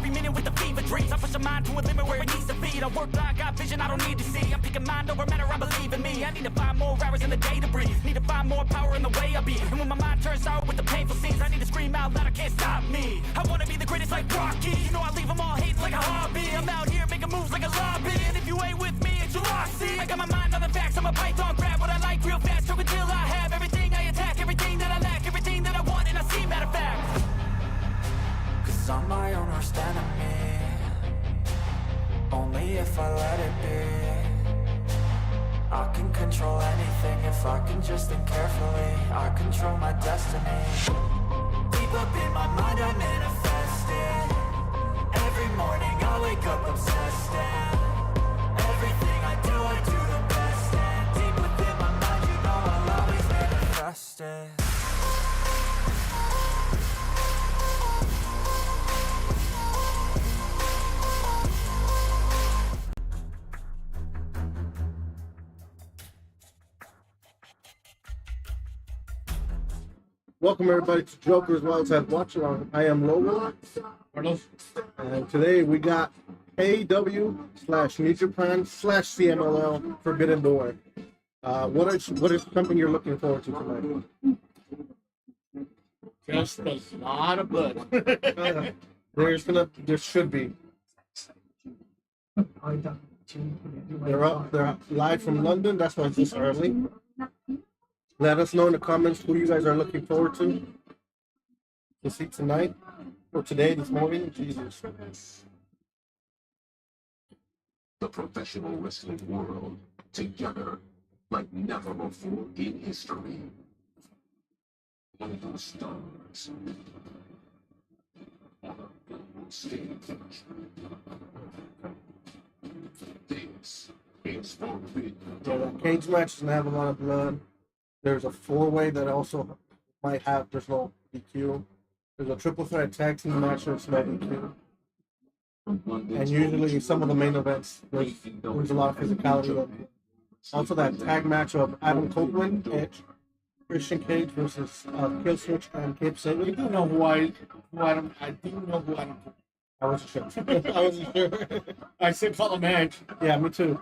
every minute with the fever dreams. I push a mind to a limit where it needs to be. I work blind, got vision I don't need to see. I'm picking mind over matter, I believe in me. I need to find more hours in the day to breathe. Need to find more power in the way I be. And when my mind turns sour with the painful scenes, I need to scream out loud, I can't stop me. I wanna be the greatest like Rocky. You know I leave them all hating like a hobby. I'm out here making moves like a lobby. And if you ain't with me, it's your loss. See, I got my mind on the facts. I'm a python, grab what I like real fast. Choke until I have everything I attack, everything that I lack, everything that I want, and I see matter of fact. Cause I'm my own worst enemy. Only if I let it be. I can control anything if I can just think carefully. I control my destiny. Deep up in my mind I manifest it. Every morning I wake up obsessed, and everything I do the best. And deep within my mind, you know I'll always manifest it. Welcome everybody to JoJerz Wildcat Watch Along. I am Logan, and today we got AEW / New Japan / CMLL Forbidden Door. What is something you're looking forward to tonight? Just a lot of blood. There should be. They're live from London. That's why it's this early. Let us know in the comments who you guys are looking forward to see tonight or today, this morning. Jesus. The professional wrestling world together like never before in history. Global stars on a global stage. This is Forbidden Yeah, that cage match doesn't have a lot of blood. There's a 4-way that also might have, there's no DQ. There's a triple threat tag team match that's no DQ. And usually some of the main events, there's a lot of physicality. Also that tag match of Adam Copeland, Edge, Christian Cage versus Killswitch and Kip Sabian. You do know who I do know who Adam. I wasn't sure. I wasn't sure. I said follow match. Yeah, me too.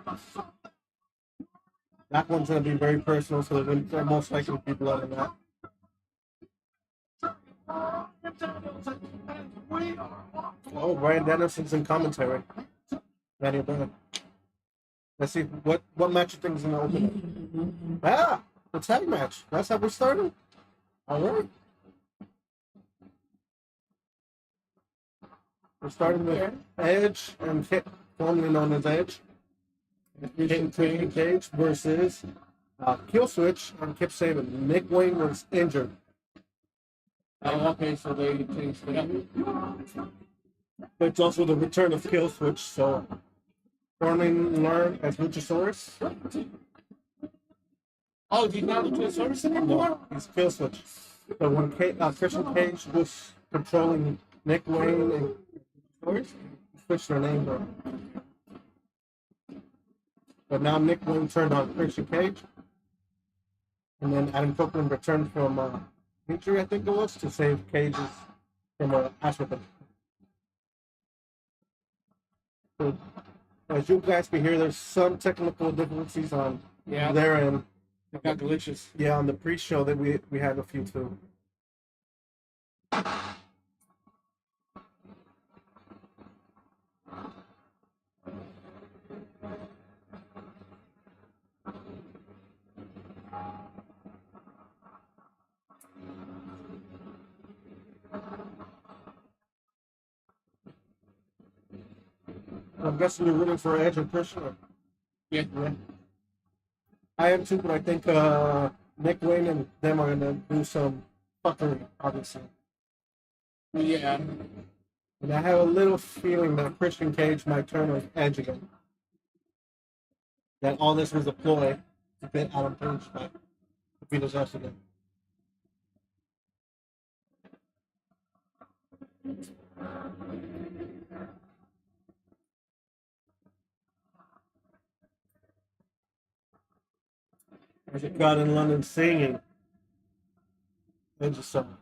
That one's going to be very personal, so there most likely be blood in that. Oh, Bryan Danielson's in commentary. Daniel Bryan. Let's see what match you think is going to open up. Ah, the tag match. That's how we're starting. All right. We're starting with Edge and Kip, formerly known as Edge. Christian Cage versus Killswitch and Kip Sabian. Nick Wayne was injured. Oh, okay, so they changed it up. It's also the return of Killswitch, so formerly known as Luchasaurus. Oh, he's not the Luchasaurus anymore? No, he's Killswitch. So when Christian Cage was controlling Nick Wayne and Luchasaurus, he switched their name though. But now Nick Wayne turned on Christian Cage. And then Adam Copeland returned from injury, I think it was, to save Cage's from ass whipping. So, as you guys can hear, there's some technical difficulties on their end. It got delicious. Yeah, on the pre-show that we had a few too. I'm guessing you're rooting for Edge and Christian. Yeah. I am too, but I think Nick Wayne and them are gonna do some fuckery, obviously. Yeah. And I have a little feeling that Christian Cage might turn on Edge again. That all this was a ploy to get Adam Page back to beat his ass again. There's a crowd in London singing. There's just some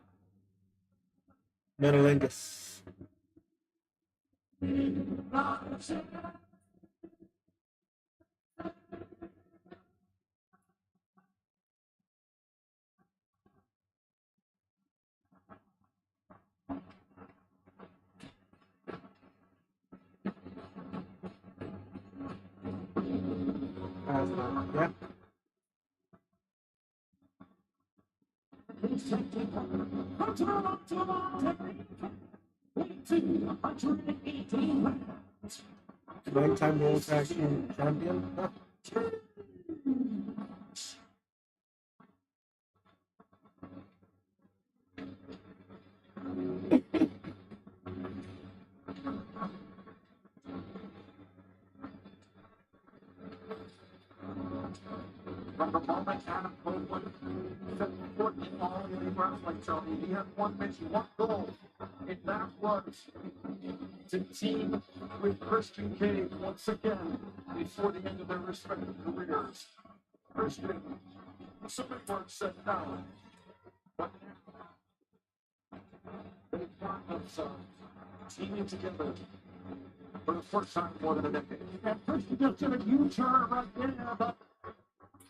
Metalingus. Yeah. Nighttime World Tag Team Champion. Huh. From the moment Adam Copeland set foot in all elite wrestling, Tony, he had one mission, one goal, and that was to team with Christian Cage once again before the end of their respective careers. Christian, so many words said no, but they found themselves teaming together for the first time in more than a decade. And Christian just did a U-turn right there, but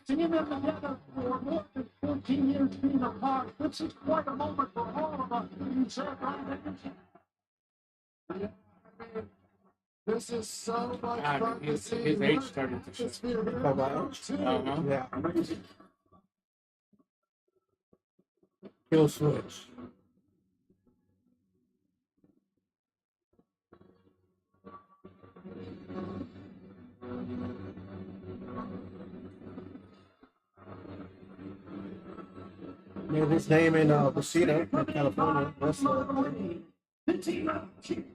seeing them together for more than 14 years being apart, this is quite a moment for all of us. You said, right? Yeah, I mean, this is so much fun to see. His age started to shift. Yeah. Amazing. Kill switch. Made his name in Bucina, California. The team of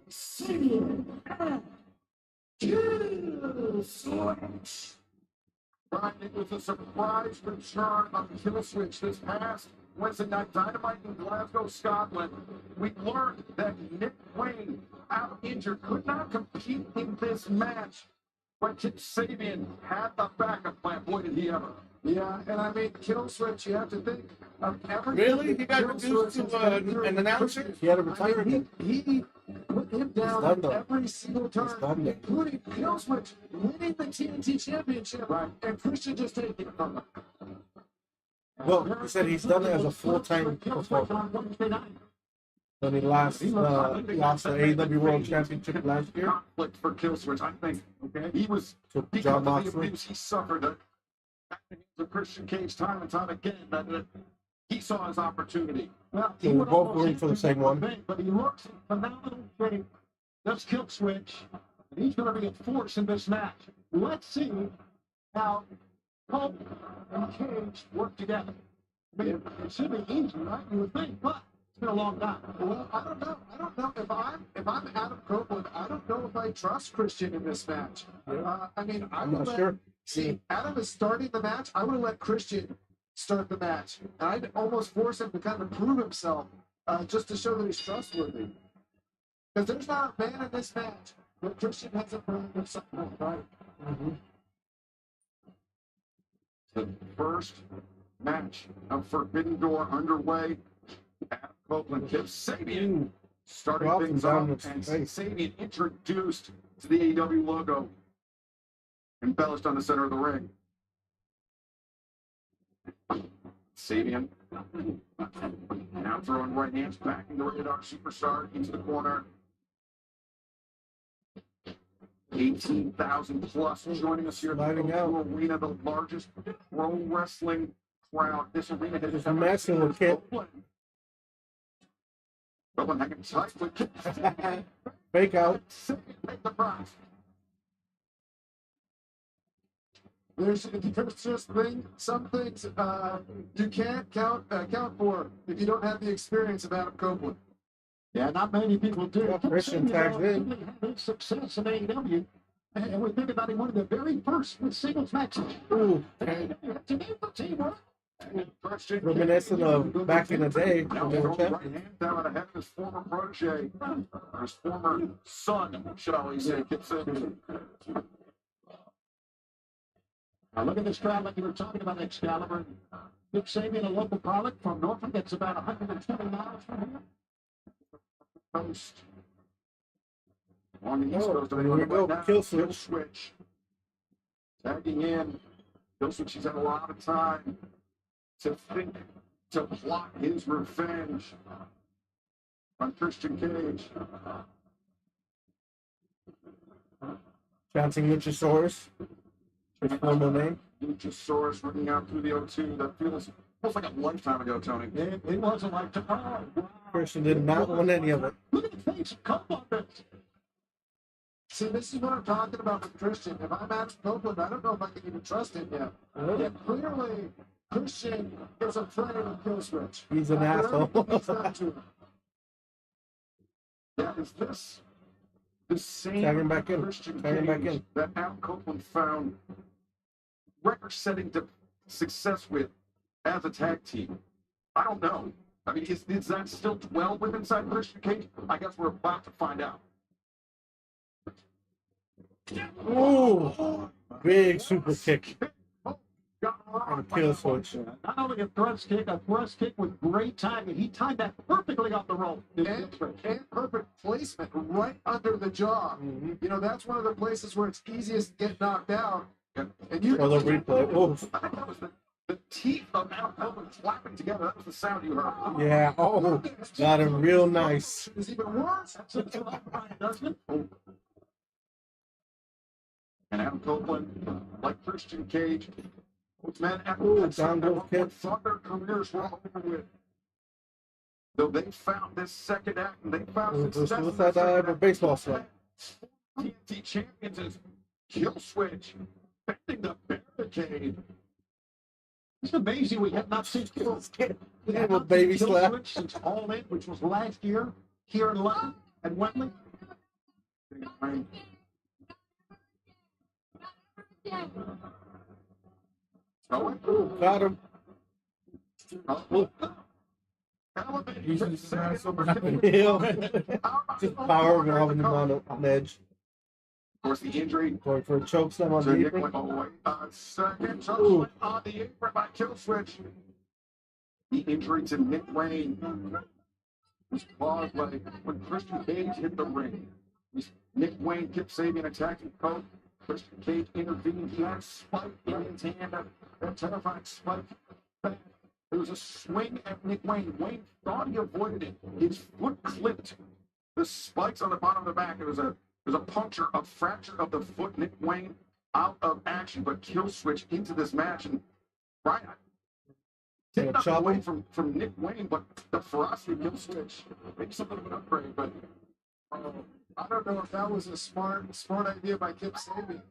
Simeon and Killswitch. Brian, it was a surprise return of Killswitch this past Wednesday night Dynamite in Glasgow, Scotland. We learned that Nick Wayne, out injured, could not compete in this match. But Kip Sabian had the backup plan. Boy, did he ever. Yeah, and I mean, Killswitch, you have to think of everything. Really? He got reduced to an announcer? He had a retirement. He put him down every single turn, including Killswitch winning the TNT Championship, right? And Christian just taking it from him. Well, he said he's done it as a full-time performer. When he lost the AEW World Championship last year. Conflict for Killswitch, I think. Okay, he was To because John of the Moxley. abuse he suffered. The Christian Cage time and time again that he saw his opportunity. Well, So we're both rooting for the same one. But he looks in phenomenal shape. That's Killswitch. And he's going to be a force in this match. Let's see how Pope and Cage work together. I mean, it should be easy, right? You would think, but it's been a long time. Well, I don't know. I don't know if I'm Adam Copeland. I don't know if I trust Christian in this match. I mean, I'm not sure. See, Adam is starting the match. I would have let Christian start the match. And I'd almost force him to kind of prove himself just to show that he's trustworthy. Because there's not a man in this match that Christian hasn't proved himself right. Mm-hmm. The first match of Forbidden Door underway. Adam Copeland, Kip Sabian starting Well, things down off, the and face. Sabian introduced to the AEW logo, embellished on the center of the ring. Sabian now throwing right hands back into Radar Superstar into the corner. 18,000 plus joining us here at the Lighting O2 out. Arena, the largest pro wrestling crowd this arena has Just ever messing seen. with Kip. Copeland hanging tight with Kip. Fake out. Take the prize. There's just some things you can't count for if you don't have the experience of Adam Copeland. Yeah, not many people do. Well, Christian tags in. Had his success in AEW, and we think about him one of the very first singles matches. Ooh, reminiscent of back in the day. Now, when they were right champions. hand down ahead of his former protege, his former son, shall we say, Kip Sabian. Now look at this crowd like you were talking about, Excalibur. Kip Sabian, a local product from Norfolk. It's about 120 miles from here. Coast. On the East Coast, here we go. Kill switch. Tagging in. Kill switch, he's had a lot of time to think, to plot his revenge on Christian Cage. Chanting Luchasaurus. His formal name. Luchasaurus running out through the O2. That feels almost like a lifetime ago, Tony. It was a lifetime. Oh, wow. Christian did not want any of it. Look at the face of Cope on this. See, this is what I'm talking about with Christian. If I'm Adam Copeland, I don't know if I can even trust him yet. Yeah, clearly, Christian is afraid of Kill Switch. He's an asshole. Yeah, is this the same Tag him back in. Christian Tag him back Cage in. that Adam Copeland found record-setting success with as a tag team? I don't know. I mean, is that still dwell with inside Christian Cage? I guess we're about to find out. Ooh, big super kick. Got And Kill Switch. Not only a thrust kick with great timing. He timed that perfectly off the rope. And perfect placement right under the jaw. You know, that's one of the places where it's easiest to get knocked out. And you For the replay. Oh, I think that was the teeth of Adam Copeland clapping together. That was the sound you heard. yeah. Oh, got him real nice. It's even worse. Doesn't it? And Adam Copeland, like Christian Cage, was men Ooh, down goes Kip. thought their careers were over with. Though they found this second act and they found success. What's that baseball slap? TNT champions is Kill Switch, bending the barricade. It's amazing we have not seen Kill Yeah, a baby slap. Switch since All In, which was last year here in London at Wembley. Got him. Just Just power robbing him on edge. Of course, the injury. Going for a choke slam on So the Nick apron. went all the way. Second choke Ooh. slam on the apron by Kill Switch. The injury to Nick Wayne was caused by when Christian Cage hit the ring. Nick Wayne kept Sabian attacking Cope. Christian Cage intervened. He had a spike in his hand, a terrifying spike. There was a swing at Nick Wayne. Wayne thought he avoided it. His foot clipped the spikes on the bottom of the back. It was a puncture, a fracture of the foot. Nick Wayne out of action, but Kill Switch into this match. And Brian, take nothing away from Nick Wayne, but the ferocity of Kill Switch. Maybe something of an upgrade, but I don't know if that was a smart idea by Kip Sabian.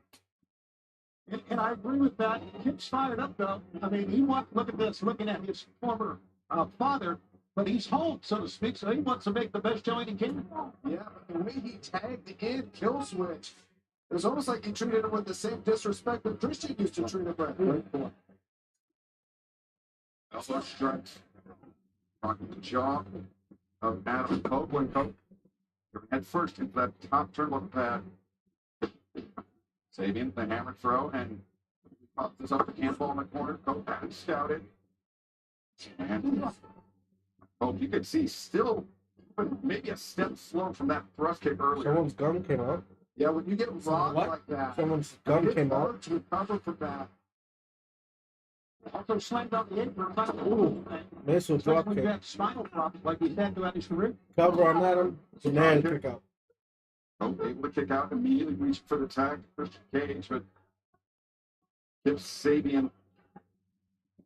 And I agree with that. Kip's fired up, though. I mean, he wants, look at this, looking at his former father, but he's home, so to speak, so he wants to make the best showing he can. Yeah, but the way he tagged in Kill Switch, it was almost like he treated him with the same disrespect that Christian used to treat him with. elbow strikes on the jaw of Adam Copeland. Cope head first into that top turnbuckle pad. Sabian, the hammer throw, and pops this up the cannonball in the corner. Cope had it scouted. And Cope, you could see, still maybe a step slow from that thrust kick earlier. Someone's gun came out. Yeah, when you get rocked What? like that, Someone's gun it's came hard out. to recover from that. Also slammed on the apron. Ooh, missile drop Especially when you kick. have spinal problems like he's had throughout his career. Cover on Adam. And then kick out. Cope able to kick out, immediately reaching for the tag. Christian Cage, but gives Sabian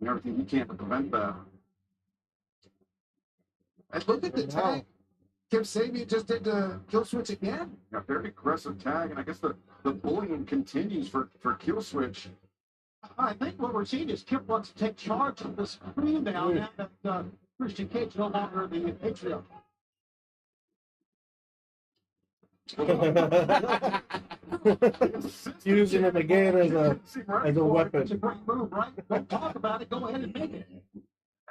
everything he can to prevent that. And look at the tag Kip Sabian just did to Kill Switch again. Yeah, very aggressive tag, and I guess the bullying continues for Kill Switch. I think what we're seeing is Kip wants to take charge of this crew now that Christian Cage no longer the patriarch. Using it again as a It's a weapon. great move, right? Don't talk about it. Go ahead and make it.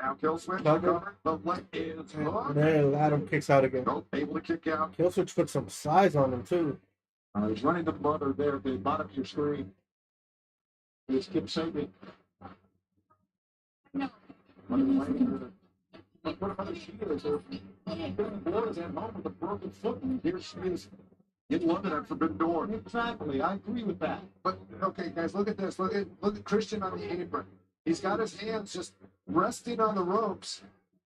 Now Kill Switch Cover. covered. The leg is And hooked. then Adam kicks out again. Nope, able to kick out. Kill Switch put some size on him too. He's running the brother there at the bottom of your screen. It's Kip Sabian. Running away here. But what about she is? Billy Boyd is at home with a broken foot, and here she is in London at Forbidden Door. Exactly. I agree with that. But okay, guys, look at this. Look at Christian on the apron. He's got his hands just resting on the ropes.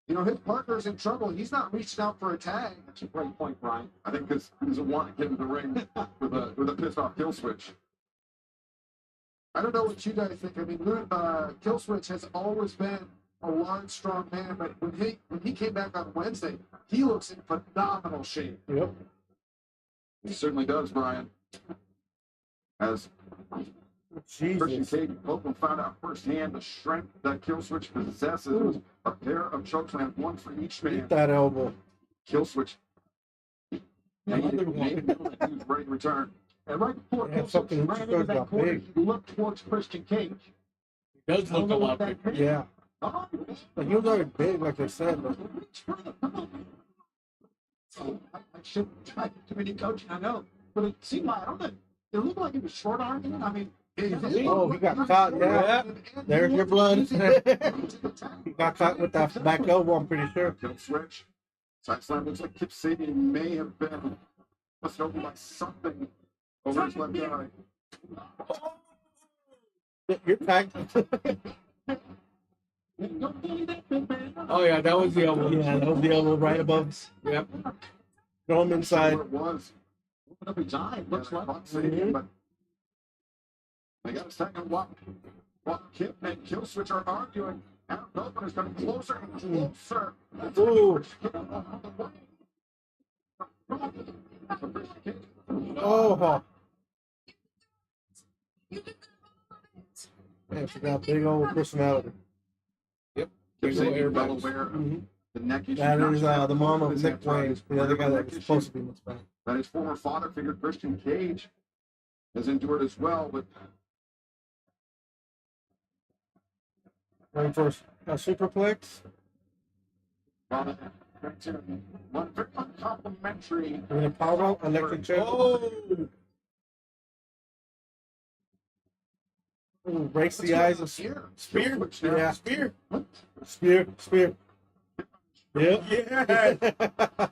You know, his partner's in trouble. He's not reaching out for a tag. That's a great point, Brian. I think because he doesn't want to get in the ring with a pissed off kill switch. I don't know what you guys think. I mean, Killswitch has always been a large, strong man, but when he came back on Wednesday, he looks in phenomenal shape. Yep. He certainly does, Brian. As Christian Jesus. Cage and Copeland found out firsthand the strength that Killswitch possesses. It was a pair of chokeslams, one for each man. Eat that elbow. Killswitch Another one. made it known that he was ready to return. And right before Yeah, Killswitch something ran just into that got corner, big. he looked towards Christian Cage. He does I don't look know a what lot that bigger. means. Yeah. Oh, Like, he was already big, like they said. But reach for it. Come on. So, I shouldn't try too many coaching, I know. But it seemed like, I don't know, it looked like he was short arming. I mean, oh, he got caught. Yeah. There's your blood. He got caught with that back elbow, I'm pretty sure. Killswitch. Side slam looks like Kip Sabian may have been busted over by something over his left eye. You're tagged. Oh yeah, that was the elbow. Yeah, that was the elbow right above. Yep. Throw him inside. What it was. Open up his eye, it looks like. Sabian, but they got a second walk. While Kip and Killswitch are arguing, Adam Copeland is coming closer and closer. Ooh. Oh. Man, she got a big old personality. Kip Big old Sabian well airbags. aware of Mhm. the neck issue. That is the mom of His Nick hands around Wayne, his the other guy that neck was issue supposed to be in this match. that his former father figure Christian Cage has endured as well, but Going for a superplex. one very uncomplimentary. With a power electric chair. Oh, Ooh, breaks the eyes of Spear. spear. Yeah. Spear. Spear. Spear. Yep. Yeah.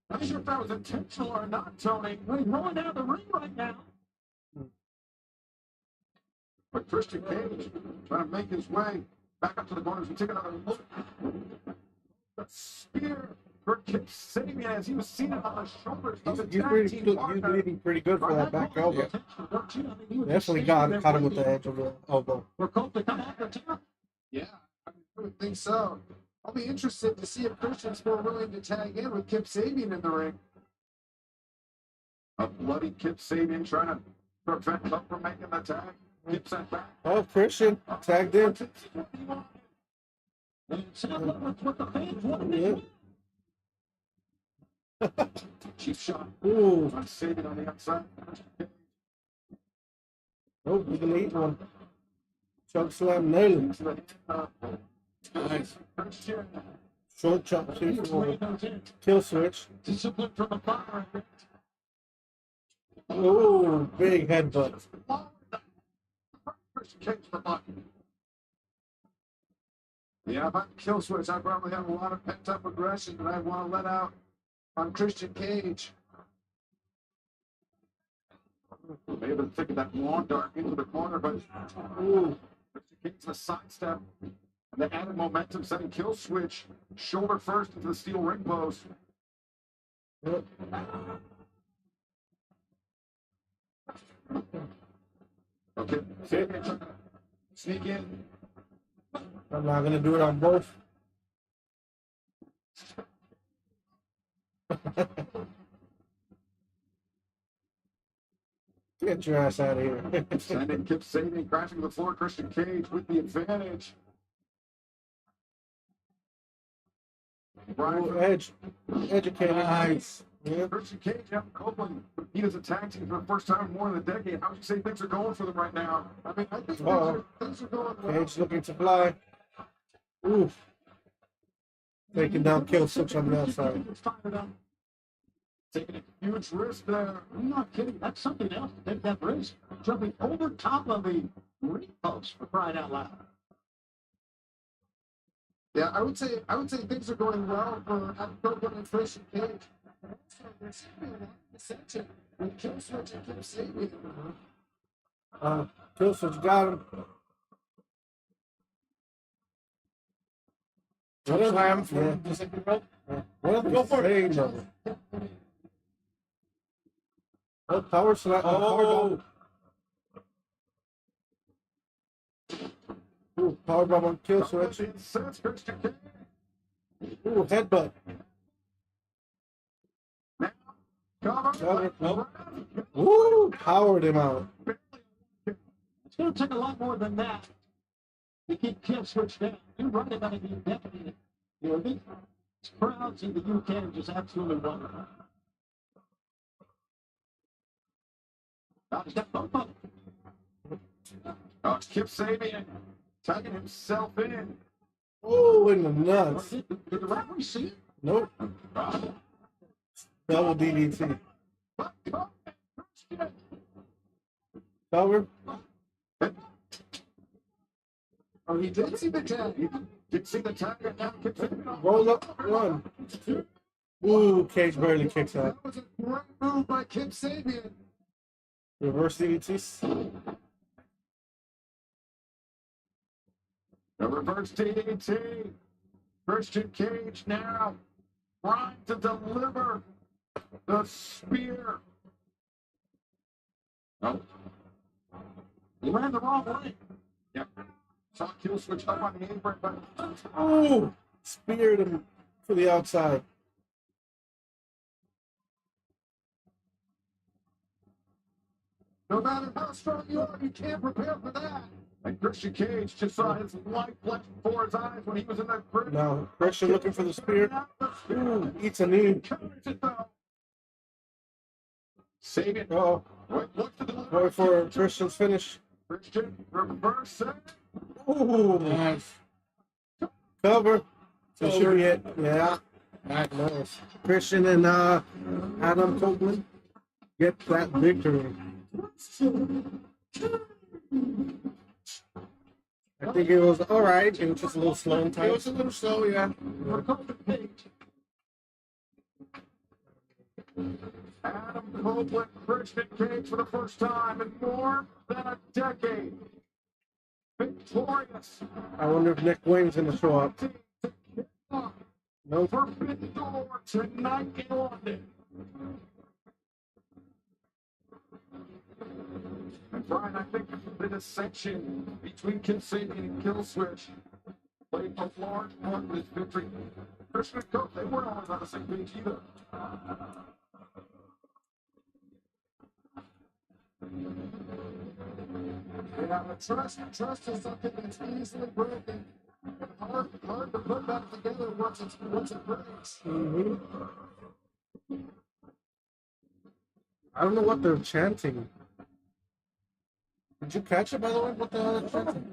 Not sure if that was intentional or not, Tony. We're rolling down the ring right now. But Christian Cage trying to make his way back up to the corners and take another look. The spear for Kip Sabian as he was seated on the shoulders of the tag team He's partner. bleeding pretty good for that back elbow. Definitely caught him with the edge of the elbow. For Colt to come off the top. Yeah, I would think so. I'll be interested to see if Christian's more willing to tag in with Kip Sabian in the ring. A bloody Kip Sabian trying to prevent Cup from making the tag. Kip sent back. Oh, Christian tagged in. And it sounds like that's what the fans wanted. Yeah. Cheap shot Ooh. on Sabian on the outside. Oh, we can eat one. Choke slam nailed. Into the Nice. Christian. Short chop two Here's for where it goes in. kill switch. Discipline from the father. Ooh, big headbutt. Christian Cage for blocking. Yeah, if I'm Killswitch, I probably have a lot of pent-up aggression that I want to let out on Christian Cage. May have been thinking that long dart into the corner, but Ooh. Christian Cage the sidestep. And the added momentum sending kill switch shoulder first into the steel ring post. Yep. Okay, Sabian trying to sneak in. I'm not gonna do it on both. Get your ass out of here. Sending Kip Sabian crashing to the floor. Christian Cage with the advantage. Brian Ooh, edge. Educated. Nice. Yeah. Christian Cage and Copeland compete as a tag team for the first time in more than a decade. How would you say things are going for them right now? I mean, I think Uh-oh. things are going well. Cage looking to fly. Oof. Taking down kill switch on the outside. It's fired up. Taking a huge risk there. I'm not kidding. That's something else to take that risk. Jumping over top of the ring post for crying out loud. Yeah, I would say things are going well for Adam Copeland and Christian Cage. And also, there seems to be a lot of dissension with Killswitch and Kim Sabian. Killswitch got him. Choke slam from Yeah. the second rope. What Go are for they it. saying, though? Oh, power slam. Oh, Ooh, power bomb on Killswitch. Says Christian Cage. Ooh, headbutt. Cover. no. Ooh, powered him out. It's going to take a lot more than that to keep Killswitch down. You're right about it being definite. You know, these crowds in the UK are just absolutely wonderful. He's got both of them. Oh, it's Kip Sabian tugging himself in. Ooh, in the nuts. Did the referee see it? Nope. Double DDT. Cover. Oh, he did see the tag. Didn't see the tag, and now Kip Sabian. Roll up. One. Ooh, Cage barely kicks out. That was a great move by Kim Sabian. Reverse DDT. The reverse DDT. Christian Cage now trying to deliver the spear. Oh, He ran the wrong way. yep. Saw Killswitch up on the apron, but Ooh, speared him to the outside. No matter how strong you are, you can't prepare for that. and Christian Cage just saw his life flash before his eyes when he was in that grip. Now, Christian looking for the spear. Ooh, eats a knee. Counters it though. Sabian. Uh-oh. Look to the Going for Christian's finish. Christian reverse it. Ooh, Nice. cover. This should be it. Yeah. Nice. Christian and Adam Copeland get that victory. I think it was all right. It was just a little slow in It time. was a little slow, yeah. For Copeland Cage. Adam Copeland, Christian Cage for the first time in more than a decade. Victorious. I wonder if Nick Wayne's going to show up. Nope. Forbidden Door tonight in London. And Brian, I think the dissension between Kip Sabian and Killswitch played a large part in this victory. Christian and Cope, they weren't always on the same page either. Yeah, but trust is something that's easily broken. And hard to put back together once it breaks. I don't know what they're chanting. Did you catch it, by the way? What the hell they're chanting?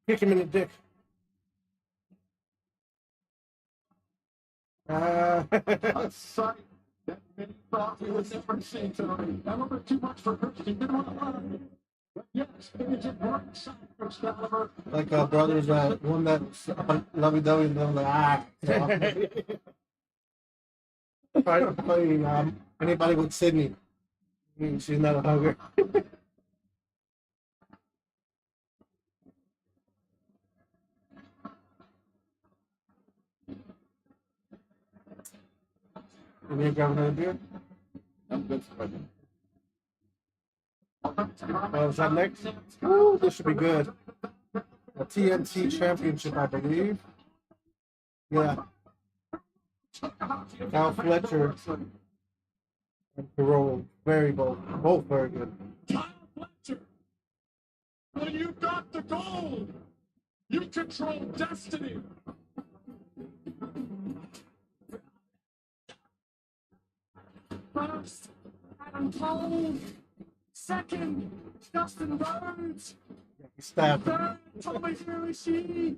Kick him in the dick. A sight that many thought we would never see tonight. A little bit too much for Christian. Didn't want to run. But yes, it is a great sign for Excalibur. Like brothers that won that lovey-dovey and then probably anybody with Sydney. She's not a hugger. You need to grab another beer? I'm good for it. Oh, is that next? Ooh, this should be good. A TNT championship, I believe. Yeah. Kyle Fletcher and Perot, both very good. Kyle Fletcher. When you got the gold, you control destiny. First, Adam Cole. Second, Justin Rhodes. He stabbed him. Third, Tommy Hiroshi.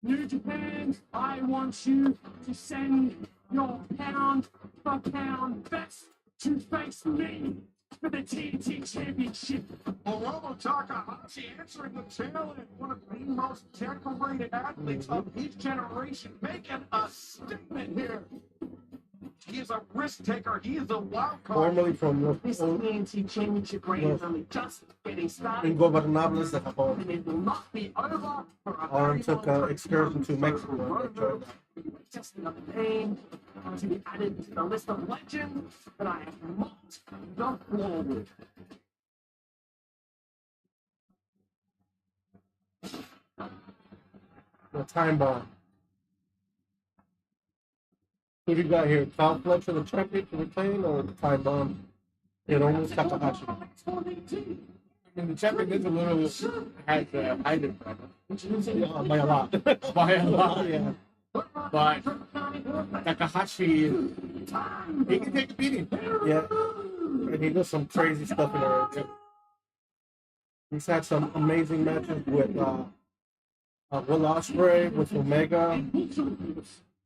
New Japan, I want you to send your pound town best to face me for the TNT Championship. Hiromu Takahashi answering the challenge, one of the most decorated athletes of his generation, making a statement here. He is a risk taker. He is a wild card. Formerly from This TNT Championship reign is only just getting started, Ingobernables de Japón. and it will not be over for a Arn very took long an time. excursion to Mexico. And enjoyed that. Just another name to be added to the list of legends that I have mocked the forward. The time bomb. Who do you got here? Kyle Fletcher, the champion, to retain, or the time bomb? Hiromu Takahashi. I mean, the champion is a little has height advantage Yeah, by a lot. by a lot, Yeah. but Takahashi, he can take a beating. Yeah. And he does some crazy stuff in there. He's had some amazing matches with Will Ospreay, with Omega,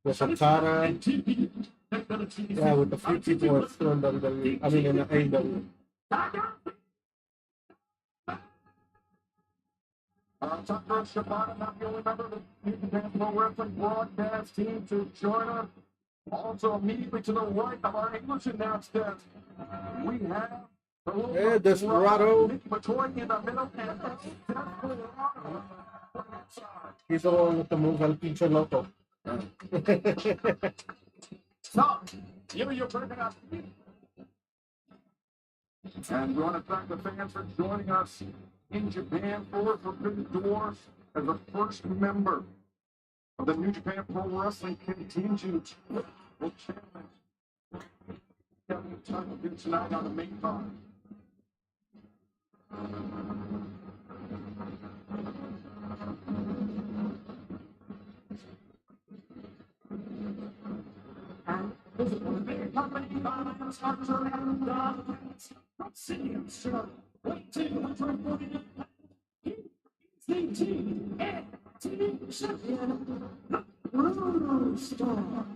with Okada. Yeah, with a few people that's still in WWE. I mean, in the AEW. Tucker Shibata, not the only member of the New Japan Pro Wrestling broadcast team to join us. Also, immediately to the right of our English announce desk, we have the little Yeah, Desperado. Nick Matoy in the middle, and Desperado on the inside. He's the one with the move El Pinche Loco. So, here you're bringing us. And we want to thank the fans for joining us in Japan for Forbidden Doors as the first member of the New Japan Pro Wrestling contingent. The challenge. Kevin Tucker did tonight on the main card. And this is one of the big company by sponsors around the Senior Show. 1,249 TNT champion, the Blue Star.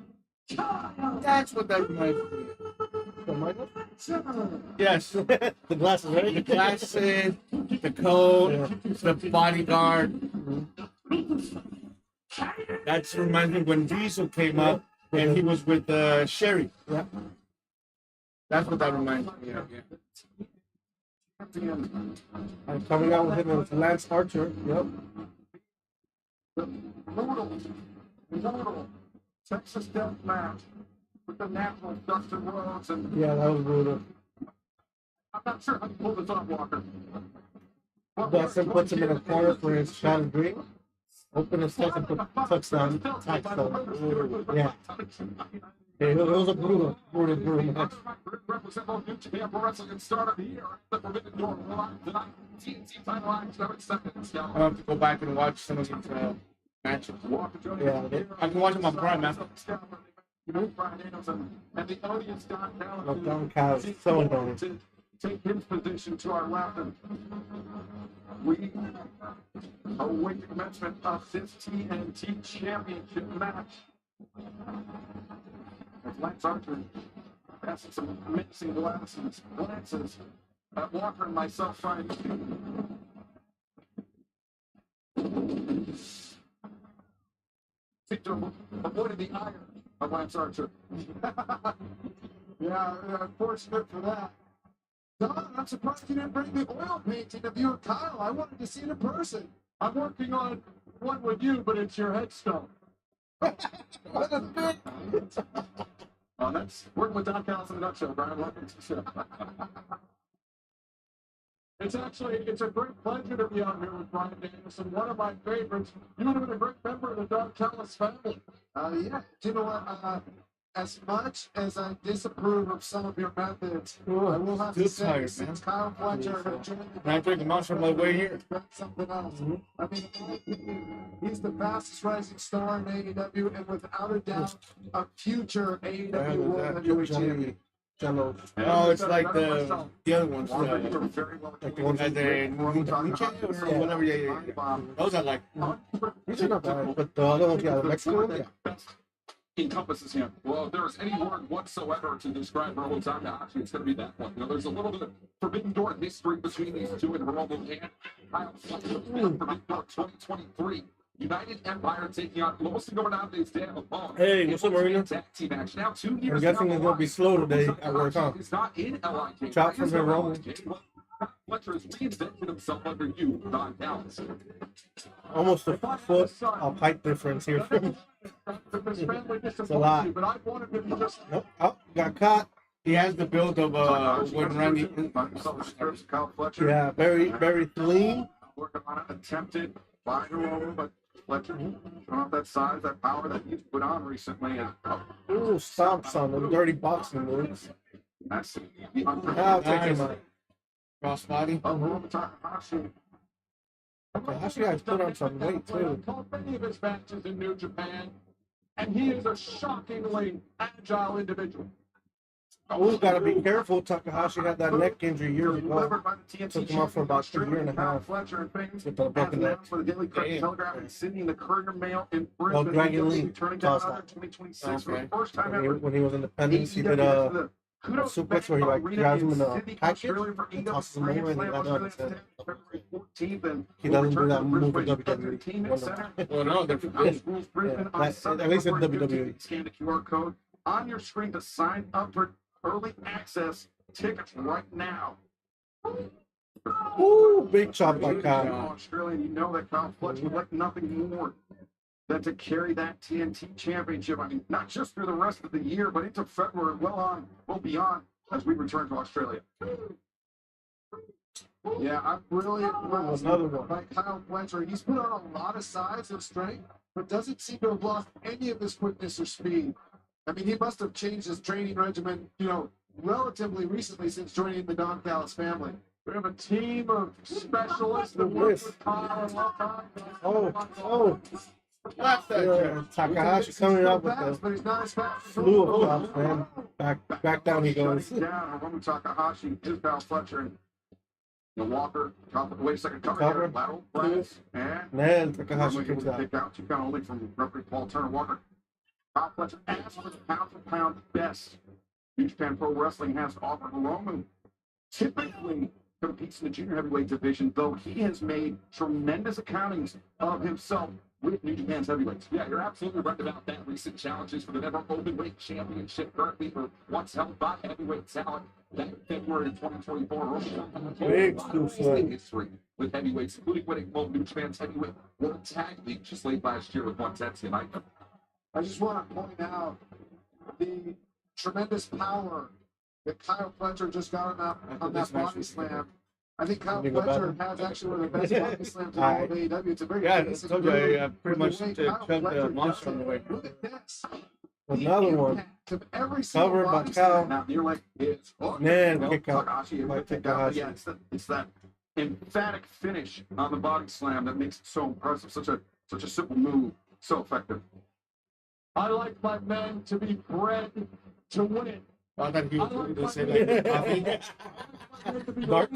That's what that reminds me of. The Michael? Yes, The glasses, the right? glasses, the coat, the bodyguard. That reminds me when Diesel came up and he was with Sherry. Yeah. That's what that reminds me of. Yeah. And coming out with him was Lance Archer. Yep. Brutal Texas Death Match with the natural Dustin Rhodes, and Yeah, that was brutal. I'm not sure how to pull this off, Walker. Dustin puts him in a corner for his shot of green. Open his chest and put touchdown. Touchdown. Yeah. It was a brutal match. Represent both New Japan Pro Wrestling and start of the year. The Forbidden Door live tonight. TNT title action every seconds. I'll have to go back and watch some of these matches. Yeah, I can watch them on Prime, man. And the audience got down. Lockdown Cows, so annoying. To take his position to our left, and we await the commencement of this TNT Championship match. As Lance Archer passes some mixing glances at Walker and myself trying to seek to avoid the ire of Lance Archer. Yeah, fortunate for that. Don, I'm surprised you didn't bring the oil painting of you and Kyle. I wanted to see it in person. I'm working on one with you, but it's your headstone. What a big. That's working with Don Callis in a nutshell, Brian. Welcome to the show. It's a great pleasure to be out here with Brian Danielson, one of my favorites. You would have been a great member of the Don Callis family. Yeah, you know what? As much as I disapprove of some of your methods, I will have to Too say, tired, since man. Kyle Fletcher had joined And I drink a monster on my way here. something else. I mean, in my opinion, he's the fastest rising star in AEW, and without a doubt, a future AEW World Heavyweight Champion. Jello. Oh, it's like the other ones. Walker, you are very well Like the ones Like the Niche or whatever. Yeah. Those are like. These are not bad, but the other ones, yeah, the Mexican one, yeah. encompasses him. Well, if there's any word whatsoever to describe Hiromu Takahashi, it's going to be that one. You know, there's a little bit of forbidden door history between these two and Hiromu and Kyle Fletcher. Forbidden Door 2023. United Empire taking on Los Ingobernables de Japón. Hey, what's up, Marina? Tag team match. Now, 2 years I'm guessing down it's the going to be line, slow today at work, huh? He's not in LIK. Chop from He's in Hiromu. LIK. Fletcher has reinvented himself under you, Don Dallas. Almost a foot of height difference here. It's a lot. But I wanted him to just Nope. Oh, got caught. He has the build of when Randy. Kyle Fletcher. Yeah, very, very clean. Working on it, attempted by Hiromu, but Fletcher showing off that size, that power that he's put on recently. And Ooh, stomps on them. Dirty boxing moves. that's the I'll take him out. Crossbody. Hiromu Takahashi. Takahashi has put on some weight, too. called many of his matches in New Japan, and he is a shockingly agile individual. Ooh, gotta be careful. Takahashi had that neck injury years ago. Delivered by the TNT Took him out for about a year and a Kyle half. Fletcher and fans With the broken neck. for the Daily Damn. Telegraph and Sydney and the Courier Mail in Oh, Brisbane. Dragon Lee. Turning down Toss another that. 2026 for the Okay. first time When he, ever. when he was independent, he did a suplex where he like grabs him in a package and tosses him over and he got on his head. He doesn't do that move in WWE. Well, no, they're At least in WWE. Scan the QR code on your screen to sign up for early access tickets right now. Ooh, big chop by Kyle. Australia, you know that Kyle Fletcher would like nothing more than to carry that TNT championship. I mean, not just through the rest of the year, but into February, well beyond as we return to Australia. Yeah, I'm really impressed Another one. by Kyle Fletcher. He's put on a lot of size and strength, but doesn't seem to have lost any of his quickness or speed. I mean, he must have changed his training regimen, relatively recently since joining the Don Callis family. We have a team of specialists that work with Kyle and love Kyle. Oh, Slap that yeah, Takahashi coming up with fast, a but he's not as fast. slew of chops, man. Back down he goes. Shutting down Hiromu Takahashi is Kyle Fletcher and Walker. Wait a second, cover Cover. here. Lateral press. And Man, Takahashi Hiromu kicks able to out. kick out. 2 count only from referee Paul Turner. Walker. Kyle Fletcher asks for the pound-for-pound best New Japan Pro Wrestling has to offer. Hiromu typically competes in the junior heavyweight division, though he has made tremendous accountings of himself with New Japan's heavyweights. Yeah, you're absolutely right about that. Recent challenges for the never openweight championship currently for once held by heavyweight talent back in February 2024. Big exclusive. History with heavyweights, including winning both New Japan's heavyweight World Tag League just late last year with 110 tonight. I just want to point out the tremendous power that Kyle Fletcher just got on that body slam. I think Kyle You go Fletcher back? has actually one of the best body slams in all Alright. of AEW. It's a very Yeah, basic told you, move, I pretty but much the way chugged Kyle the Fletcher monster does on the it, way. Look at this. Another The one. impact of every single Covered by body Kyle. slam. Now you're like, it's Man, kick out. Takahashi able By to kick out. Takahashi. Yeah, it's that emphatic finish on the body slam that makes it so impressive. Such a simple move, so effective. I like my men to be bred to win. I thought he was going to say like coffee. Dark.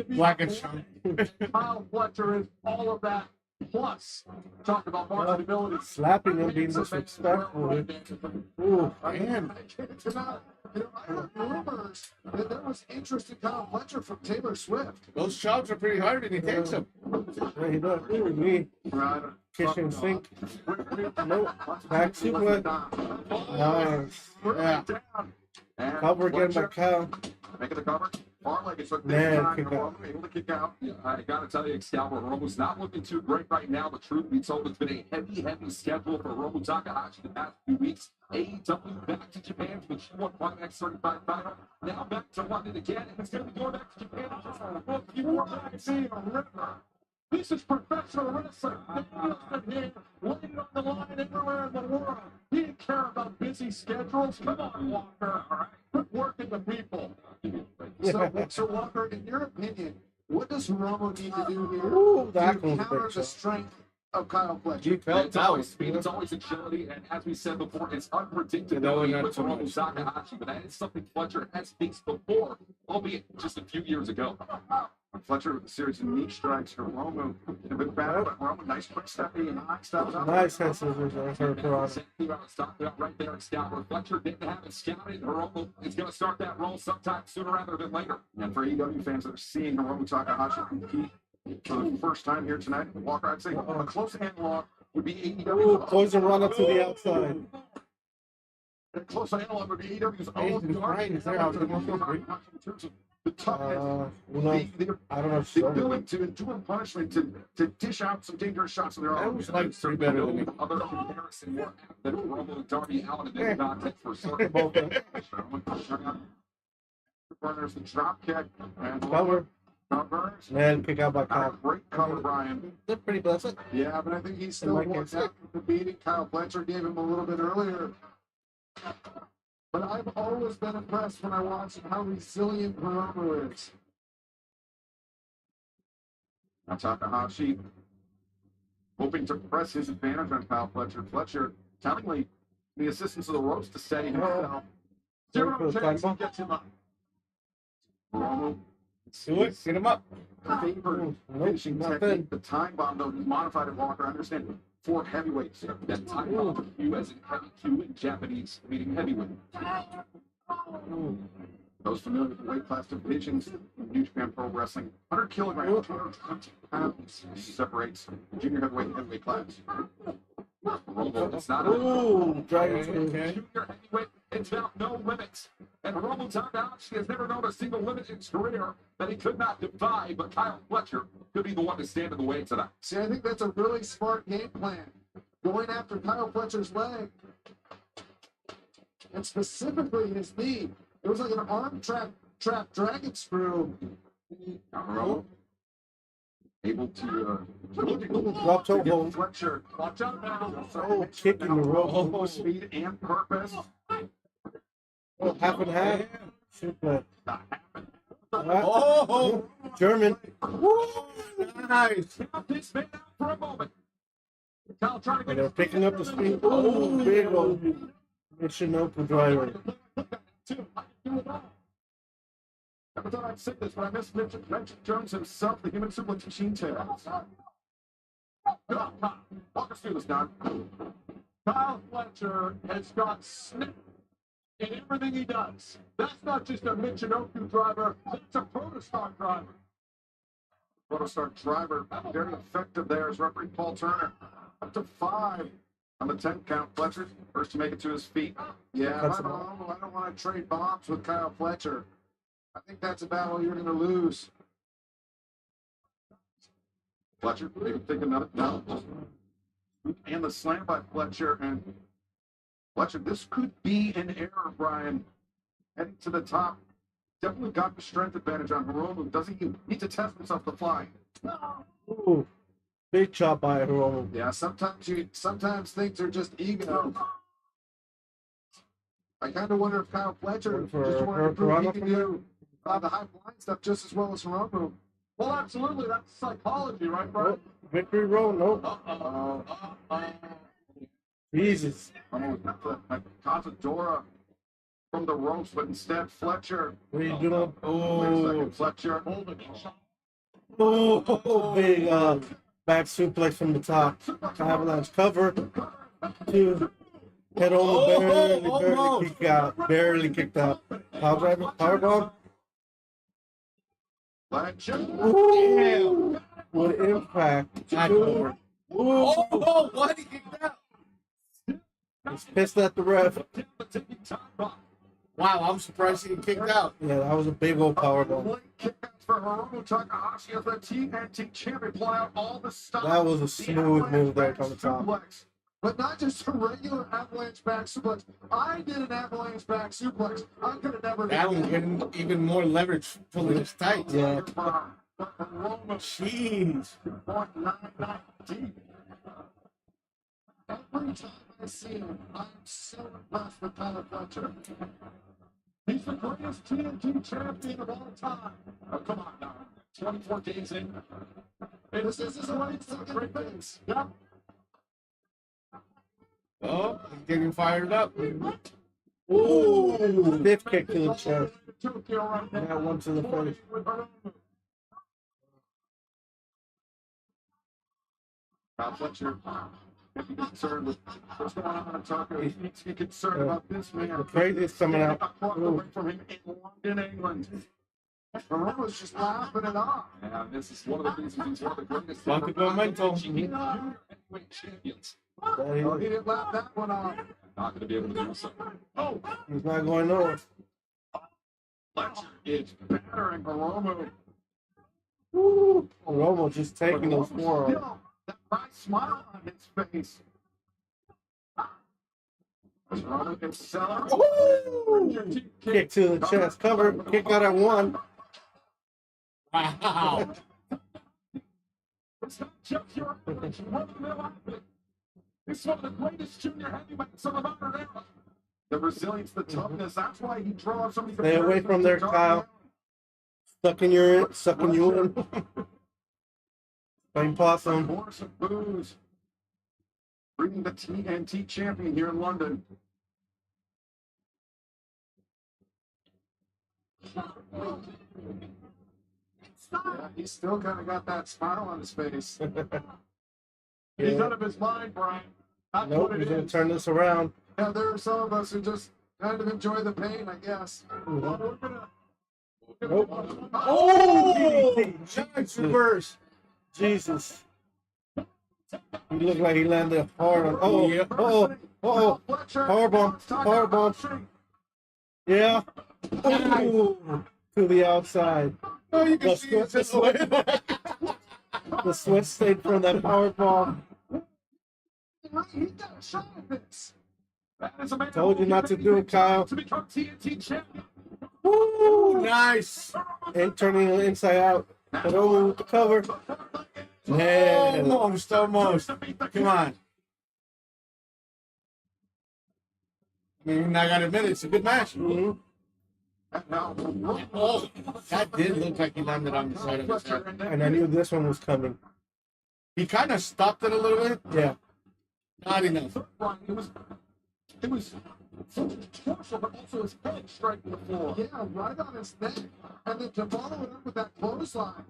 Black and strong. Kyle Fletcher is all of that. Plus, talk about marketability. Slapping him, being disrespectful. Ooh, Damn. I heard rumors that there was interest in Kyle Fletcher from Taylor Swift. Those chops are pretty hard and he takes them. yeah, he does. Ooh, me. Kitchen sink. Nope. Back suplex. Nice. Yeah. Cover again by Kyle. Making the cover. Far leg is hooked Man, in. kick out. Able to kick out. Yeah, I gotta tell you, Excalibur Hiromu's not looking too great right now. The truth be told, it's been a heavy schedule for Hiromu Takahashi the past few weeks. AEW back to Japan to the G1 Climax 35 final. Now back to London again, and it's gonna be going back to Japan. This is professional wrestling. Daniel's been here, laying on the line everywhere in the world. He didn't care about busy schedules. Come on, Walker. All right. Quit working the people. So Walker, in your opinion, what does Hiromu need to do here Ooh, that to one's counter big the shot. strength of Kyle Fletcher? It's always speed, it's always agility, and as we said before, it's unpredictability with Hiromu Takahashi. But that is something Fletcher has faced before, albeit just a few years ago. Fletcher with a series of knee strikes. Hiromu a bit better, but Hiromu nice quick step and steps up. Nice head scissors there for Piranha. Right there, Scouter. Fletcher didn't have it scouted. Hiromu is going to start that roll sometime sooner rather than later. And for AEW fans that are seeing Hiromu Takahashi compete for the first time here tonight, Walker, I'd say a close analog would be AEW. Ooh, poison run up to the outside. A close analog would be AEW's own He's right, he's there. I was gonna go for it. in terms of the toughness, I don't know. the ability to endure punishment, to dish out some dangerous shots. And there are That was like three better than me. other comparison more apt than Rumble and Darby Allin in this context for certain. Burners the drop kick and Cover. covers. And kick out by Kyle. Great cover, Brian. They're pretty blessed. Yeah, but I think he's still Mike more gets down from the beating Kyle Fletcher gave him a little bit earlier. But I've always been impressed when I watch how resilient Hiromu is. Now Takahashi hoping to press his advantage on Kyle Fletcher. Fletcher tellingly the assistance of the ropes to steady himself. Zero chance he gets him up. Hiromu Do it. Get him up. favored finishing technique. The time bomb, though, modified at Walker. I understand for heavyweights. That time bomb Q as in heavy Q in Japanese, meaning heavyweight. Those familiar with the weight class divisions in New Japan Pro Wrestling, 100 kilograms, 220 pounds separates the junior heavyweight and heavyweight class. It's not Ooh, Dragon Screw. junior heavyweight, it's now no limits. And Hiromu Takahashi has never known a single limit in his career that he could not defy, but Kyle Fletcher could be the one to stand in the way tonight. See, I think that's a really smart game plan. Going after Kyle Fletcher's leg, and specifically his knee. It was like an arm trap dragon screw. Hiromu able to Drop toe give hold. Fletcher watch out now. Oh, kicking the rope. Speed and purpose. Oh, half and half. Super. Oh, German. nice. This man out for a moment. Kyle trying to And get they're picking up the speed. Oh, big old Michinoku driver. Every time I've said this, but I mentioned Jones himself, the human suplex machine tail. Walk us through this, Don. Kyle Fletcher has got snip in everything he does. That's not just a Michinoku driver, that's a Protostar driver. Protostar driver, very effective there is referee Paul Turner. Up to 5 on the 10 count. Fletcher first to make it to his feet. Yeah, I don't want to trade bombs with Kyle Fletcher. I think that's a battle you're going to lose. Fletcher, maybe take another down. And the slam by Fletcher. And Fletcher, this could be an error, Brian. Heading to the top. Definitely got the strength advantage on Hiromu. Doesn't he need to test himself to fly? Ooh, big chop by Hiromu. Yeah, sometimes things are just ego. I kind of wonder if Kyle Fletcher just wanted to prove he can do the high flying stuff just as well as Hiromu. Well, absolutely, that's psychology, right, Brian? Nope. Victory roll, nope. Jesus. Cazadora from the ropes, but instead Fletcher. What are you doing? Wait a second, Oh, Fletcher. oh, big back suplex from the top. Avalanche cover. Two. Head on, barely kicked out. Power driver, power bomb. Fletcher. Ooh, what impact. Ooh, Oh, what? He kicked out. he's pissed at the ref. Wow, I'm surprised he didn't kicked out. Yeah, that was a big old power bomb. Late kickouts for Hiromu Takahashi as the TNT champion pulling out all the stuff. That was a smooth move there from the top. Suplex. But not just a regular avalanche back suplex. I did an avalanche back suplex. I could have never That done one getting even more leverage, pulling his tight. Yeah. Jeez. 199 deep. Every time I see him, I'm so impressed with Kyle Fletcher. He's the greatest TNT champion of all time. Oh, come on now. 24 days in. This is his only second base. Yep. Oh, he's getting fired up. Ooh, stiff kick to the chest. Tokyo right now. That one to the face. With Hiromu. Kyle Fletcher can't be concerned with what's going on in Tucker. He needs to be concerned about this man. The craziest coming out. Across the way from him in London, England. Baromo's just laughing it off. And this is one of the reasons he's one of the greatest Fucking momentum. heavyweight champions. Oh, he didn't laugh that one off. Not going to be able to do so. Oh, He's not going nowhere. Fletcher is battering Baromo. Romo just taking those four. Still, that bright smile on his face. Baromo can sell it. Kick to the chest, cover, kick out at one. Wow. It's not just your it's one of the greatest junior heavyweights of the modern era. The resilience, the toughness, that's why he draws so many. Stay away from there, Kyle. Sucking you in. Playing possum. Horse of booze. Bringing the TNT champion here in London. Yeah, he's still kind of got that smile on his face. He's out of his mind, Brian. That's Nope, what he's it gonna is. turn this around. Yeah, there are some of us who just kind of enjoy the pain, I guess. Well, we're gonna Nope. Oh! Giant reverse. Jesus. He looked like he landed hard on. Oh, Yeah. Powerbomb. Yeah. Ooh, to the outside. Oh, you The can see sweat, it's the just sweat, the sweat stayed from that powerbomb. He got a shot at this. That is a man Told you not to do it, Kyle. to become TNT champion. Woo, nice. And turning it inside out. But over with the cover. Man. Almost. Come on. I mean, I gotta admit, it's a good match. Mhm. Oh, that did look like he landed on the side of his head. And I knew this one was coming. He kind of stopped it a little bit. Yeah. Not enough. It was such a torso, but also his head striking the floor. Yeah, right on his neck. And then to follow it up with that clothesline.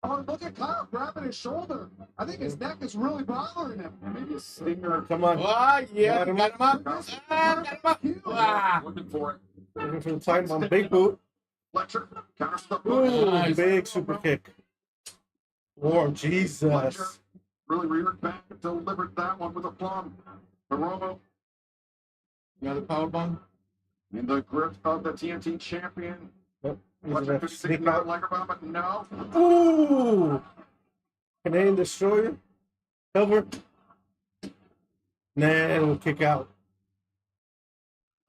Oh, look at Kyle grabbing his shoulder. I think his neck is really bothering him. Maybe a stinger. Come on. Oh, yeah, Got him got him up. Got him up. Ah. Looking for it. Looking for the time bomb. Big boot. Fletcher counters the Ooh, Nice. big super kick. Oh, Jesus. really reared back and delivered that one with a plum. Baromo Another power bomb. in the grip of the TNT champion. Oh, he's Fletcher gonna could see sneak another out. leg bomb, but no. Ooh! Canadian Destroyer. Cover. Nah, it'll kick out.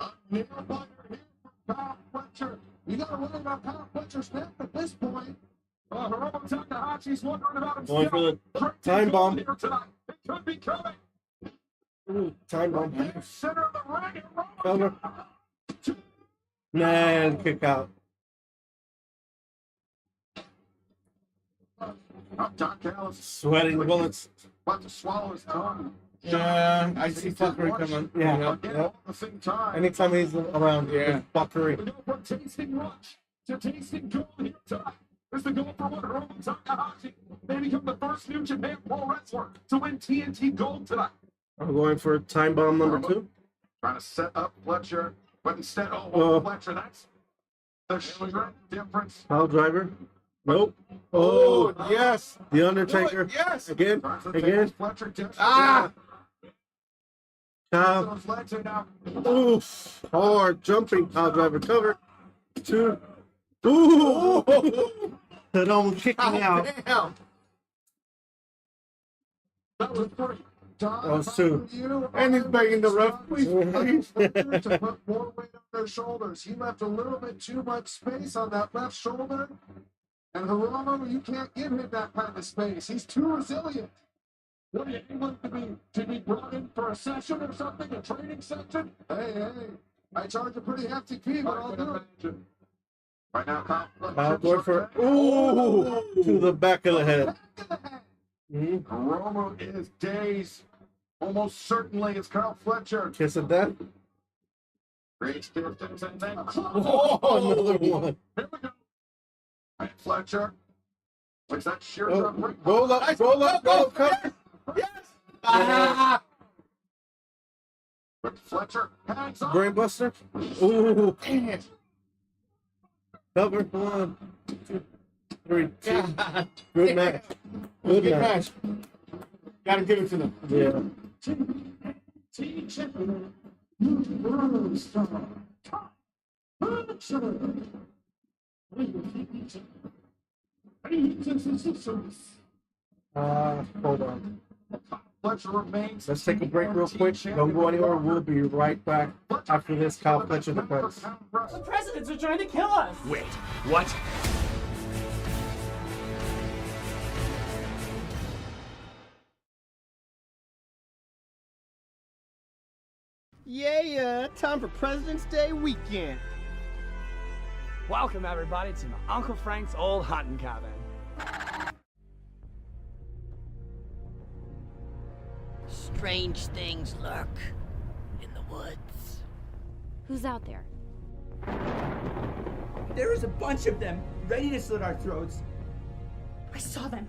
A nail biter here from Kyle Fletcher. You got to worry about Kyle Fletcher's neck at this point. Hiromu Takahashi's wondering about himself. Going for the time bomb. Here tonight. It could be coming. Ooh, time bomb. In the center of the ring. And Cover. Nah, it'll kick out. Don Callis Sweating bullets. about to swallow his tongue. Yeah, I see fuckery coming. Yeah. Again, all at the same time. Anytime he's around, Yeah. yeah. Fuckery. We go from tasting rush to tasting gold here tonight. Is the goal for one Hiromu Takahashi. They become the first New Japan Pro Wrestler to win TNT Gold tonight. I'm going for time bomb number 2. Trying to set up Fletcher, but instead, Fletcher, that's the strength difference. Pile driver. Nope. Oh, Oh, yes. The Undertaker. Yes. Again. Tries to take Again. Fletcher dips Ah. Kyle. those legs are now. Oof. Hard jumping. Pile driver cover. 2. Ooh. It almost kicked me out. Damn. That was three. Don, That was if I were 2. you, And he's begging the ref, Don, please, please, please. to put more weight on their shoulders. He left a little bit too much space on that left shoulder. And Hiromu, you can't give him that kind of space. He's too resilient. What are you, England to be brought in for a session or something, a training session? Hey, I charge a pretty hefty fee, but I'll do it. Right now, Kyle I'll go Fletcher. for ooh to the back of the head. Back of the head. Mhm. Hiromu is dazed. Almost certainly it's Kyle Fletcher. Kiss of death. Creates distance and then Oh, another one. Here we go. And Fletcher Looks that sheer Oh, drop right. roll up, go, come. Yes! But Fletcher hangs on. Brainbuster. Ooh, Damn. cover 1, 2, 3. God. Good match. Good Good match. match. Gotta give it to them. Yeah. Hold on. Fletcher remains. Let's take a break real quick. Don't go anywhere. We'll be right back after this Kyle Fletcher defense. The presidents are trying to kill us. Wait, what? Yeah, time for President's Day weekend. Welcome everybody to my Uncle Frank's old hunting cabin. Strange things lurk in the woods. Who's out there? There is a bunch of them, ready to slit our throats. I saw them.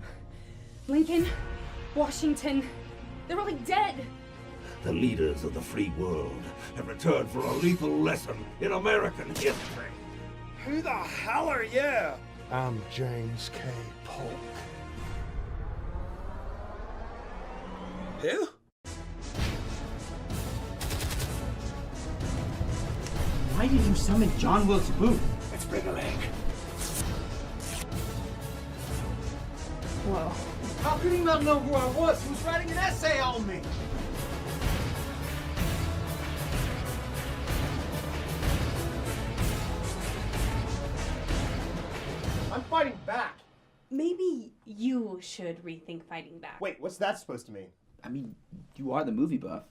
Lincoln, Washington, they're all dead. The leaders of the free world have returned for a lethal lesson in American history. Who the hell are you? I'm James K. Polk. Who? Why did you summon John Wilkes Booth? It's been a leg. Whoa. How could he not know who I was? He was writing an essay on me. I'm fighting back. Maybe you should rethink fighting back. Wait, what's that supposed to mean? I mean, you are the movie buff.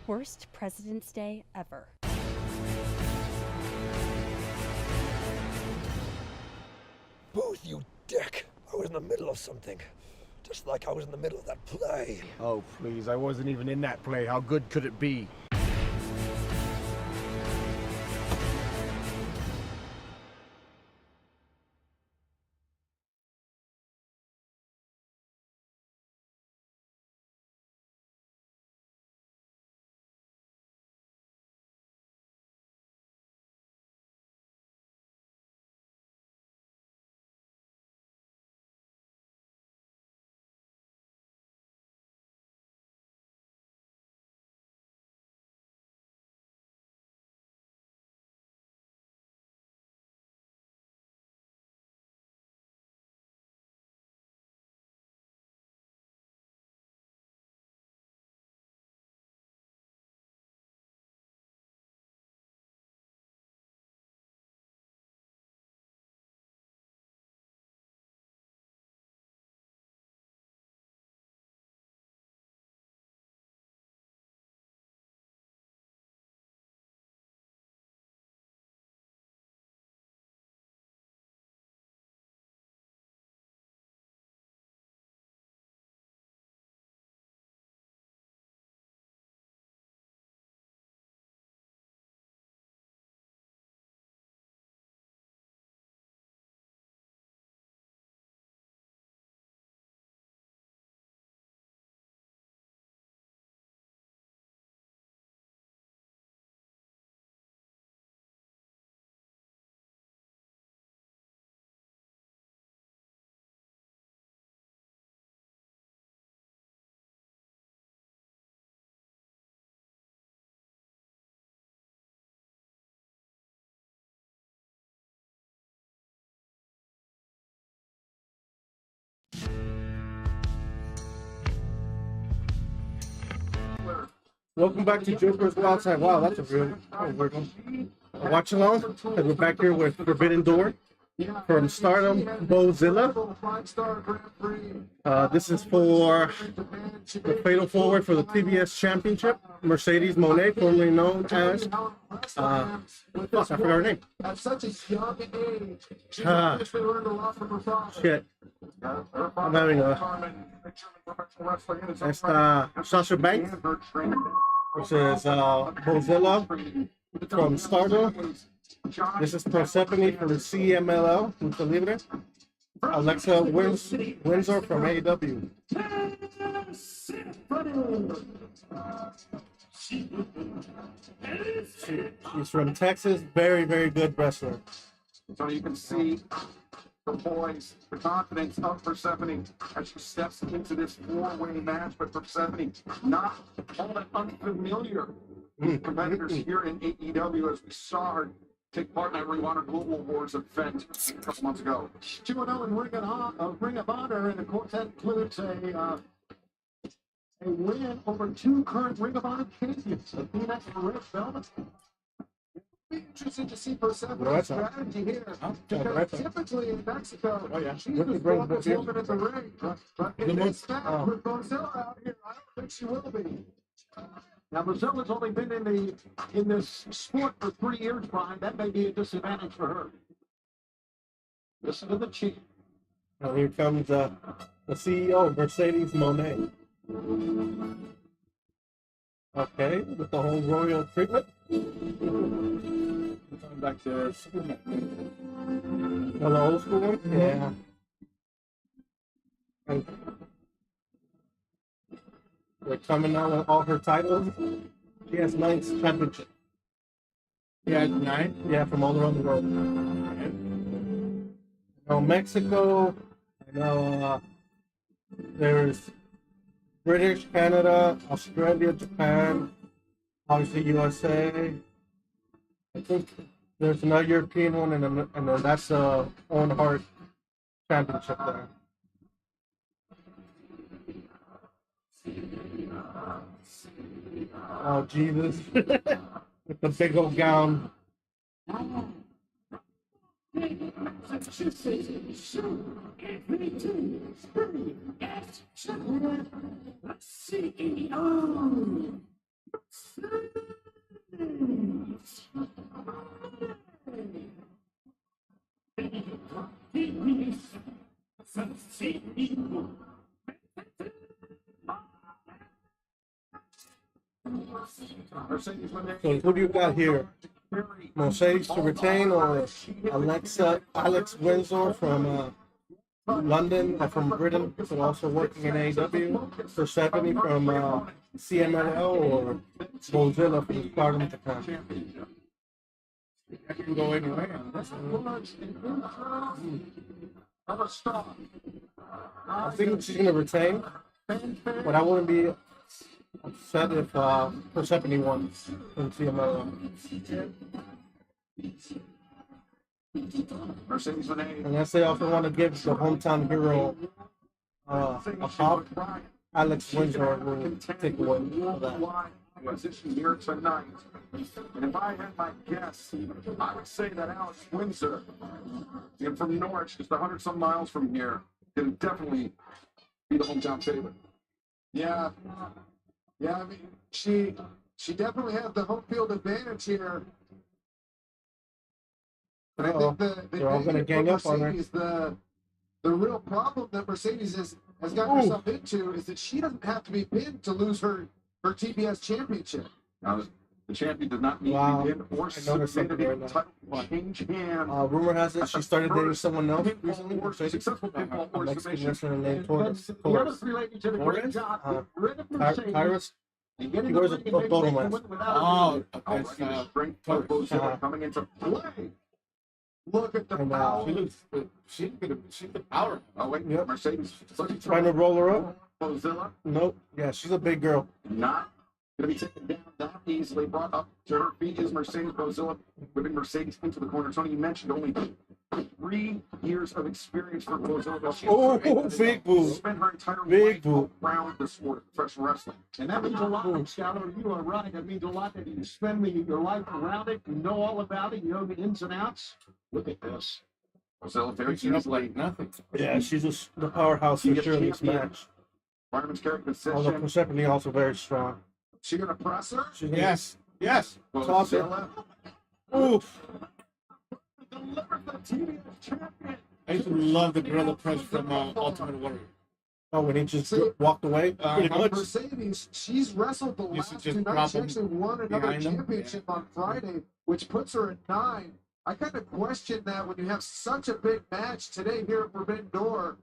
Worst President's Day ever. Booth, you dick! I was in the middle of something. Just like I was in the middle of that play. Oh, please, I wasn't even in that play. How good could it be? Welcome back to JoJerz Wild Side. Wow, that's a real weird one. Watch along as we're back here with Forbidden Door from Stardom Bozilla. This is for the Fatal Forward for the TBS Championship. Mercedes Monet, formerly known as Fuck, I forgot her name. At such a young age, she Ah. obviously learned a lot from her father. Shit. I'm having esta Sasha Banks versus Mozilla from Stardom. This is Persephone from CMLL, Lucha Libre. Alexa Windsor from AEW. She's from Texas. Very, very good wrestler. So you can see the boys, the confidence of Persephone as she steps into this four-way match. But Persephone, not all that unfamiliar with competitors here in AEW, as we saw her take part in that Ring of Honor Global Awards event a couple months ago. 2-0 in Ring of Honor, and of course that includes a win over two current Ring of Honor champions, Athena and Red Velvet. Interesting to see Persephone's Right. strategy here. Right. Because typically in Mexico, she's Let me the bring strongest the- woman in the ring. But in this match with Mozilla out here, I don't think she will be. Now Brazil's only been in this sport for 3 years, Brian. That may be a disadvantage for her. Listen to the chief. And here comes the CEO of Mercedes Monet. Okay, with the whole royal treatment. Going back to Superman. Oh, the old school one? Yeah. And they're coming out with all her titles. She has 9 championships. Yeah, 9. Yeah, from all around the world. I know Mexico. I know there's British, Canada, Australia, Japan, obviously USA. I think there's another European one, and then that's the Owen Hart Championship there. Oh, Jesus. With the big old gown. So who do you got here? Mercedes to retain, or Alex Windsor from London, from Britain, but also working in AEW, Persephone from CMLL, or Mozilla from Stardom Japan? I can go anyway on this. I think she's going to retain, but I wouldn't be upset if Persephone won from CMLL. Mercedes Monet. Unless they also want to give the hometown hero a pop, Alex Windsor will take away for that. Position here tonight. And if I had my guess, I would say that Alex Windsor, from Norwich, just 100-some miles from here, can definitely be the hometown favorite. Yeah. Yeah, I mean, she definitely has the home field advantage here. But I think they're all going to gang up on her. The real problem that Mercedes has gotten herself into is that she doesn't have to be pinned to lose her TBS championship. Now, the champion does not need to be pinned or submitted. Title change hands. Rumor has it she started dating someone else recently. Successful pinfall A or Mexican submission. wrestler named Torres. The other three ladies did a great job. Rid of Mercedes. Tyrus. And He getting wears the a ring and making total them mask. win without Oh, Oh, that's strength of Bozilla coming into play. Look at the And, power. she's the power. Oh, wait, Yep. Mercedes. Trying to roll her up? Bozilla Nope. Yeah, she's a big girl. not going to be taken down that easily. Brought up to her feet is Mercedes Bozilla, whipping Mercedes into the corner. Tony, you mentioned only 3 years of experience for Bozilla. Oh, big boo. Spent her entire Big life boo. around the sport of professional wrestling. And that means a lot, Scouter. You are right. That means a lot that you spend your life around it. You know all about it. You know the ins and outs. Look at this. Bozilla very Fixing up easily. like nothing. Yeah, she's the powerhouse for sure in this match. Fireman's carry Although position. Persephone also very strong. She gonna press her? She's Yes. Yes. Toss it. Bozilla Oof. delivers the TBS champion. I used to love the gorilla press from Ultimate Warrior. Oh, when he just walked away? Pretty much. Mercedes, she's wrestled the Used to last just 2 drop nights. She him actually won another behind him. championship on Friday, which puts her at 9. I kind of question that when you have such a big match today here at Forbidden Door.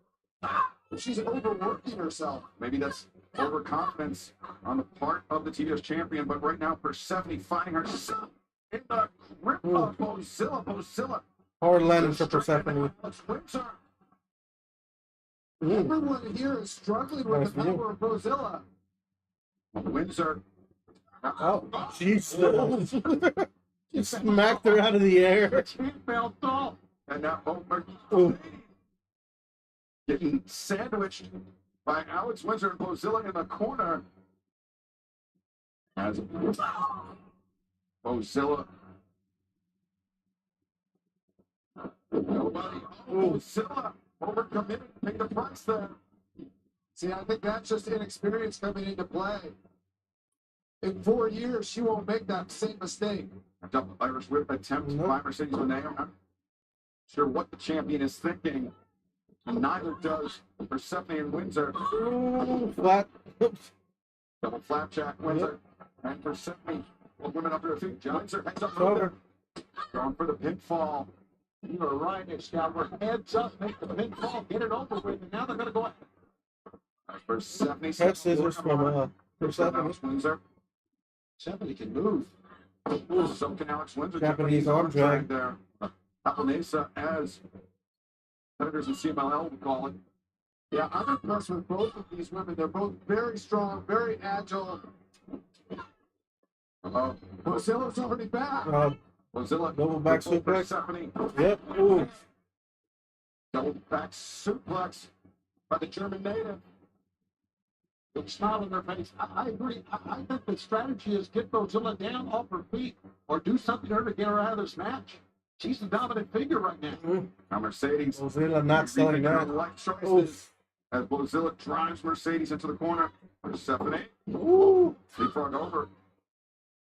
She's overworking herself. Maybe that's overconfidence on the part of the TBS champion, but right now Persephone finding herself in the grip of Bozilla. Bozilla. Hard landing for Persephone. Windsor. Everyone here is struggling with Nice the view. power of Bozilla. Windsor. Oh, jeez. He smacked her out of the air. Fell off. And now Homer Ooh. getting sandwiched by Alex Windsor and Bozilla in the corner. As Bozilla. Nobody. Bozilla overcommitted, paid the price there. See, I think that's just inexperience coming into play. In 4 years, she won't make that same mistake. A double Irish whip attempt by Mercedes Monet. I'm not sure what the champion is thinking. Neither does Persephone and Windsor. Ooh, flat. Oops. Double flapjack, Windsor. And Persephone. Well, women up to her feet. Windsor heads up Over. going for the pinfall. You are right, Excalibur. Heads up, make the pinfall, get it over with, and now they're going to go. Persephone. Head scissors from Persephone. Windsor. Somebody can move. So can Alex Windsor. Japanese arm drag. there. Apanesa as Senators in CMLL would call it. Yeah, I'm impressed with both of these women. They're both very strong, very agile. Bozilla's already back. Bozilla. Double back suplex. Persephone. Yep. Ooh. Double back suplex by the German native. Big smile on their face. I agree. I think the strategy is get Bozilla down off her feet or do something to her to get her out of this match. She's the dominant figure right now. Now Mercedes. Bozilla not selling rethinking her that. life choices Oof. as Bozilla drives Mercedes into the corner. Persephone. Ooh. Leapfrog over.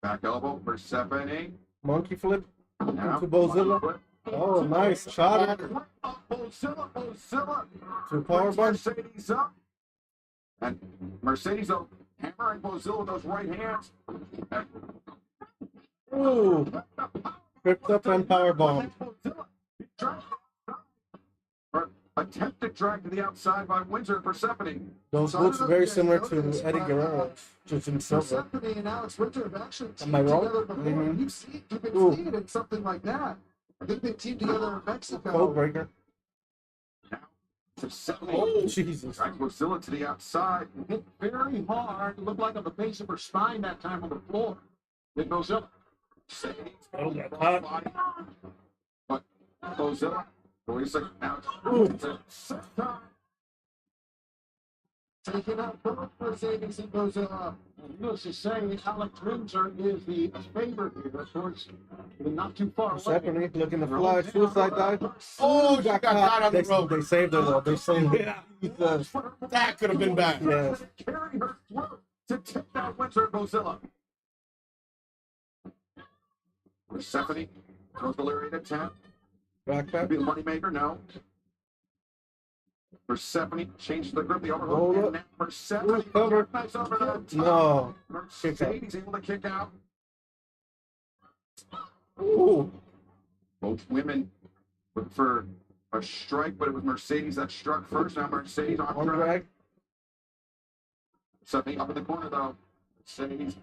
Back elbow. Persephone. Monkey flip Now, to Bozilla. Oh, nice. Shot her. Bozilla. Bozilla. To power bomb. Mercedes up. And Mercedes up, hammering Bozilla with those right hands. And Ooh. Tripped up and power bomb. attempted drag to the outside by Windsor and Persephone. Those boots are very similar to Eddie Guerrero, just in silver. Persephone and Alex Winter have actually Am I teamed wrong? together before. Mhm. You've been Ooh. seeing it in something like that. I think they teamed together in Mexico. Code breaker. Persephone Oh, Jesus. drags Bozilla to the outside. Hit very hard. It looked like on the base of her spine that time on the floor. It goes up. Oh, that hot. Body. But Bozilla, wait a second, now Ooh. it's a set time. Taking out both Mercedes and Bozilla. Needless to say, Alex Windsor is the favorite here. Of course, they're not too far away. Persephone looking to fly, suicide dive. Oh, she got caught on the rope. They saved her though. They saved her. Jesus. That could have been bad. Yes. Carry her through to take down Windsor and Bozilla. Persephone throws the lariat attempt. Back Could back. be the moneymaker, no. Persephone changes the grip, the overhook, Roll and up. now Persephone Cover. nice over the top. No. Mercedes able to kick out. Ooh. Both women looked for a strike, but it was Mercedes that struck first. Now Mercedes on On track. drag. Something up in the corner though. Mercedes.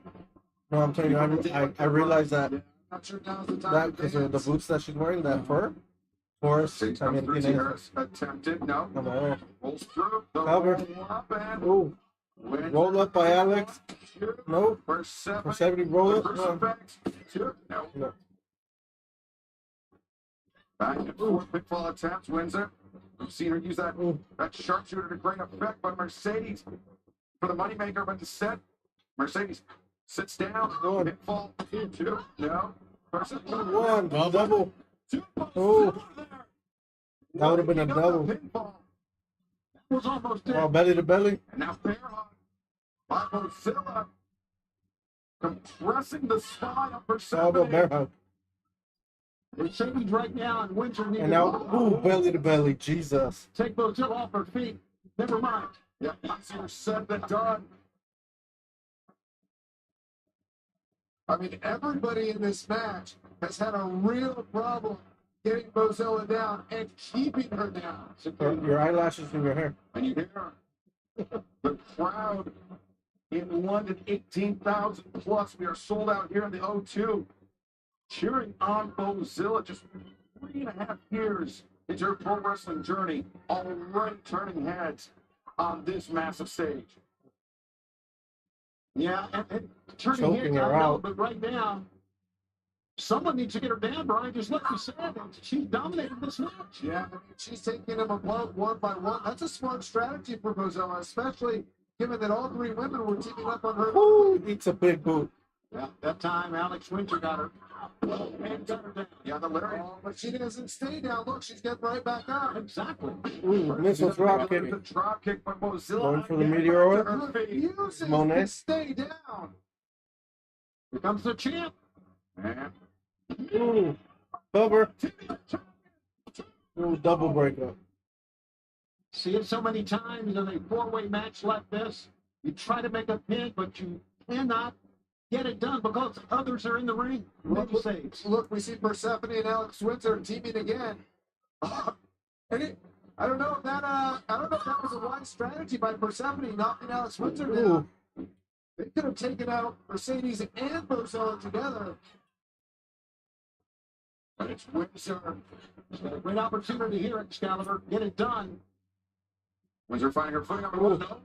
No, I'm telling you, I realized that Not sure now's the time. that to because of the dance. boots that she's wearing, that fur. Forest. Mercedes I comes mean, through. you know, Harris attempted. No. no. Rolls through. The Cover. roll up and Ooh. Windsor. Roll up by Alex. No. Persephone. Persephone roll up. No. No. No. Back and forth pitfall attempts. Windsor. We've seen her use that Ooh. sharpshooter to great effect, but Mercedes for the moneymaker, but instead Mercedes sits down. One. Pitfall. Two. No. Persephone. One. Double. Two. Oh. That would have been a double. Pinfall. Was almost Oh, dead. belly to belly. And now fair hug by Bozilla. compressing the spine of Salvo bear Persephone. hug. Mercedes right now, and Windsor needs And now, ooh, belly to belly. Jesus. take Bozilla off her feet. Never mind. Yeah, easier said than done. I mean, everybody in this match has had a real problem getting Bozilla down and keeping her down. Your eyelashes in your hair. And you hear the crowd in London, 18,000 plus. We are sold out here in the O2, cheering on Bozilla. Just 3.5 years into her pro wrestling journey, already turning heads on this massive stage. Yeah, and turning Choking heads, her I know, out. but right now, someone needs to get her down, Brian. Just like you said, and she's dominated this match. Yeah, I mean, she's taking them apart one by one. That's a smart strategy for Bozilla, especially given that all three women were teaming up on her. Ooh, eats a big boot. Yeah, that time Alex Winter got her. And got her down. Yeah, the Larry. Oh, but she doesn't stay down. Look, she's getting right back up. Exactly. Ooh, missile drop kick. The drop kick by Mozilla. Going for the meteor. Refuses Monet. to stay down. Here comes the champ. Ooh, cover. Ooh, double breakup. See it so many times in a four-way match like this. You try to make a pin, but you cannot get it done because others are in the ring. Look, we see Persephone and Alex Windsor teaming again. And I don't know if that was a wise strategy by Persephone knocking Alex Windsor down. They could have taken out Mercedes and Bozilla together. But it's Windsor. A great opportunity here, Excalibur. Get it done. Windsor finding her footing on the road. No.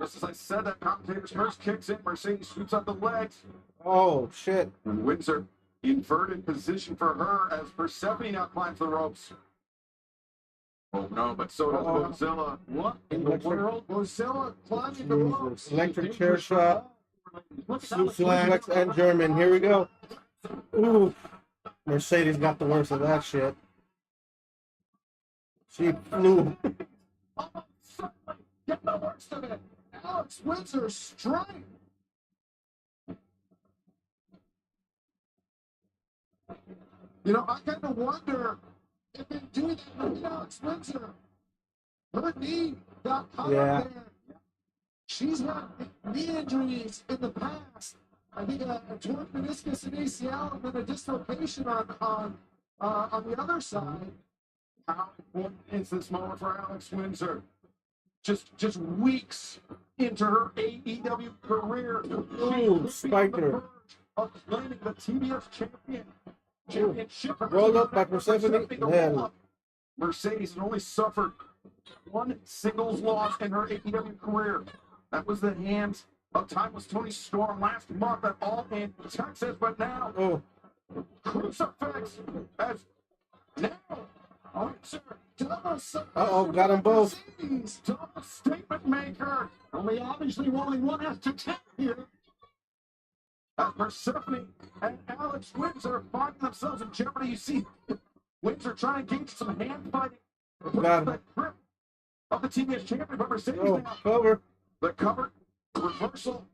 Just as I said, that commentator's first kicks in. Mercedes sweeps up the legs. Oh, shit. And Windsor inverted position for her as Persephone now climbs the ropes. Oh no, but so does Bozilla. What in the world? Bozilla climbing the ropes. Electric chair shot. Suplex and German. Here we go. Ooh. Mercedes got the worst of that shit. She flew. Get the worst of it. Alex Windsor strike. You know, I kind of wonder if they do that with Alex Windsor. Her knee got caught up there. She's had knee injuries in the past. I think a torn meniscus and ACL and then a dislocation on the other side. How important is this moment for Alex Windsor? Just weeks into her AEW career, Ooh, spiked her. of claiming the TBS championship. Rolled up by Persephone. Man. Mercedes has only suffered one singles loss in her AEW career. That was the hands of Timeless Tony Storm last month at All In Texas, but now crucifix as now. Uh-oh, got them both. Double statement maker. Only obviously only one has to tap here. As Persephone and Alex Windsor find themselves in jeopardy. You see Windsor trying to gauge some hand fighting. Got The grip of the TBS champion, but Mercedes Oh, now. cover. The cover, reversal.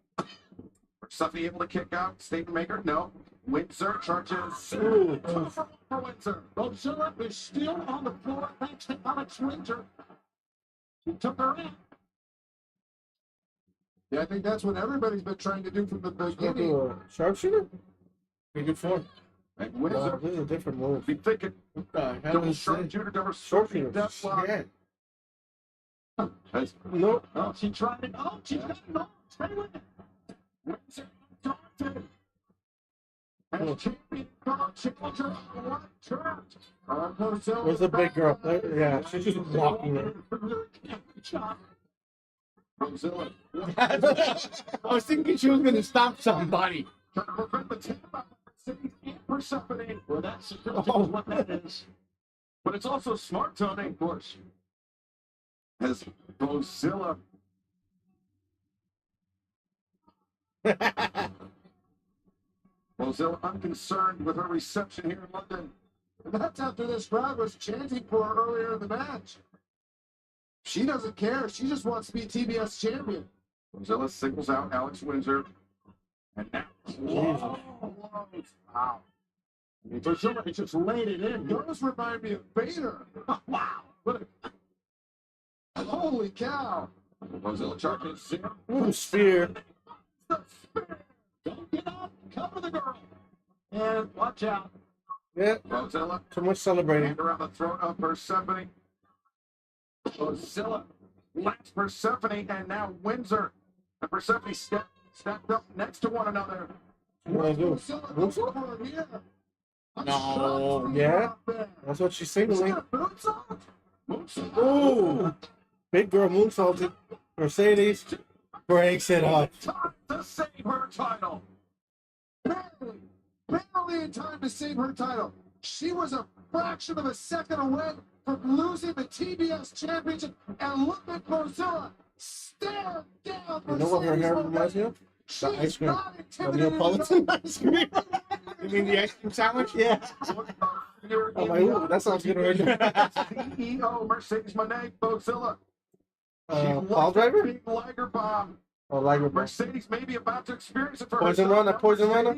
Persephone able to kick out. Statement maker, no. Windsor charges. Ooh. For Windsor. Bozilla is still on the floor thanks to Alex Winter. He took her in. Yeah, I think that's what everybody's been trying to do from the beginning. Do a sharpshooter? Pretty good form. And Windsor, This is a different move. be thinking Hell double is it? sharpshooter, double Sharpshooter. death block. Yeah. As Nope. Oh, she tried it. Oh, she's got it on. Stay with it. Windsor taunted. As champion challenger one turn. Where's the big girl? Yeah, she's just walking it. Bozilla. I was thinking she was going to stop somebody. Trying to prevent the tap out of Mercedes and Persephone. Well, that's what that is. But it's also smart, Tony, of course. As Bozilla. Bozilla unconcerned with her reception here in London. And that's after this crowd was chanting for her earlier in the match. She doesn't care. She just wants to be TBS champion. Bozilla signals out Alex Windsor. And now, wow. Brazil just laid it in. Those remind me of Vader. Wow. What a, Holy cow. Mozilla charging zero. Ooh, spear. don't get up. Cover the girl. And watch out. Yeah, Mozilla too much celebrating. hand around the throat of Persephone. Mozilla lacks Persephone, and now Windsor and Persephone stepped up next to one another. What do you want to do? Boots over here. No. Yeah, that's what she's signaling. Boots on. Ooh, big girl moonsaulted. Mercedes breaks it up. Time to save her title. Barely in time to save her title. She was a fraction of a second away from losing the TBS championship. And look at Mozilla stare down. You know what her hair reminds me of? The ice cream. The Neapolitan ice cream. You mean the ice cream sandwich? Yeah. I'm like, ooh, that sounds good right now. CEO Mercedes Moné Mozilla. Paul driver? Big Liger bomb. Oh, Liger bomb. Mercedes may be about to experience it for Poison herself. runner, poison runner.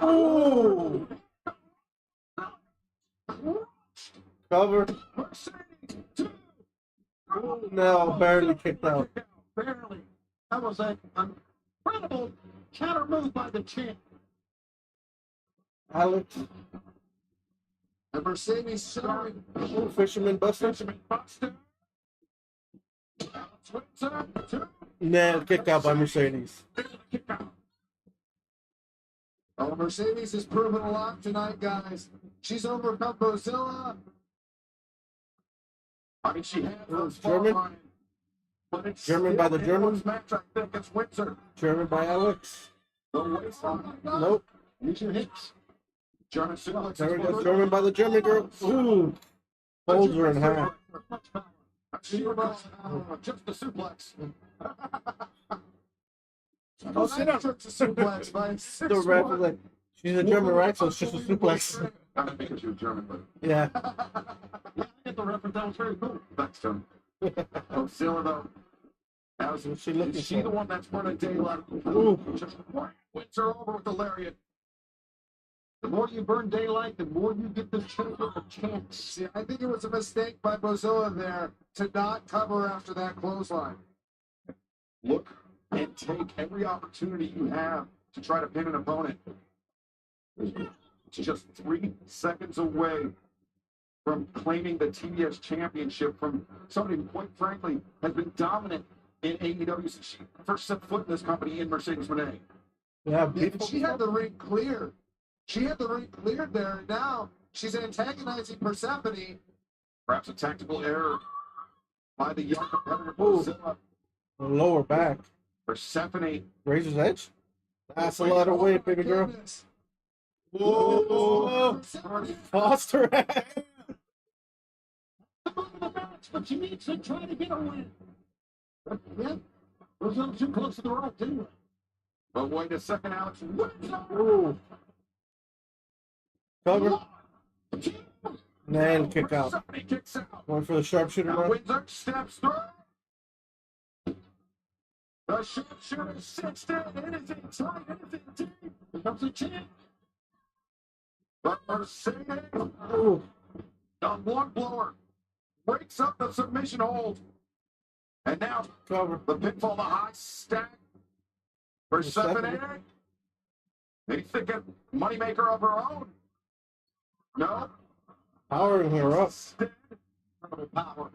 Ooh. Cover. Mercedes, No, barely kicked out. Barely. That was an incredible counter move by the champ. Alex. And Mercedes showing. Ooh, Fisherman Buster. Benjamin Buxton. Switzer, two. Nailed kick out by Mercedes. Kick out. Oh, Mercedes has proven a lot tonight, guys. She's overcome Mozilla. I mean, she had those German? far line, but it's German by the still Germans? anyone's match. I think it's Windsor. German by Alex. The waistline. Nope. Use your hips. German suplex. There we go. German by the German girl. Ooh. Holds her in half. Just the suplex. Oh, sit down. Took the suplex by The ref was like, she's a German, right? So it's just a suplex. I didn't think she was German, but Yeah. I get the reference. That was very cool. thanks to him. Mozilla, though. Now, What's she looking is she for? the one that's running daylight? Ooh. Just wins her over with the lariat. The more you burn daylight, the more you get the chance. See, I think it was a mistake by Mozilla there to not cover after that clothesline. Look and take every opportunity you have to try to pin an opponent. It's just 3 seconds away from claiming the TBS championship from somebody who, quite frankly, has been dominant in AEW since she first set foot in this company in Mercedes Moné. Yeah, And she had the ring cleared. She had the ring cleared there, and now she's antagonizing Persephone. Perhaps a tactical error by the young competitor. Ooh. Mozilla. lower back. Persephone. Razor's Edge? That's a lot of weight, baby girl. Goodness. Whoa! Tossed her ass. But you need to try to get a win. Yeah. Those are too close to the rope, didn't we? But wait a second, Alex. Ooh. Cover. Nail kick out. Persephone kicks out. Going for the sharpshooter Now now. Windsor steps through. The sharpshooter sits down. Anything tight, anything deep. Here comes the champ. But Mercedes, Ooh. the one blower, breaks up the submission hold. And now Cover. the pinfall, the high stack. Persephone. They thinking moneymaker of her own. No. Powering her up. Power.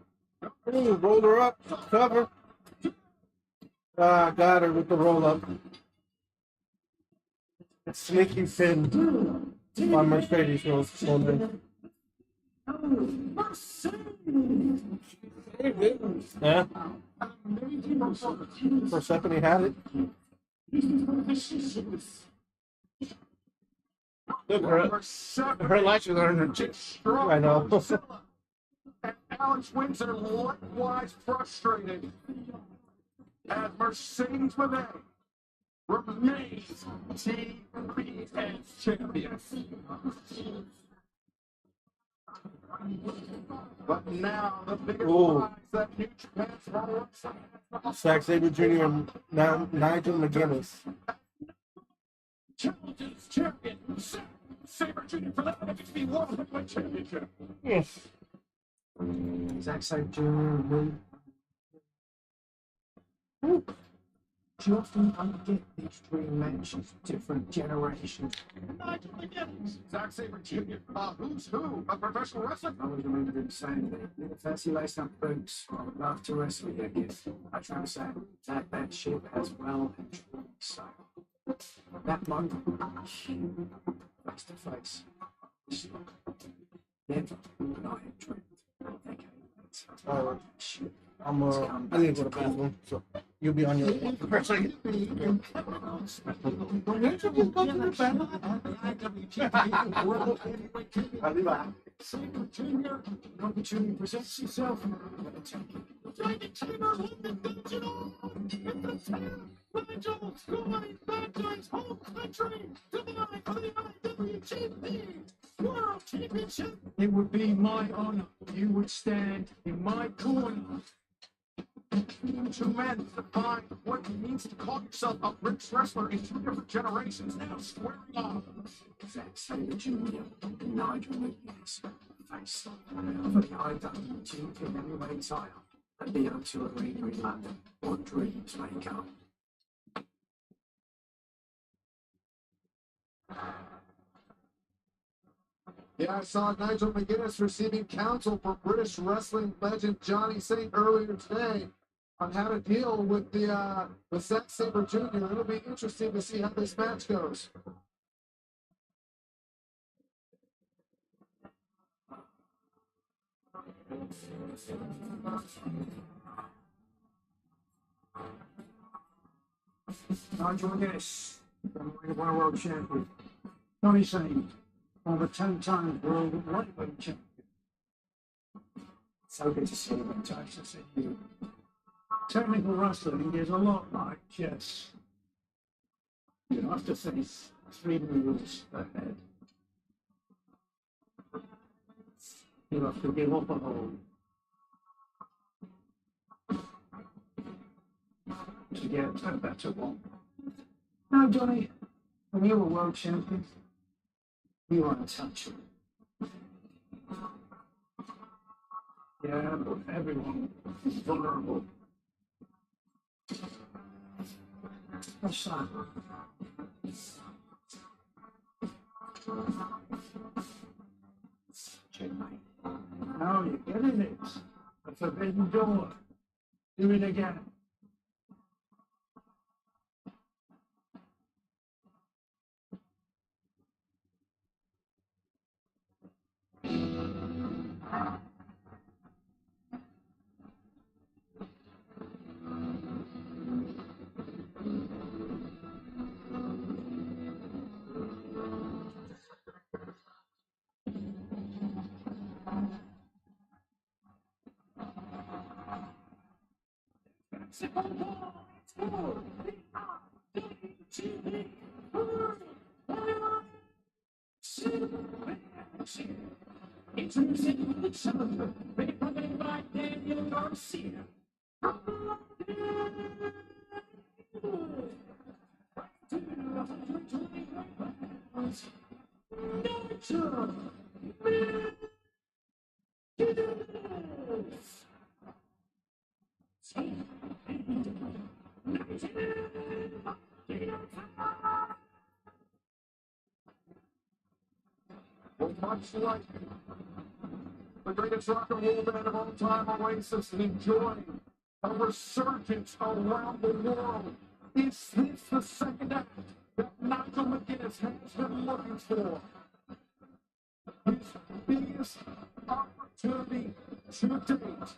Ooh, rolled her up. Cover. Ah, got her with the roll up. Sneaky pin by Mercedes was holding. Yeah. Persephone had it. Look, her lashes are in her cheek. I know. And Alex Windsor likewise frustrated as Mercedes Moné remains TBS champion. But now the biggest Ooh. prize that New Japan's Zack Sabre Jr. and Nigel McGuinness. challenges champion Zack Sabre Jr. for the NXT World Heavyweight Championship. Yes. Zack Sabre Jr. Just don't get these dream matches, different generations. Nigel McGuinness, Zack Sabre Jr. Who's who of professional wrestling? I always remember him saying that with the fancy laced up boots, I would love to wrestle you again. I try to say that ship has well and truly so. That moment, face to face, never would I have dreamed a decade later. Shit. I need to go to the bathroom, so you'll be on your for a second. I'll be back. Sabre Jr., an opportunity presents itself. Nigel's going back to his home country to vie for the IWGP World Championship. It would be my honor. You would stand in my corner. Two men define what it means to call yourself a rich wrestler in two different generations now squaring off. Zack Sabre Jr. and Nigel McGuinness face for the IWGP Heavyweight title at the O2 Arena in London. What dreams may come. Yeah, I saw Nigel McGuinness receiving counsel from British wrestling legend Johnny Saint earlier today on how to deal with the Zack Sabre Jr. It'll be interesting to see how this match goes. Nigel McGuinness, one world champion. Johnny Saint, over 10 times world lightweight champion. So good to see you in Texas. Technical wrestling is a lot like chess. You have to think 3 moves ahead. You have to give up a hold to get a better one. Now, Johnny, when you were world champion, you were untouchable. Yeah, but everyone is vulnerable. What's that? Checkmate. Now you're getting it. A forbidden door. Do it again. Introducing the challenger, represented by Daniel Garcia. Much like the greatest rock and roll band of all time, Oasis, enjoying a resurgence around the world. Is this the second act that Nigel McGuinness has been looking for? His biggest opportunity to date,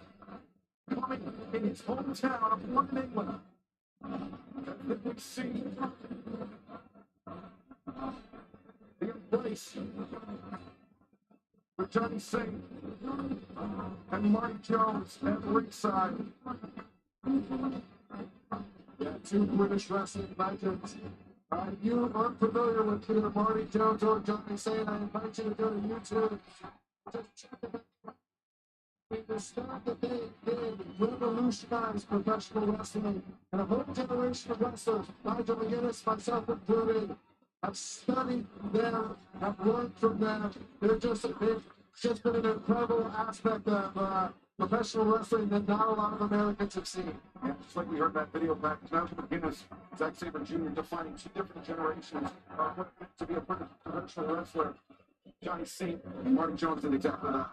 coming in his hometown of London, England. That we see the embrace with Johnny Saint and Marty Jones at ringside. Yeah, two British wrestling legends. You aren't familiar with either Marty Jones or Johnny Saint, I invite you to go to YouTube. Just check it out. The stuff that they did revolutionized professional wrestling and a whole generation of wrestlers, Nigel McGuinness, myself included, have studied them, have learned from them. They've just been an incredible aspect of professional wrestling that not a lot of Americans have seen. Yeah, just like we heard that video back, Nigel McGuinness, Zack Sabre Jr. defining two different generations of what it meant to be a professional wrestler. Johnny Saint and Marty Jones did exactly that.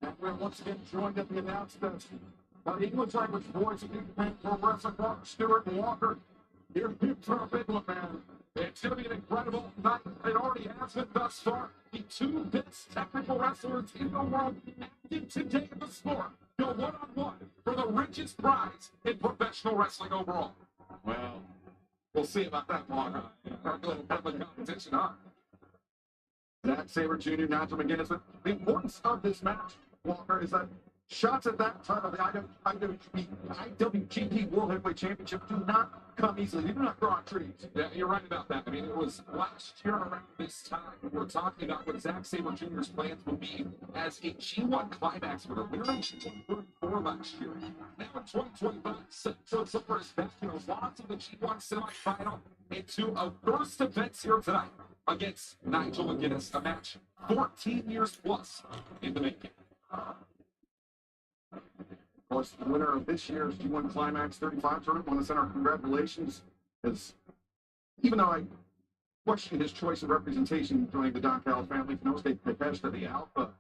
And we're once again joined at the announcement by the English language voice of New Japan Pro Wrestling, Mark Stewart Walker. Here, big for a big one, man. It's going to be an incredible night. It already has been thus far. The two best technical wrestlers in the world active today in the sport go one-on-one for the richest prize in professional wrestling overall. Well, we'll see about that, Walker. A little bit of a competition, huh? Zack Sabre Jr., Nigel McGuinness. But the importance of this match, Walker, is that shots at that title, the IWGP World Heavyweight Championship, do not come easily. They do not grow on trees. Yeah, you're right about that. I mean, it was last year around this time we were talking about what Zack Sabre Jr.'s plans would be as a G1 climax winner. We were in G1 34 last year. Now in 2025, so it's up for his best. You know, lots of the G1 semifinal into a first event here tonight against Nigel McGuinness, a match 14 years plus in the making. Of course, the winner of this year's G1 Climax 35 tournament, want to send our congratulations, as even though I question his choice of representation joining the Don Callis family, Konosuke Takeshita, the Alpha,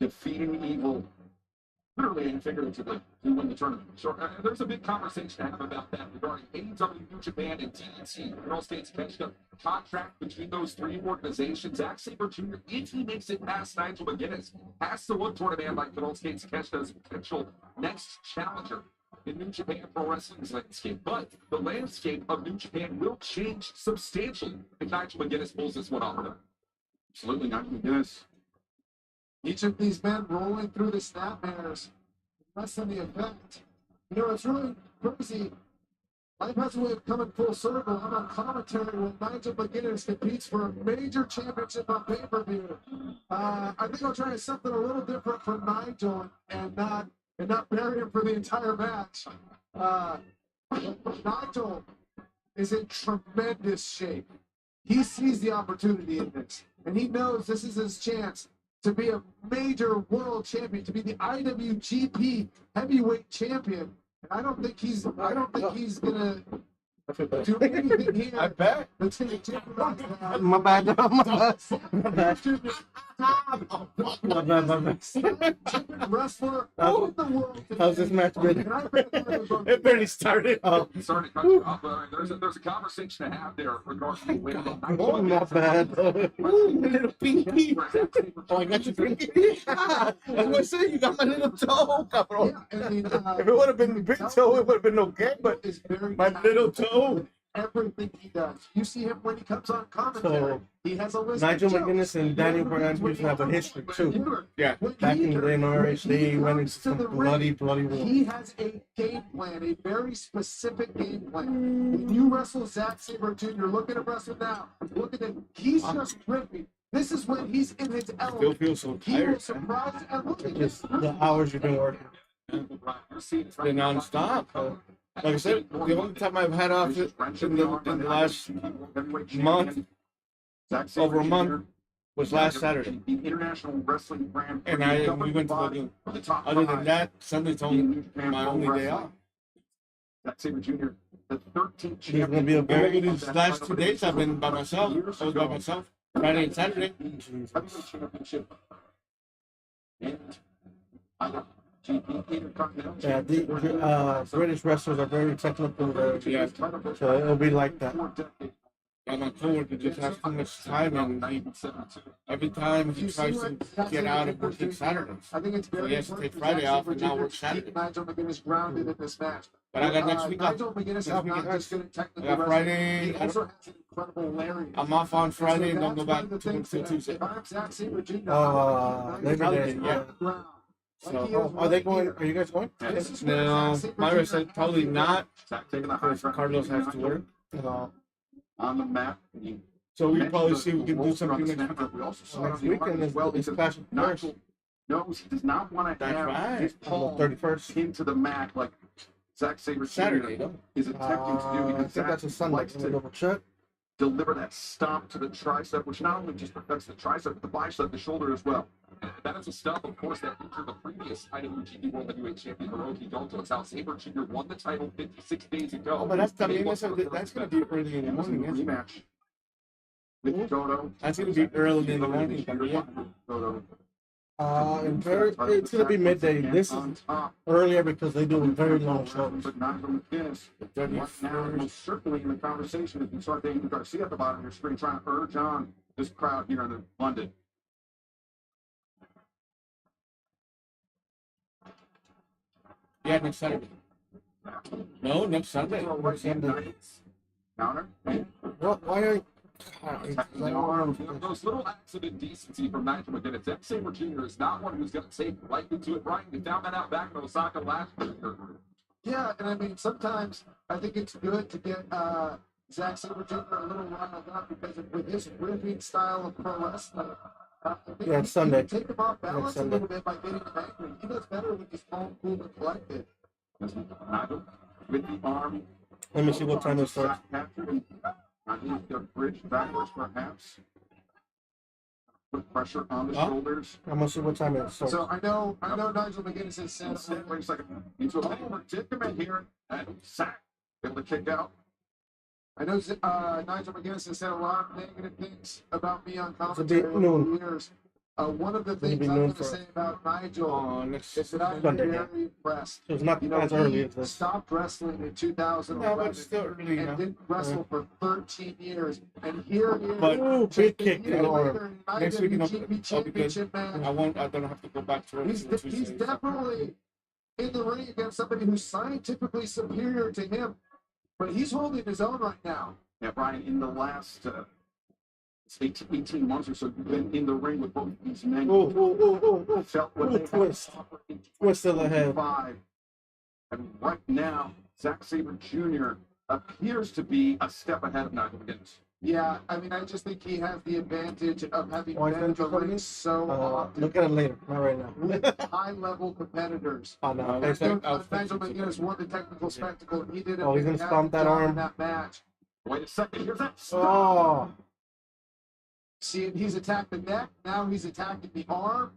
defeating Evil, literally and figuratively, to win the tournament. So there's a big conversation to have about that regarding AEW, New Japan, and TNT, Konosuke Takeshita contract between those three organizations. Zack Sabre Jr., if he makes it past Nigel McGuinness, has to look toward a man like Konosuke Takeshita as a potential next challenger in New Japan Pro Wrestling's landscape. But the landscape of New Japan will change substantially if Nigel McGuinness pulls this one off. Absolutely, Nigel McGuinness. Each of these men rolling through the snap hairs, less than the effect. You know, it's really crazy. Life has a way of coming full circle. I'm on commentary when Nigel McGuinness competes for a major championship on pay-per-view. I think I'll try something a little different from Nigel and not bury him for the entire match. Nigel is in tremendous shape. He sees the opportunity in this, and he knows this is his chance to be a major world champion, to be the IWGP heavyweight champion. And I don't think he's gonna do anything here. I bet. That's gonna jeopardize that. My bad. My Wrestler of the world. How's this match been? It barely started. There's a conversation to have there regarding the win. Oh, not bad. Little pinky. Oh, I got your pinky. I was gonna say, you got my little toe, cabrón. Yeah, I mean, If it would have been big toe, it would have been okay, but is very my little toe. everything he does. You see him when he comes on commentary. So, he has a list Nigel of jokes. McGuinness and Daniel Bryan used to have a history too. Yeah. Back in the day in RH, they went into some bloody war. He has a game plan, a very specific game plan. When you wrestle Zack Sabre Jr., look at him wrestle now. Look at him. He's just ripping. This is when he's in his element. Still feel so He will tired. surprise and look at Just this. the hours you've been working. They're non-stop. Like I said, the only time I've had off in the last month, over a month, was last Saturday. International wrestling brand. And we went to the other than that, Sunday's only my only day off. Zack Sabre Jr., the 13th He's gonna be a very These last 2 days I've been by myself. I was by myself. Friday and Saturday. heavyweight championship. And Yeah, the British wrestlers are very technical. Yeah. So it'll be like that. And my coworker just has too much time, and every time he tries to get out of working Saturdays. I think it's So very he has to take important for Friday Zack off and Sabre now Jr. work to Saturday. keep Nigel McGuinness grounded in this match. But I got next week off. Nigel McGuinness is Next week not it just hurts. good at technical I got wrestling. Friday. He also has an incredible lariat. I'm off on Friday and so don't go that's one back of the until things that Tuesday. if I'm Zack Sabre Jr., Labor Day, yeah. Are they going? Are you guys going? No, Myra said probably not because Carlos has to work. On the map. So we probably see if we can do something next week. We also saw Next it on the weekend arc as well is because Clash of Paris. Nigel knows he does not want to That's have right. his On the palm 31st. into the mat like Zack Sabre Saturday, Jr. no? is attempting to do. I Because think that's a Zack Sunday. likes Let me to double check. deliver that stomp to the tricep, which not only just affects the tricep, but the bicep, the shoulder as well. And that is a stomp, of course, that featured the previous IWGP World Heavyweight Champion Hiroki Goto. It's how Sabre Jr. won the title 56 days ago. Oh, but that's Today going was the to be early in the morning, isn't it? rematch with Goto. That's going to be early in the morning. But yeah. Goto. It's gonna be midday. This is earlier because they do very long shows. But Nigel McGuinness, right now, most certainly in the conversation, if you saw David Garcia at the bottom of your screen trying to urge on this crowd here in London. Yeah, next Saturday. No, next Sunday. Right hand Knights. Counter. What? Why are? Those little acts of indecency from Nigel McGuinness. Zack Sabre Jr. is not one who's going to take lightly to it. Brian, you found that out back in Osaka last year. Yeah, and I mean, sometimes I think it's good to get Zack Sabre Jr. a little riled up because with his ripping style of pro wrestling, I think Yeah, it's Sunday. you can take him off balance a Sunday. little bit by getting him angry. He does better with his calm, cool, and collected. Nigel with the arm. Let me see what time it starts. I think the bridge backwards, perhaps. Put pressure on the shoulders. I'm gonna see what time it starts. So I know Nigel McGuinness has said Wait a second. Into a little predicament here. And Zack able to kick out. I know Nigel McGuinness has said a lot of negative things about me on It's a commentary bit over noon. the years. One of the It'll things be I'm noon going to for say about Nigel Next is that I'm Sunday. very impressed. So it's not You know, as early he as this. stopped wrestling in 2011 No, but it's still early, you and know. didn't wrestle for 13 years. And here he is. But Ooh, big kick a year to the arm. later, Next week, IWGP I'll be good. Championship match. I don't have to go back to work He's until he's Tuesday. definitely in the ring against somebody who's scientifically superior to him, but he's holding his own right now. Yeah, Brian, in the last 18 months or so, you've been in the ring with both these men. Felt what they had to Twist. offer in Twist of the head. 25. And right now, Zack Sabre Jr. appears to be a step ahead of Nigel McGuinness. Yeah, I mean, I just think he has the advantage of having Why been in the isn't it ring so often Look at it later, not right now. with high-level competitors. Oh, no. I Okay, so- know Nigel McGuinness won the technical spectacle, and he did Oh, he's gonna stomp that arm. in that match. Wait a second, here's that Oh, See, he's attacked the neck. Now he's attacking the arm.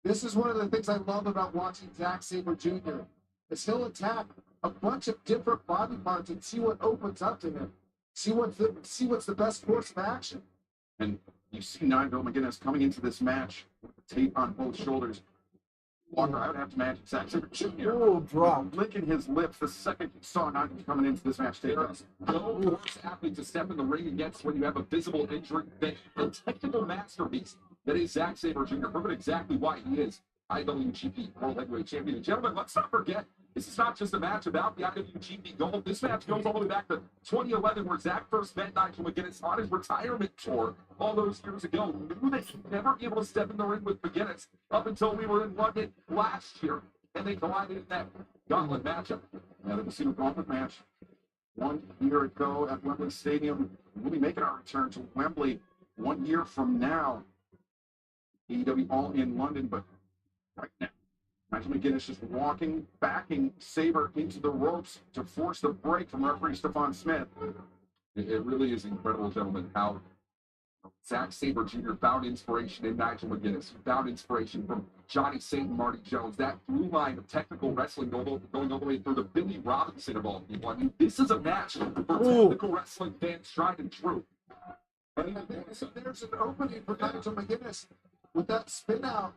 This is one of the things I love about watching Zack Sabre Jr. is he'll attack a bunch of different body parts and see what opens up to him. See what's the best course of action. And you see Nigel McGuinness coming into this match with the tape on both shoulders. Walker, I would have to imagine Zack Sabre Jr. drop. licking his lips the second he saw Nigel coming into this match. There's no worse athlete to step in the ring against when you have a visible injury than the technical masterpiece that is Zack Sabre Jr. Proving exactly why he is IWGP World Heavyweight Champion. And gentlemen, let's not forget, this is not just a match about the IWGP Gold. This match goes all the way back to 2011, where Zack first met Nigel McGuinness on his retirement tour all those years ago. Knew that he'd never be able to step in the ring with McGuinness up until we were in London last year. And they collided in that gauntlet matchup. Now, the Casino Gauntlet match 1 year ago at Wembley Stadium. We'll be making our return to Wembley 1 year from now. AEW all in London, but right now, Nigel McGuinness just backing Sabre into the ropes to force the break from referee Stephon Smith. It really is incredible, gentlemen, how Zack Sabre Jr. found inspiration in Nigel McGuinness, found inspiration from Johnny Saint and Marty Jones, that through line of technical wrestling going all the way through the Billy Robinson of all people. I mean, this is a match for technical wrestling fans tried and true. And there's an opening for Nigel McGuinness with that spin out.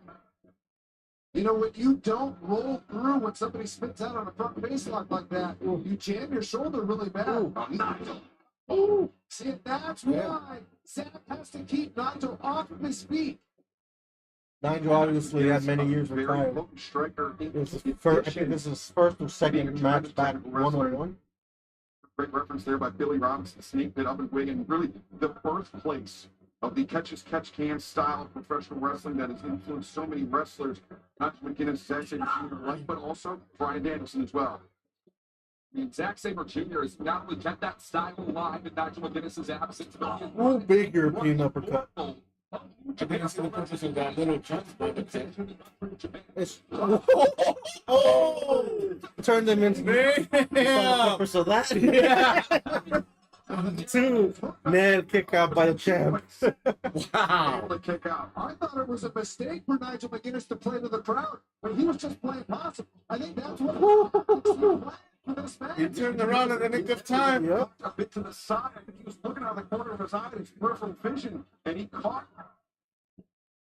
You know, when you don't roll through when somebody spits out on a front face lock like that, you jam your shoulder really bad. Oh, Nigel. See, that's why Zach has to keep Nigel off of his feet. Nigel obviously had many years Very retired. potent striker. It was his first, I think this is his first or second match back 1-on-1. Great reference there by Billy Robinson, snake bit up and wig, and really the birthplace of the catch-as-catch-can style of professional wrestling that has influenced so many wrestlers, not just McKinnon, Zack Sabre Jr. alike, but also Bryan Danielson as well. And Zack Sabre Jr. has not only kept that style alive in Nigel McGuinness's absence, but he has Oh, big European uppercut. I didn't see the purpose of that little jump, but it's it. It's, oh! Turned him into the purpose of that. Yeah. 2 nail kick out by the champ. Wow. Able to kick out. I thought it was a mistake for Nigel McGuinness to play to the crowd, but he was just playing possum. I think that's what for this match. He turned around in the nick of time. Yep. A bit to the side. I think he was looking out of the corner of his eye, his peripheral vision, and he caught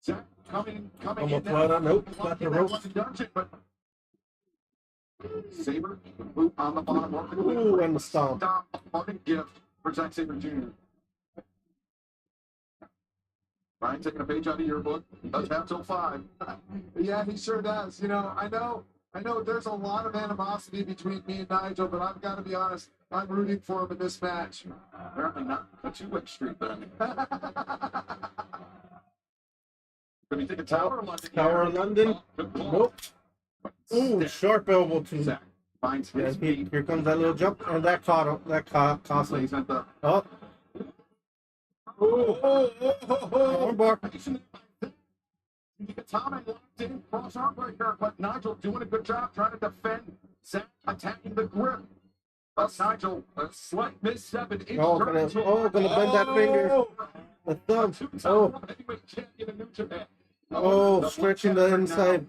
Zach coming Almost in. right on. Nope, got the rope. Dungeon, but Sabre, the boot on the bottom. Ooh, and the stomp. A parting gift for Zack Sabre Jr. Ryan taking a page out of your book. Does have till 5. Yeah, he sure does. You know, I know there's a lot of animosity between me and Nigel, but I've got to be honest, I'm rooting for him in this match. Apparently not a 2-way street then. Can we take a Tower of London? Tower of London. Nope. Ooh, sharp elbow to Zach finds yeah, his feet. here comes that little jump, and that caught him. That cost him. Lays at the Oh. Armbar. Tommy locked in, cross arm breaker, but Nigel doing a good job trying to defend. Zach attacking the grip. But Nigel, a slight misstep and Gonna bend that finger. The thumb. Oh, heavyweight champion of New Japan. oh, stretching the inside.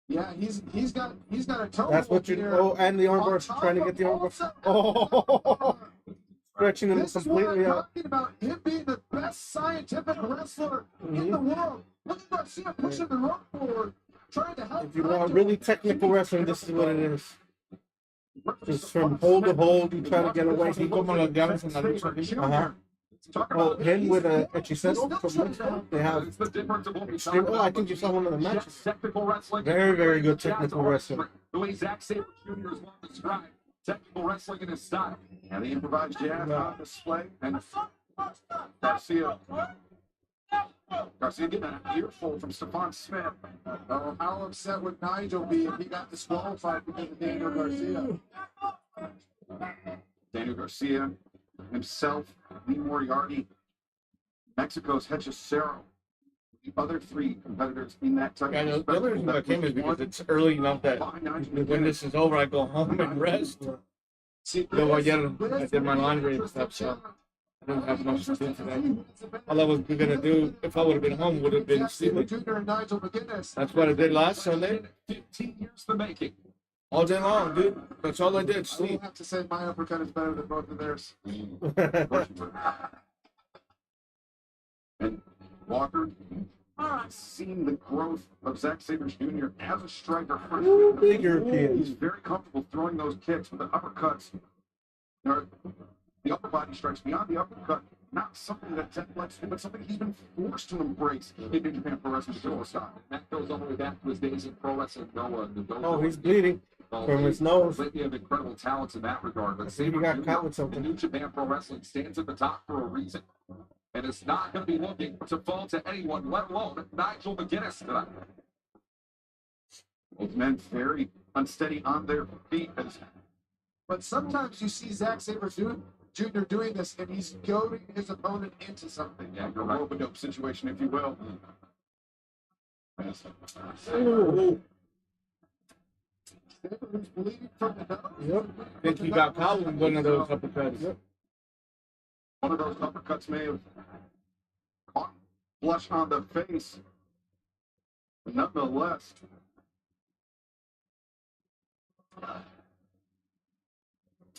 Yeah, he's got a toe. That's what you. here. Oh, and the armbar, trying to get the armbar. Oh, stretching him This is what completely I'm out. talking about. Him being the best scientific wrestler in the world. Look at Garcia pushing the rope forward, trying to help. If you want really technical wrestling, this is what it is. Just from hold to hold, you try to get away. Como los llaves en la lucha libre. Oh, him with a Echiceto from Mexico. They have It's the difference of what we extreme. talk Oh, I about. think you saw one of the matches. Technical wrestling. Very, very good technical wrestling. The way Zack Sabre Jr. is well described. Technical wrestling in his style. And the improvised jazz on display. And Garcia getting an earful from Stephon Smith. Oh, how upset would Nigel be if he got disqualified because of Daniel Garcia? Daniel Garcia himself, Lee Moriarty, Mexico's Hechicero. The other 3 competitors in that type Yeah, of the other reason I came is because it's early enough that when this is over, I go home and rest. See, Though I did my laundry and stuff, so I didn't have much to do today. All I was gonna do if I would have been home would have been Zack Sabre sleeping. Jr. and Nigel McGuinness. That's what I did last Sunday. 15 years the making. All day long, dude. That's all I did. I will Sleep. have to say my uppercut is better than both of theirs. And Walker, seeing the growth of Zack Sabre Jr. as a striker. Big European. He's very comfortable throwing those kicks, but the uppercuts, or the upper body strikes beyond the uppercut, not something that Zack likes to do, but something he's been forced to embrace in New Japan Pro Wrestling Show style. That goes all the way back to his days in pro wrestling. Oh, he's bleeding from his nose. Plenty of incredible talents in that regard. But I think he got caught with something. New Japan Pro Wrestling stands at the top for a reason. And it's not going to be looking to fall to anyone, let alone Nigel McGuinness tonight. Both men very unsteady on their feet. But sometimes you see Zack Sabre Jr. doing this, and he's goading his opponent into something. Yeah, your rope-a-dope situation, if you will. Ooh. Who's bleeding from the nose? Yep. I think he got caught with one of those uppercuts. Yep. One of those uppercuts may have caught flush on the face. But nonetheless,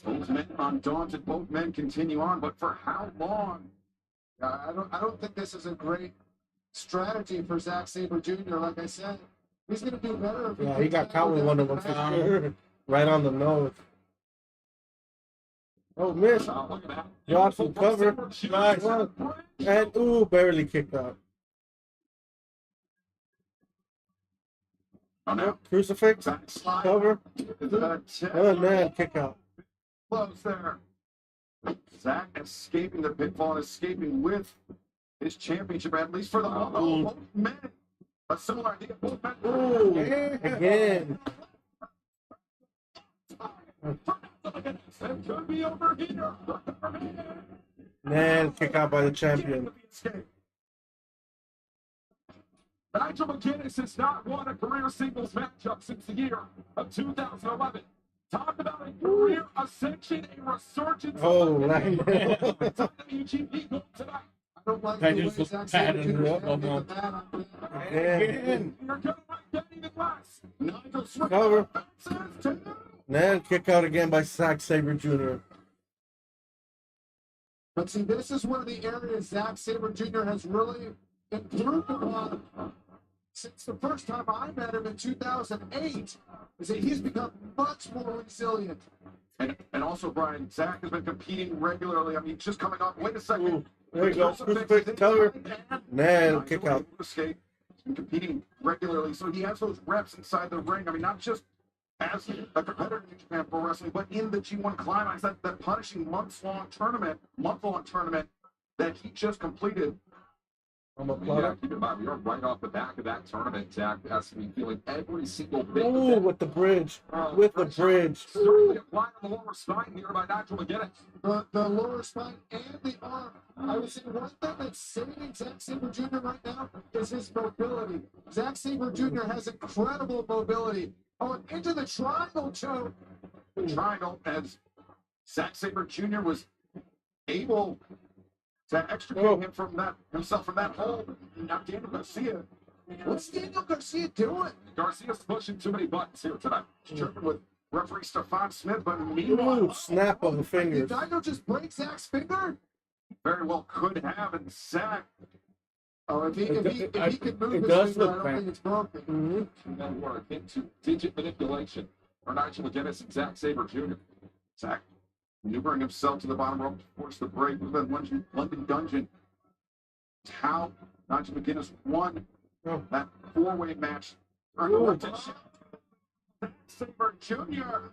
both men undaunted, both men continue on, but for how long? I don't think this is a great strategy for Zack Sabre Jr. Like I said, He's going to do better. Yeah, he got caught with one of them for sure. Right on the nose. Oh, miss. Drops the cover. Nice. And, ooh, barely kicked out. Yep, crucifix. Cover. Oh, man, kick out. Close there. Zach escaping the pitfall and escaping with his championship, at least for the both men. A similar idea. Both men. Ooh, again. It could be over here. Man, kick out by the champion. Nigel McGuinness has not won a career singles matchup since the year of 2011. Talk about a career ascension, a resurgence. Oh, man. I don't like I the way just Zack patted Sabre it up, Jr. I'm handled on. the man on Again. You're going to like that even less. Nigel swings Cover. to Man, kick out again by Zack Sabre Jr. But see, this is one of the areas Zack Sabre Jr. has really improved upon since the first time I met him in 2008. Is that he's become much more resilient. And also, Brian, Zach has been competing regularly. I mean, just coming up. Wait a second. Ooh, there you go. Crucifix cover. Man, kick out. Escape. He's been competing regularly, so he has those reps inside the ring. I mean, not just as a competitor in New Japan Pro Wrestling, but in the G1 Climax, that punishing month-long tournament that he just completed. Yeah, keep in mind, we are right off the back of that tournament. Zach has to be feeling every single bit of Ooh, it. with the bridge. With the bridge. Certainly applied on the lower spine here by Nigel McGuinness. The lower spine and the arm. I would say one thing that's saving Zack Sabre Jr. right now is his mobility. Zack Sabre Jr. has incredible mobility. Oh, and into the triangle choke. The triangle, as Zack Sabre Jr. was able to extricate himself from that hole. Now Daniel Garcia. What's Daniel Garcia doing? Garcia's pushing too many buttons here tonight. Tripping with referee Stefan Smith, but meanwhile, Ooh, snap of the fingers. Did Daniel just break Zach's finger? very well could have, and Zach. Oh, if he could move it his does finger, look I don't think it's broken. Mm-hmm. And then we're into digit manipulation for Nigel McGuinness and Zack Sabre Jr. Zach maneuvering himself to the bottom rope to force the break with the London Dungeon. It's how Nigel McGuinness won that four-way match. Sabre Jr.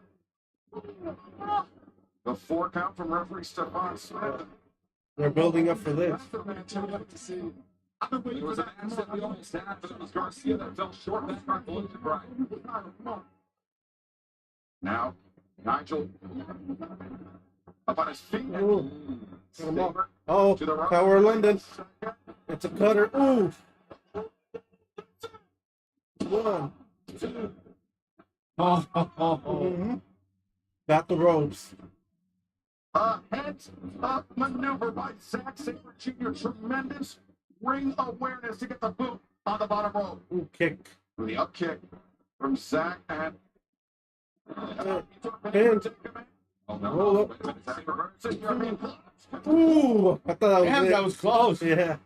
The 4 count from referee Stefan Smith. They're building up for this. I've been waiting for that asset we almost had, but it was Garcia that fell short of that conclusion, Brian. Now, Nigel up on his feet. Ooh. Get him up. Oh, Tower of London. It's a cutter. Ooh. 1, 2. Mhm. Got the ropes. A heads-up maneuver by Zack Sabre Jr. Tremendous ring awareness to get the boot on the bottom rope. Ooh, kick. With the up kick from Zack and Pin. Roll up. Ooh, I thought that was Damn, it. that was close. Yeah.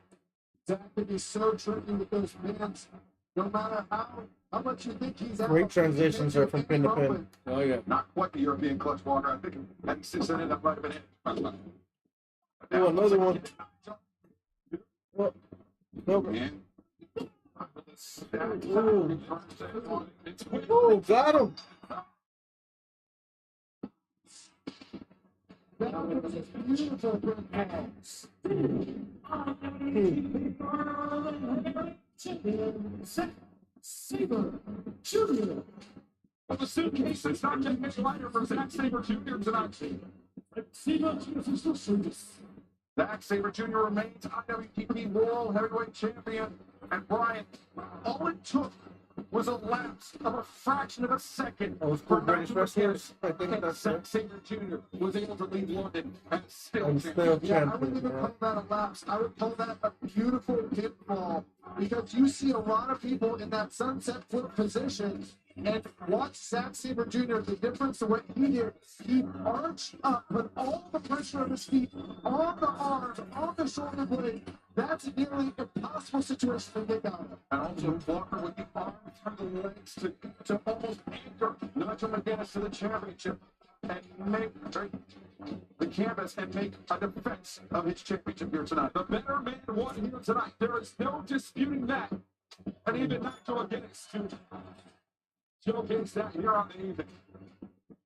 Zach could be so tricky with those pins. No matter how much you think he's out. Great transitions are from pin to pin. Oh, yeah. Not quite the European clutch walker. I think that 6 that might have been it. Ooh, another one. Oh, nope. And Ooh, got him. Beautiful pin pass. Sabre Jr. But the suitcase is not getting any lighter for Zack Sabre Jr. tonight. Zack Sabre Jr. remains IWGP World Heavyweight Champion. And Brian, all it took was a lapse of a fraction of a second. Those cool British wrestlers. I think And that's Zack it. Sabre Jr. was able to leave London and still I'm still Yeah, I wouldn't champion. even Yeah. call that a lapse. I would call that a beautiful pinfall because you see a lot of people in that sunset flip position and watch Zack Sabre Jr. The difference of what he did, he arched up, put all the pressure on his feet, on the arms, on the shoulder blade, That's a nearly impossible situation to get out of. And also Walker with the arm through the legs to almost anchor Nigel McGuinness to the championship and make the canvas and make a defense of his championship here tonight. The better man won here tonight. There is no disputing that. And even Nigel McGuinness to showcase that here on the evening.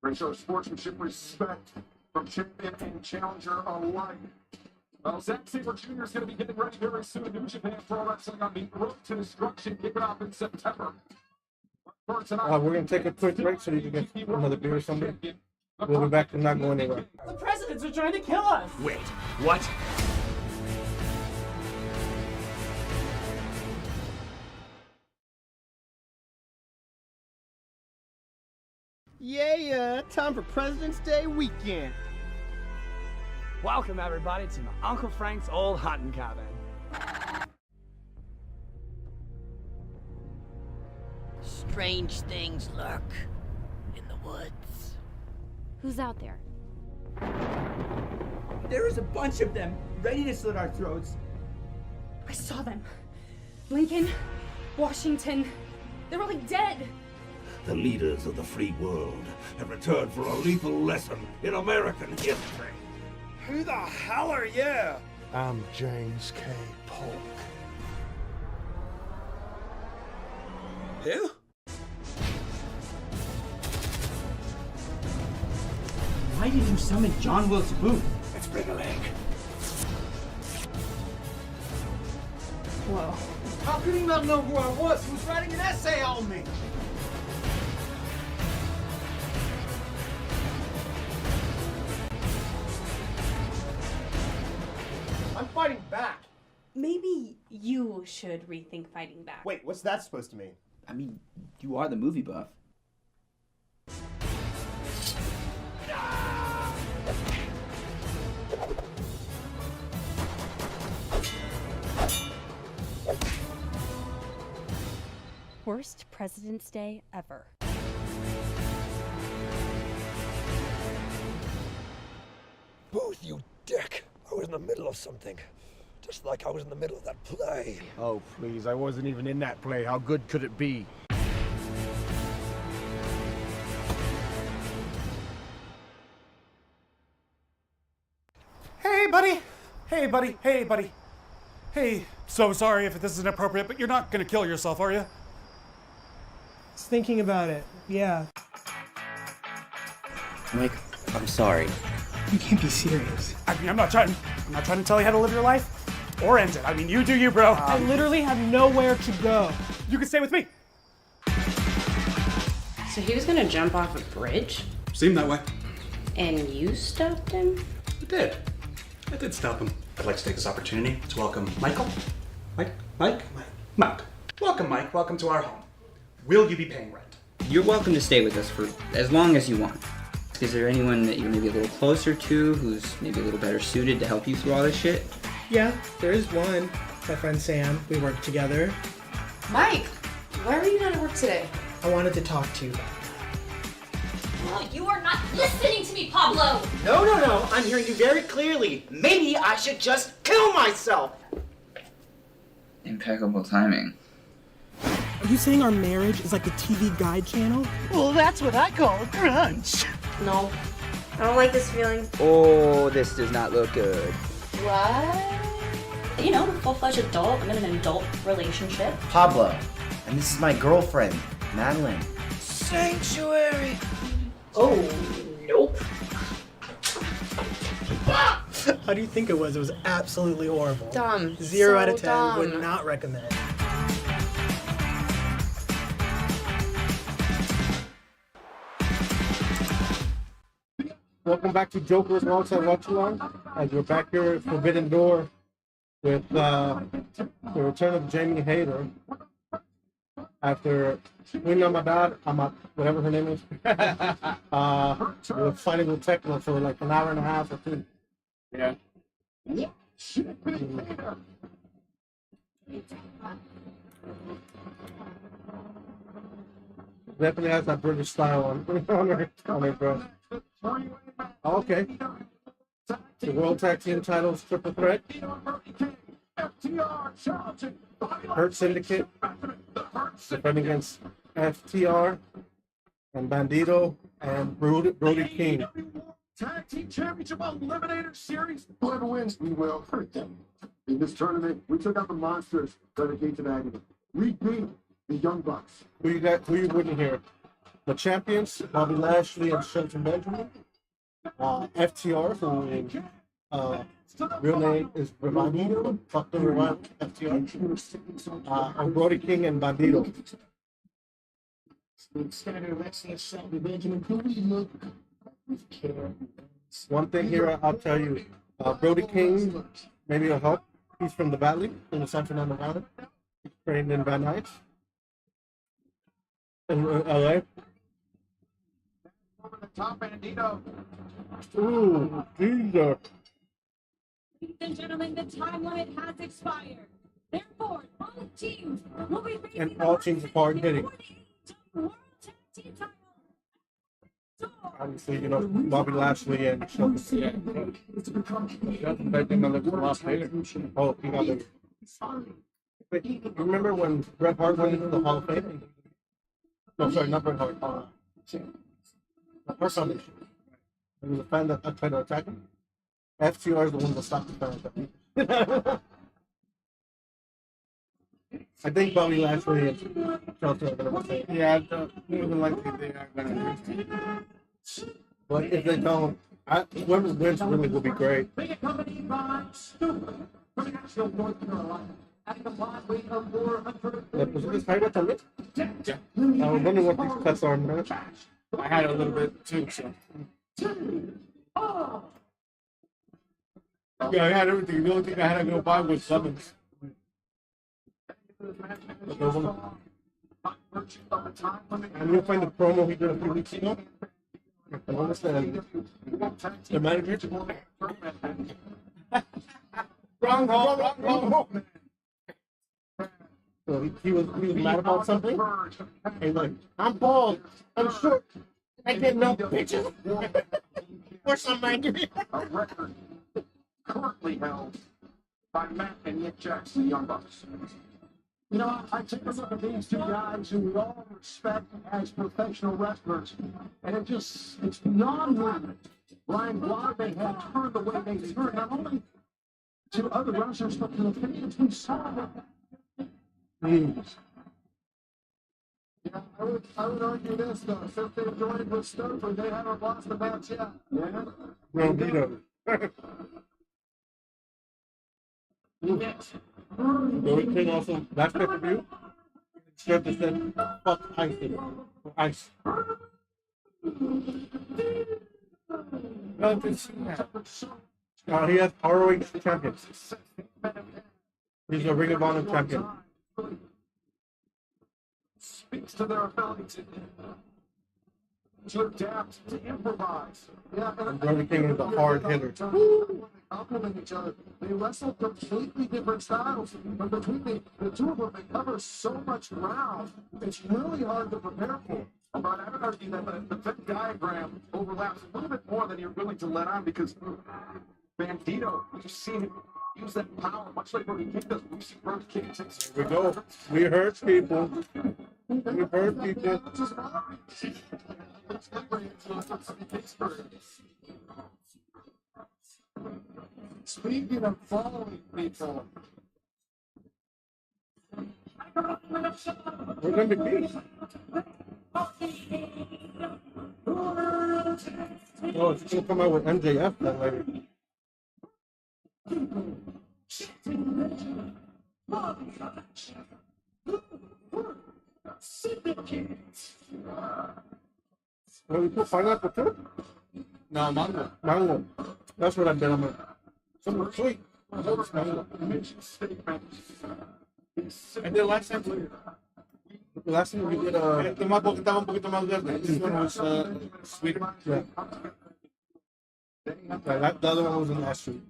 Great show of sportsmanship, respect from champion and challenger alike. Well, Zack Sabre Jr. is going to be getting ready very soon. New Japan Pro Wrestling on the Road to Destruction, kicking off in September. We're going to take a quick break so you can get another beer or something. We'll be back and not go anywhere. The presidents are trying to kill us. Wait, what? Yeah, time for President's Day weekend. Welcome everybody to my Uncle Frank's old hunting cabin. Strange things lurk in the woods. Who's out there? There is a bunch of them, ready to slit our throats. I saw them. Lincoln, Washington, they were like dead. The leaders of the free world have returned for a lethal lesson in American history. Who the hell are you? I'm James K. Polk. Who? Why did you summon John Wilkes Booth? Let's bring a leg. Whoa. How could he not know who I was? He was writing an essay on me. I'm fighting back. Maybe you should rethink fighting back. Wait, what's that supposed to mean? I mean, you are the movie buff. Worst President's Day ever. Booth, you dick! I was in the middle of something. Just like I was in the middle of that play. Oh, please, I wasn't even in that play. How good could it be? Hey, buddy. Hey, buddy. Hey, buddy. Hey, so sorry if this is inappropriate, but you're not gonna kill yourself, are you? Just thinking about it, yeah. Mike, I'm sorry. You can't be serious. I mean, I'm not trying to tell you how to live your life or end it. I mean, you do you, bro. I literally have nowhere to go. You can stay with me. So he was gonna jump off a bridge? Seemed that way. And you stopped him? I did stop him. I'd like to take this opportunity to welcome Michael. Mike. Welcome, Mike. Welcome to our home. Will you be paying rent? You're welcome to stay with us for as long as you want. Is there anyone that you're maybe a little closer to who's maybe a little better suited to help you through all this shit? Yeah, there is one. My friend Sam. We work together. Mike, why were you not at work today? I wanted to talk to you. Oh, you are not listening to me, Pablo! No. I'm hearing you very clearly. Maybe I should just kill myself. Impeccable timing. Are you saying our marriage is like the TV guide channel? Well, that's what I call a crunch. No. I don't like this feeling. Oh, this does not look good. What? You know, I'm a full-fledged adult. I'm in an adult relationship. Pablo. And this is my girlfriend, Madeline. Sanctuary. Oh, nope. How do you think it was? It was absolutely horrible. Dumb. 0 out of 10. Dumb. Would not recommend. Welcome back to Joker's Alongside Watch Along. As we're back here at Forbidden Door with the return of Jamie Hayter after whatever her name is. We were fighting with Tekla for like an hour and a half or two. Yeah. Definitely has that British style on her, bro. Okay. The World Tag Team titles triple threat. FTR challenging Hurt Syndicate defending against FTR and Bandito and Brody King. Tag Team Championship Eliminator Series. Whoever wins, we will hurt them. In this tournament, we took out the monsters dedicated to the agony. We beat the Young Bucks. Who you winning here? The champions, Bobby Lashley and Shelton Benjamin. FTR, who real name is Revival. Fuck the Revival, FTR. And Brody King and Bandito. One thing here, I'll tell you. Brody King, maybe a help. He's from the Valley, from the San Fernando Valley. He's trained in Van Nuys. In LA. Over the top, Bandito. Ooh, Jesus. Ladies and gentlemen, the time limit has expired. Therefore, all teams will be facing And all teams are hard hitting. Obviously, you know, Bobby Lashley and Shelton. Yeah. Shelton Benjamin looks a lot better. Oh, he got it. Wait, you remember when Bret Hart went into the Hall of Fame? No, sorry, not Bret Hart. The Hart Foundation. There was a fan that tried to attack him. FTR is the one that stopped the fan. I think Bobby Lashley and Shelton are going to win. Yeah, I don't even like that they are going to win. But if they don't, whoever wins really will be great. Big company by Stupid from Nashville, North Carolina. At the combined weight of 400. Was this title to it? Yeah. I was wondering what these cuts are, man. I had a little bit too, so. Yeah, I had everything. The only thing I had to go buy was summons. And you'll find the promo he did a few weeks ago. I understand. The manager. Wrong. So he was mad about something. And he's like, I'm bald, I'm short, I get no bitches. Or something like that. A record currently held by Matt and Nick Jackson, the Young Bucks. You know, I take a look at these two guys who we all respect as professional wrestlers, and it's beyond limit, Ryan, why they have turned the way they turned, not only to other wrestlers, but to the fans who saw them. Yeah, I would argue this, though. Since they joined with Stoker, they haven't lost a match yet. Yeah? Bandito. Brody King also, last pay-per-view, Shelton said, fuck Ice. No, he has ROH champion. He's a Ring of Honor champion. Speaks to their ability to adapt, to improvise. Yeah, And Brody King is a hard hitter. They complement each other. They wrestle completely different styles, but between the two of them, they cover so much ground. It's really hard to prepare for. But I would argue that the Venn diagram overlaps a little bit more than you're willing to let on, because Bandito, you've seen him use that power, much like Brody King does. We've seen Brody King takes. Here we go. We hurt people. We hurt people. Speaking of following people, we're going to be peace. Oh, it's going to come out with MJF then later. Well, we put pineapple too? No, mango. Mango. That's what I've been on. Something sweet. It's mango. And then last time we did estaba un poquito más verde. This one was sweeter. Yeah. The other one was in last week.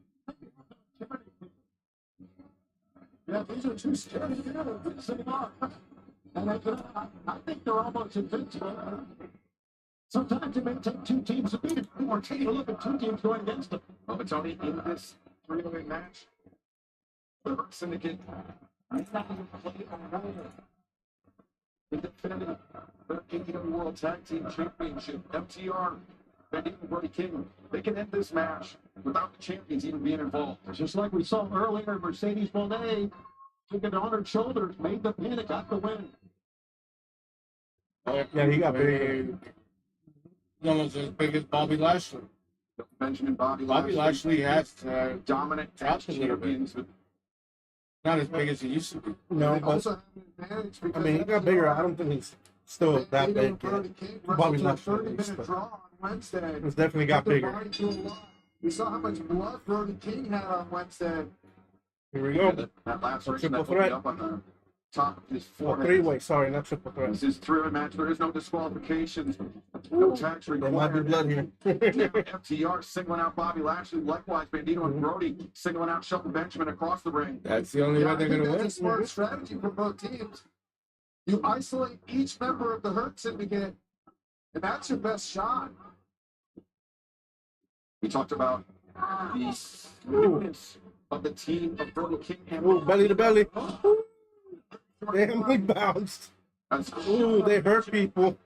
yeah, these are two scary kids. And I think they're almost invincible. Sometimes it may take two teams to beat it, or take a look at two teams going against them. Oh, it's only in this three-way match. The Hurt Syndicate might not even play a role in defending the AEW World Tag Team Championship. FTR, Bandito and Brody King, they can end this match without the champions even being involved. Just like we saw earlier, Mercedes Monet took it on her shoulders, made the pin, and got the win. Yeah, he got big. Almost as big as Bobby Lashley. Benjamin Bobby Lashley has dominant dropped a little bit. Not as big as he used to be. No, but I mean, he got bigger. I don't think he's still that big. Bobby Lashley. He's definitely got bigger. We saw how much blood Brody King had on Wednesday. Here we go. That last race Triple that threat. up on the top of his Oh, forehead. three-way, sorry, not triple threat. This is three-way match. There is no disqualifications. No tax There might be required. blood here. FTR singling out Bobby Lashley. Likewise, Bandito and Brody singling out Shelton Benjamin across the ring. That's the only way they're going to win. That's a smart strategy for both teams. You isolate each member of the Hurt Syndicate, and that's your best shot. We talked about the newness of the team of Brody King and Ooh, belly to belly. Damn, he bounced. Ooh, they hurt people.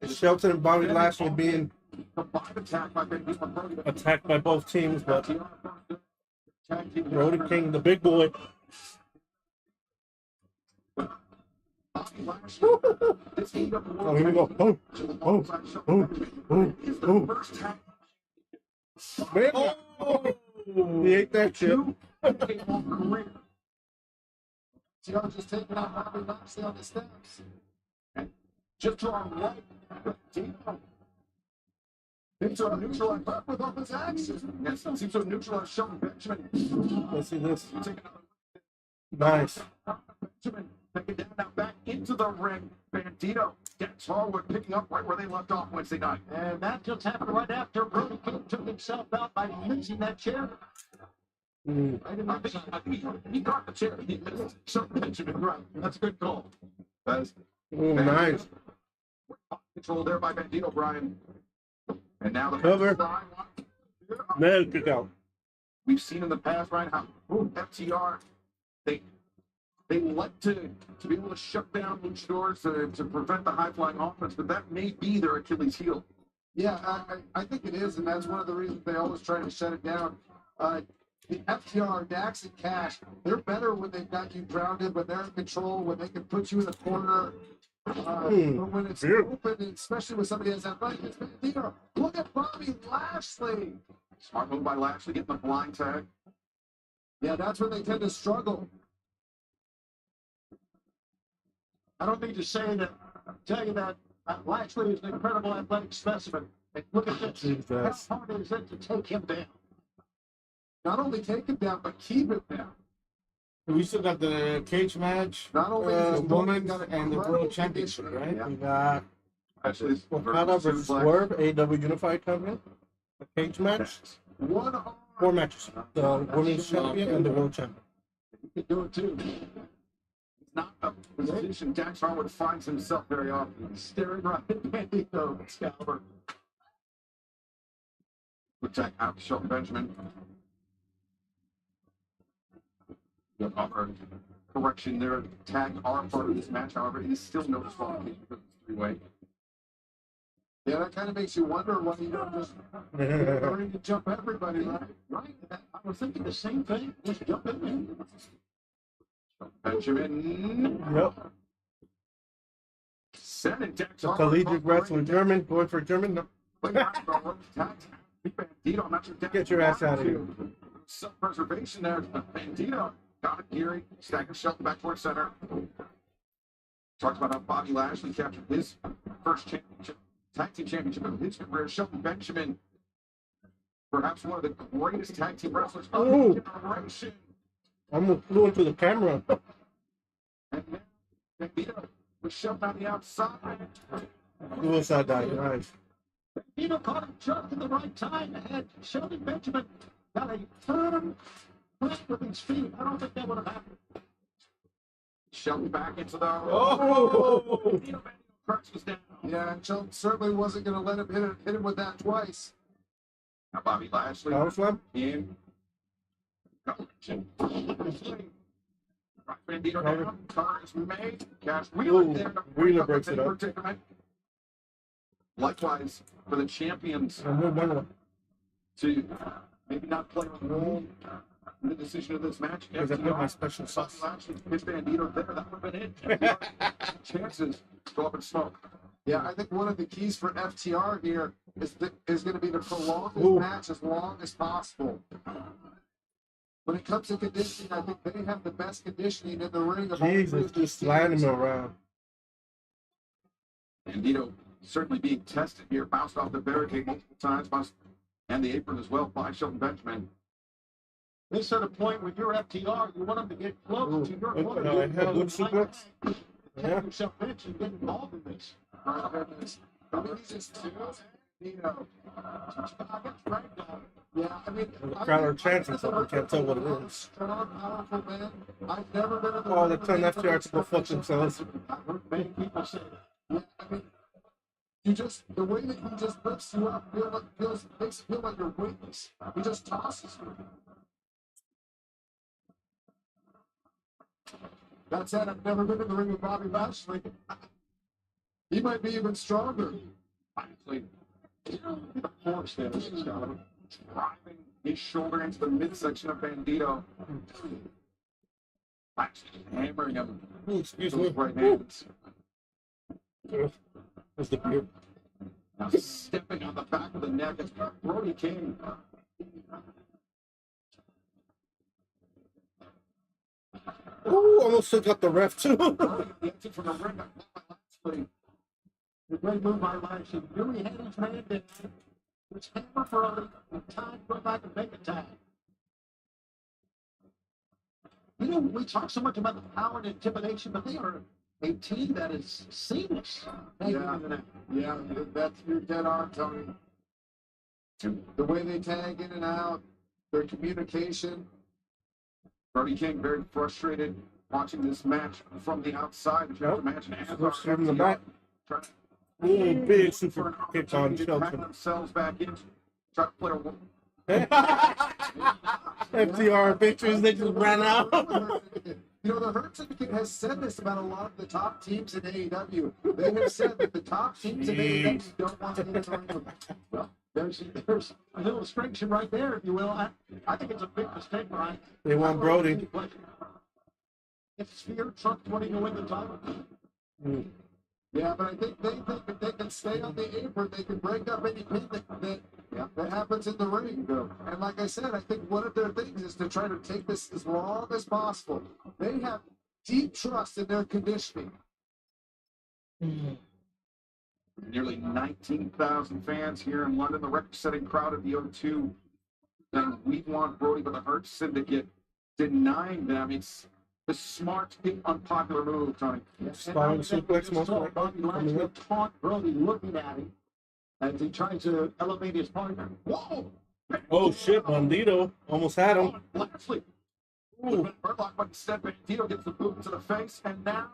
Shelton and Bobby Lashley being attacked by both teams, but Brody King, the big boy. Oh, here we go. Man, he ate that shit. FTR just taking out Bobby Lashley on the steps. And just to our right, seems to have neutralized with all his action. Yes, seems to have neutralized Shelton Benjamin. Let's see this. Nice. Benjamin taking down now back into the ring. Bandito, Dax Harwood picking up right where they left off Wednesday night. And that just happened right after Brody King took himself out by losing that chair. I think he got the chair. He missed Shelton Benjamin. Right. That's a good call. That's nice. Control there by Bandito, Brian. And now the Cover. Nail kick out. We've seen in the past, right, how FTR, they like to be able to shut down luchadors to prevent the high-flying offense, but that may be their Achilles heel. Yeah, I think it is, and that's one of the reasons they always try to shut it down. The FTR, Dax, and Cash, they're better when they've got you grounded, when they're in control, when they can put you in the corner. But when it's open, and especially with somebody as athletic as Bandito, look at Bobby Lashley. Smart move by Lashley, getting the blind tag. Yeah, that's when they tend to struggle. I don't need to say that, tell you that Lashley is an incredible athletic specimen. And look at this. Jesus. How hard is it to take him down? Not only take him down, but keep him down. We still got the cage match, Not only is women's, and the world championship, right? We got Actually, Okada versus Swerve, AEW Unified Company. The cage match. 4 matches. The women's champion and the world champion. You can do it too. It's not a position Dax Harwood finds himself very often. He's staring right at Bandito, Excalibur. Attack out to Shelton Benjamin. Correction there. Tag are part of this match, however, it is still no disqualification because it's three-way. Yeah, that kind of makes you wonder why you don't just ready to jump everybody, right? Right. I was thinking the same thing. Just jump in there. Benjamin. Yep. Sending Dax The collegiate wrestler German, going for German. No. Get your ass out of here. Self-preservation there. Bandito got it. Geary staggers Shelton back towards center. Talks about how Bobby Lashley captured his first championship, tag team championship of his career. Shelton Benjamin, perhaps one of the greatest tag team wrestlers of the generation. Almost flew into the camera. And then Bandito was shoved on the outside. Suicide dive, nice. Bandito caught him just at the right time and had Shelton Benjamin got a firm plant with his feet. I don't think that would have happened. Shelton back into the was down. Yeah, and Shelton certainly wasn't going to let him hit him with that twice. Now Bobby Lashley Power slam? in. Bandito down. Cover is made. Cash Wheeler there to bring Wheeler up breaks the it big up. predicament. Likewise, for the champions to maybe not play a role in the decision of this match. Because I put my special sauce. Hit Bandito there. That would have been it. Chances go up in smoke. Yeah, I think one of the keys for FTR here is going to be to prolong this match as long as possible. When it comes to conditioning, I think they have the best conditioning in the ring. Of Jesus, just sliding him around. Bandito certainly being tested here, bounced off the barricade multiple times, and the apron as well by Shelton Benjamin. This at a point when you're FTR, you want them to get close to your Good suplex. Yeah. Yourself mentioned get involved in this. I mean, he's just yeah, I mean, The crowd are chanting something. Can't tell what it is. Strong, powerful man. I've never been in the Oh, they're telling FTR to go fuck themselves. Many people say that. Yeah, I mean, the way that he just lifts you up makes you feel like you're weightless. He just tosses you. That said, I've never been in the ring with Bobby Lashley. He might be even stronger. Honestly, the force there is driving his shoulder into the midsection of Bandito. Lashley hammering him with his right hands. That's the beer. Now stepping on the back of the neck is Brody King. Ooh, almost took up the ref too. The great move by Lashley. Really had his man down. It's hammer Brody. And time to go back and make a tag. You know, we talk so much about the power and intimidation, but they are a team that is seamless. Yeah, that's your dead on, Tony. The way they tag in and out, their communication. Brody King very frustrated watching this match from the outside. If you have to imagine From the back. Ooh, big super kick on Shelton. Themselves back in, try to play FTR pictures, they just ran out. You know, the Hurt Syndicate has said this about a lot of the top teams in AEW. They have said that the top teams in AEW don't want to get into the ring. Well, there's a little restriction right there, if you will. I think it's a big mistake, Brian. They want Brody. If Sphere Trump's wanting to win the title. Yeah, but I think they think if they can stay on the apron, they can break up any pin that happens in the ring. And like I said, I think one of their things is to try to take this as long as possible. They have deep trust in their conditioning. Nearly 19,000 fans here in London, the record-setting crowd at the O2. And we want Brody, but the Hurt Syndicate denying them. It's the smart, unpopular move, Tony. Spine suplex, most likely. Bobby Lashley taunt Brody looking at him as he tries to elevate his partner. Whoa! Oh shit, Bandito almost had him. Lashley. Murdoch, but instead, Bandito gets the boot to the face, and now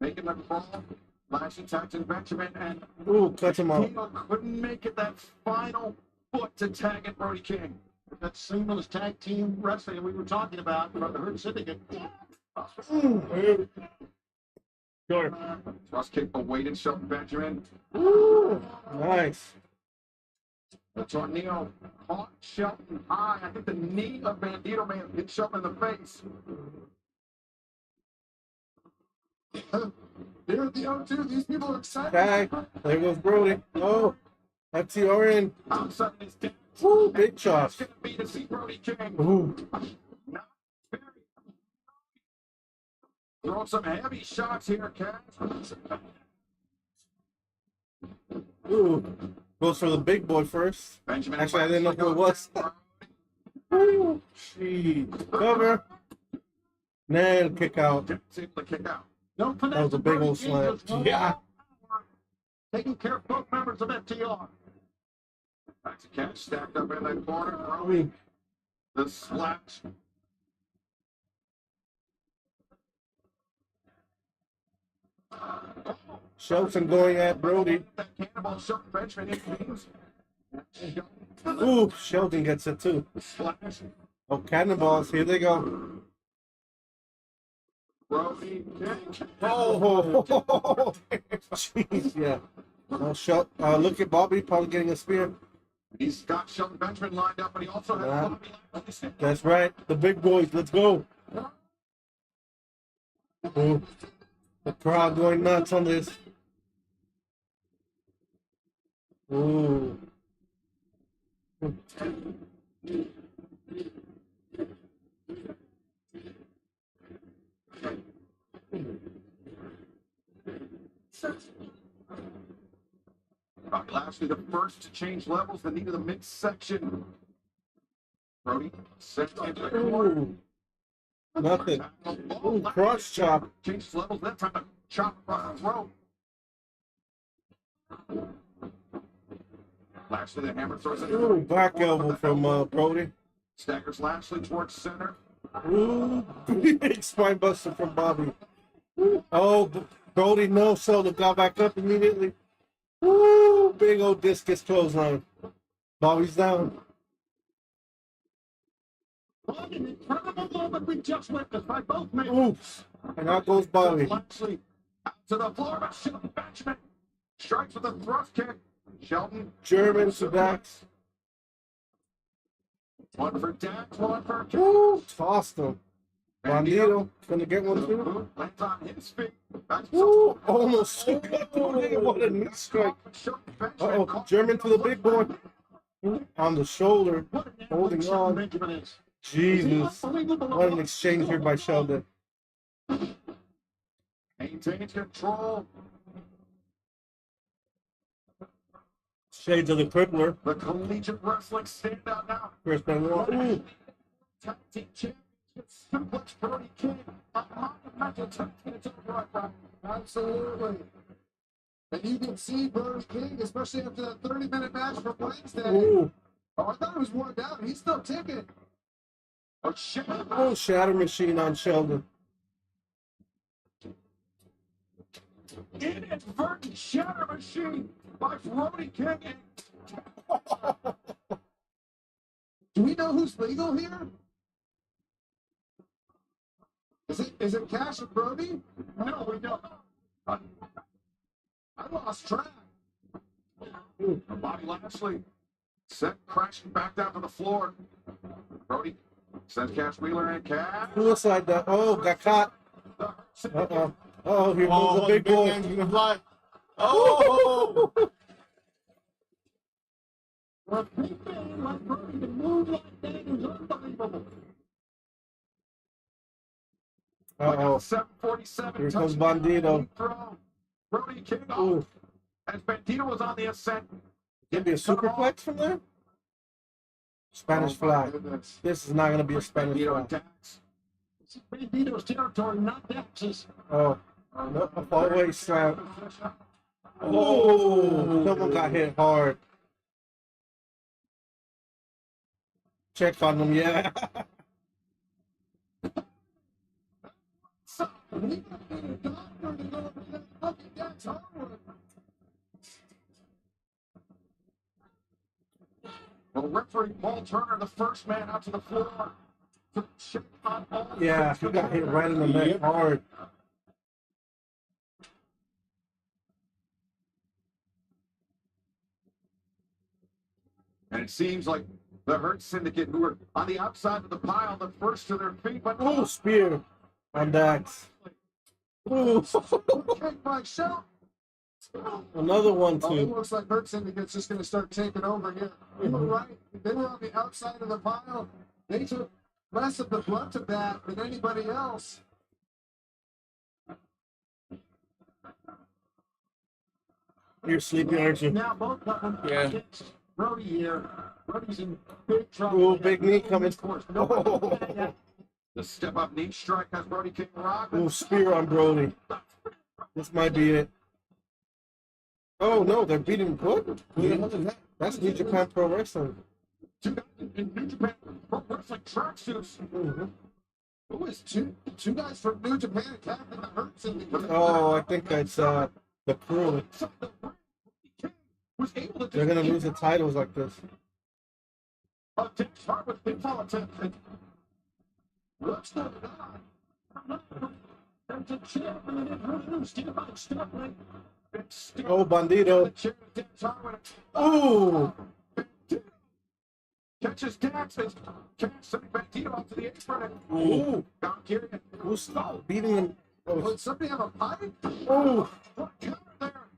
making the ball. Lashley tagged in Benjamin, and cuts him out. Bandito couldn't make it that final foot to tag at Brody King. That seamless tag team wrestling we were talking about from the Hurt Syndicate. Sure. Thrust kick awaited Shelton Benjamin. Nice. The tornado caught Shelton high. I think the knee of Bandito may have hit Shelton in the face. Here at the O2, these people are excited. Tag. There goes Brody. Oh, FTR in. Outside his death. Woo, big shot. Going to be to see Brody King. Ooh. Throwing some heavy shots here, Cass. Ooh. Goes for the big boy first. Benjamin Actually, I didn't know who it was. Ooh. Jeez. Cover. Nail kick out. Able to kick out. No That was a big old slam. Yeah. Taking care of both members of FTR. Back to Cash, stacked up in that corner. Brody. The slash. Shelton going at Brody. That cannonball Shelton Benjamin in games. Ooh, Sheldon gets it too. Oh, cannonballs. Here they go. Oh, jeez, yeah. Look at Bobby probably getting a spear. He's got Shelton Benjamin lined up, but he also has Bobby. That's right. The big boys. Let's go. Ooh, the crowd going nuts on this. Ooh. Bobby Lashley, the first to change levels, the knee to the midsection. Brody sent into the corner. Ooh. Nothing. Ooh, cross chop. Changes levels, that time to chop across the throat. Lashley, the hammer throws it. Ooh, back elbow from Brody. Staggers Lashley towards center. Ooh, big spine buster from Bobby. Oh, Brody no solo got back up immediately. Ooh, big old discus clothesline. Bobby's down. What an incredible moment we just witnessed by both men. Oops. And out goes Bobby. Lashley out to the floor, but Shelton Benjamin strikes with a thrust kick. Shelton. German to Dax. One for Dax, one for Ooh, tossed him. Bandito gonna get one too. Lands on his feet. Ooh, almost got through there. What a knee strike. Uh-oh, German to the big boy. On the shoulder, holding on. Jesus. What an exchange here by Sheldon. Maintains control. Shades of the Crippler. The collegiate wrestling standout now. Chris Benoit. Ooh. Tag team championship suplex Brody King. A monumental tag team right now. Absolutely. And you can see Brody King, especially after that 30-minute match from Wednesday. Ooh. Oh, I thought it was worn down. He's still ticking. Oh, shatter machine on Sheldon. Inadvertent shatter machine by Brody King. Do we know who's legal here? Is it Cash and Brody? No, we don't. I lost track. Bobby Lashley sent crashing back down to the floor. Brody sends Cash Wheeler and Cash. Suicide that. Oh, got caught. Uh-oh. Oh, here goes the big boy. Oh! For a big man like Brody to move like that is unbelievable. Uh-oh. 747. Here comes Bandito. Brody King Ooh. as Bandito was on the ascent. Could be a superplex from there? Spanish fly. This is not going to be a Spanish fly. Bandito's territory, not Dax's. Oh. No, always slam. Oh, someone got hit hard. Check on them, yeah. Well, referee Paul Turner, the first man out to the floor. Yeah, he got hit right in the neck hard. And it seems like the Hurt Syndicate, who are on the outside of the pile, the first to their feet, but oh, spear on Dax. Ooh. Another one Oh, it too. looks like Hurt Syndicate's just going to start taking over here. You were right. They were on the outside of the pile. They took less of the brunt of that than anybody else. You're sleeping, aren't you? now both of them Yeah. against Brody here. Brody's in big trouble. Ooh, big knee coming. Oh. The step up knee strike has Brody King rocked. Ooh, spear on Brody. This might be it. Oh no, they're beating what? Who the hell is that? That's New Japan Pro Wrestling. Two guys in New Japan Pro Wrestling tracksuits. Who is two guys from New Japan attacking the Hurt Syndicate? Oh, I think that's the crew. Was able to They're gonna lose the titles like this. of Dick Sharp with pinfall attempt. And looks good. There's a champion introduced here by Sterling. Oh, Bandito. Oh. Catches Dax and sending Bandito out to the apron. Ooh. Who's beating him? Would somebody have a pipe? Oh. What counter there?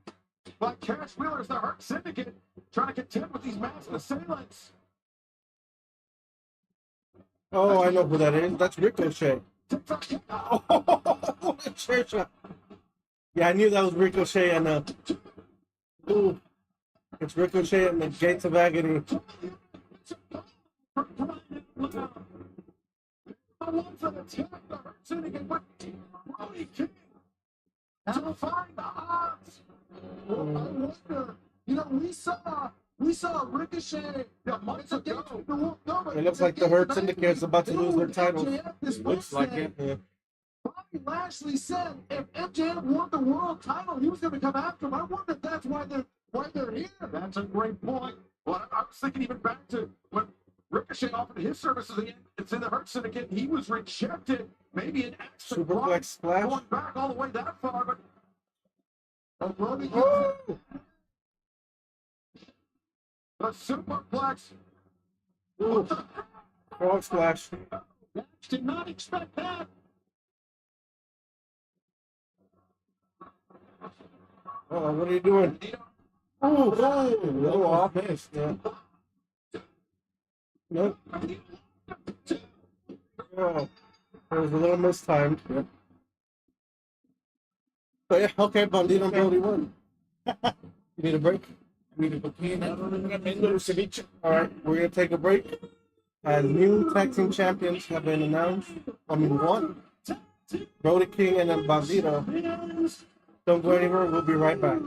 By Cash Wheeler's the Hurt Syndicate trying to contend with these masked assailants. Oh, I know who that is. That's Ricochet. Oh, chair shot. Yeah, I knew that was Ricochet and ooh, it's Ricochet and the Gates of Agony. To find the odds. I wonder. You know, we saw Ricochet months ago. It looks like the Hurt Syndicate is about to lose their title. Looks like it. Yeah. Bobby Lashley said if MJF won the world title, he was going to come after him. I wonder if that's why they're here. That's a great point. Well, I was thinking even back to when Ricochet offered his services again. It's in the Hurt Syndicate. He was rejected. Maybe an extra Superplex splash. Going back all the way that far, but the superplex. Ooh. Frog splash. Did not expect that. Oh, what are you doing? Oh, no offense. Yeah. Nope. Oh, there was a little mistimed. Yep. So yeah, okay, Bandito and Brody won. You need a break? Alright, we're gonna take a break. As new tag team champions have been announced. One. Brody King and then Bandito. Don't go anywhere, we'll be right back.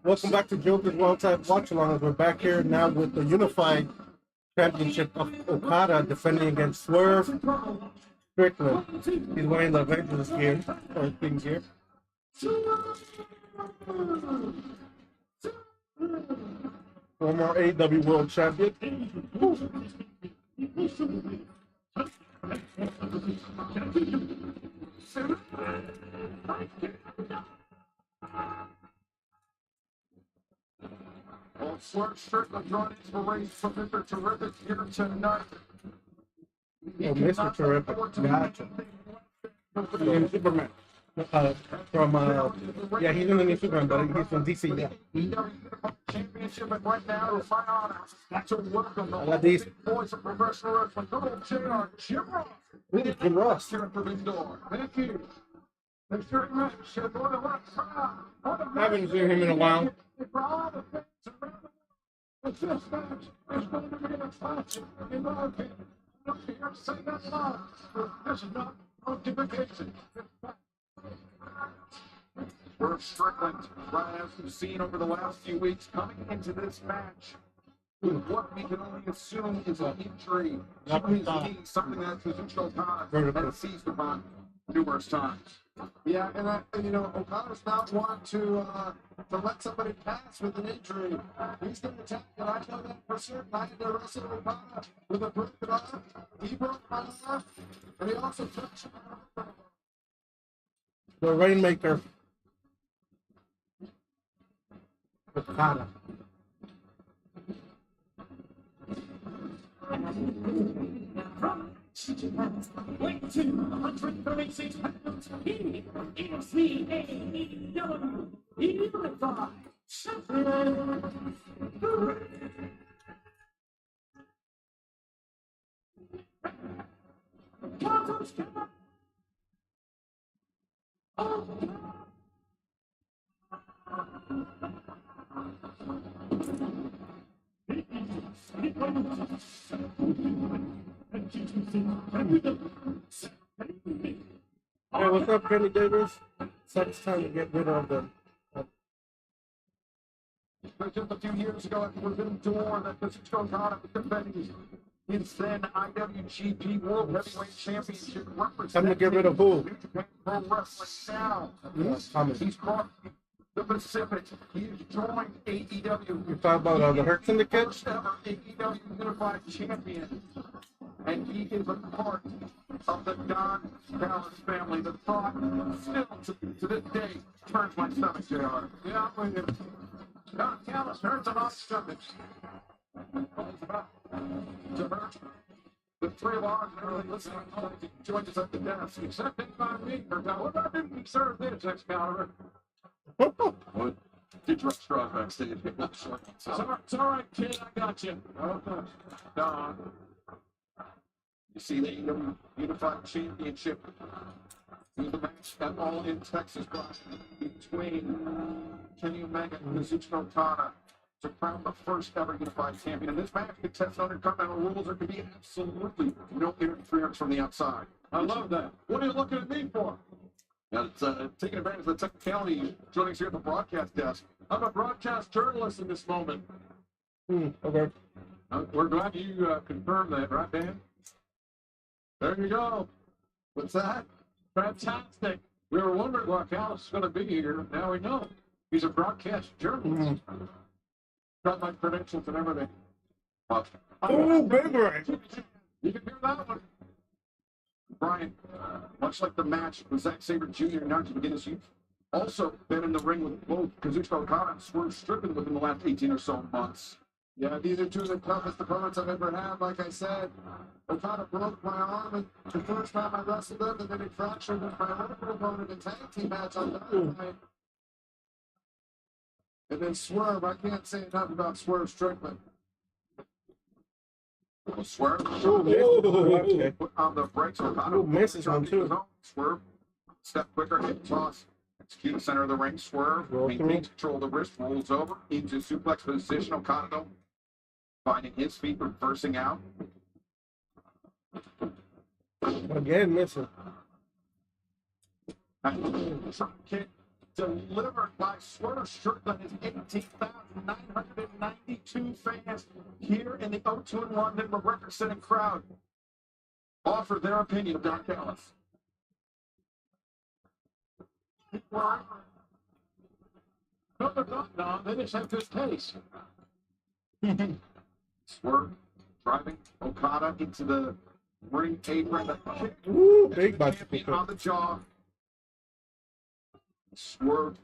Welcome back to JoJerz World Type Watch Along. We're back here now with the Unified Championship of Okada defending against Swerve Strickland. He's wearing the Avengers gear, or things here. Former AEW World Champion. Well, Swerve Strickland drawing inspiration from Mr. Terrific here tonight. Oh, Mr. Terrific. Gotcha. From Superman. Yeah, he's in the new Superman, but he's from DC, yeah. Championship, and right now it's my honor to welcome the voice of professional wrestling, good old JR, Jim Ross. Jim Ross. Here at Forbidden Door. Thank you. Thanks very much. I haven't seen him in a while. For all the fans around the world, this match is going to be a classic, in my opinion. I'm not here to say that loud. This is not justification. Swerve Strickland, right as we've seen over the last few weeks, coming into this match with what we can only assume is an injury to his knee, something that Kazuchika Okada has seized upon numerous times. Yeah, and you know, Okada's not one to let somebody pass with an injury. He's going to attack, and I know that for certain. I had to wrestle Okada with a broken arm. He broke my arm, and he also touched my arm. The Rainmaker. Okada. Weight 236 pounds. He is the AEW Unified Champion. Hey, what's up, Kenny Davis? Sucks time to get rid of them. Just a few years ago, at Forbidden Door, that Kazuchika Okada was defending his then IWGP World Heavyweight Championship. Time to get rid of who? New Japan Pro Wrestling now. Thomas. He's brought the Pacific. He's joined AEW. You talk about the Hurt Syndicate? First ever AEW Unified Champion. And he is a part of the Don Callis family. The thought still to this day turns my stomach, JR. Yeah, I'm with you. Don Callis hurts on our stomachs. To hurt. The three of ours and everything listening joined us at the desk, except anybody me. What about him? He served this, Excalibur. What? Did you straws backstage? It's all right, kid. I got you. Okay. Don. You see the AEW Unified Championship in the match at All in Texas between Kenny Omega and Kazuchika Okada to crown the first ever Unified Champion. And this match contests under Continental rules. There could be absolutely no interference from the outside. I love that. What are you looking at me for? Yeah, it's taking advantage of the technicality joining us here at the broadcast desk. I'm a broadcast journalist in this moment. Okay. We're glad you confirmed that, right, Dan? There you go. What's that? Fantastic. We were wondering why Callis is going to be here. Now we know. He's a broadcast journalist. Got my credentials and everything. Oh, baby. You can hear that one. Brian, much like the match with Zack Sabre Jr. and Nigel McGuinness, you've also been in the ring with both Kazuchika Okada and Swerve Strickland within the last 18 or so months. Yeah, these are two of the toughest opponents I've ever had. Like I said, Okada broke my arm and the first time I wrestled him, and then he fractured with my other opponent in a tag team match on Dynamite. And then Swerve, I can't say enough about Swerve Strickland. Swerve. Okay. Put on the brakes. Okada misses one too. Swerve. Step quicker, hip toss. Execute the center of the ring. Swerve. Maintains control of the wrist. Rolls over into suplex position. Okada finding his feet, reversing out. Again, missing. Kick delivered by Swerve Strickland. His 18,992 fans here in the O2 in London, the record-setting crowd, offer their opinion of Don Callis. No, they just have good taste. Swerve driving Okada into the ring apron. Ooh, big bicycle Champion on the jaw. Swerve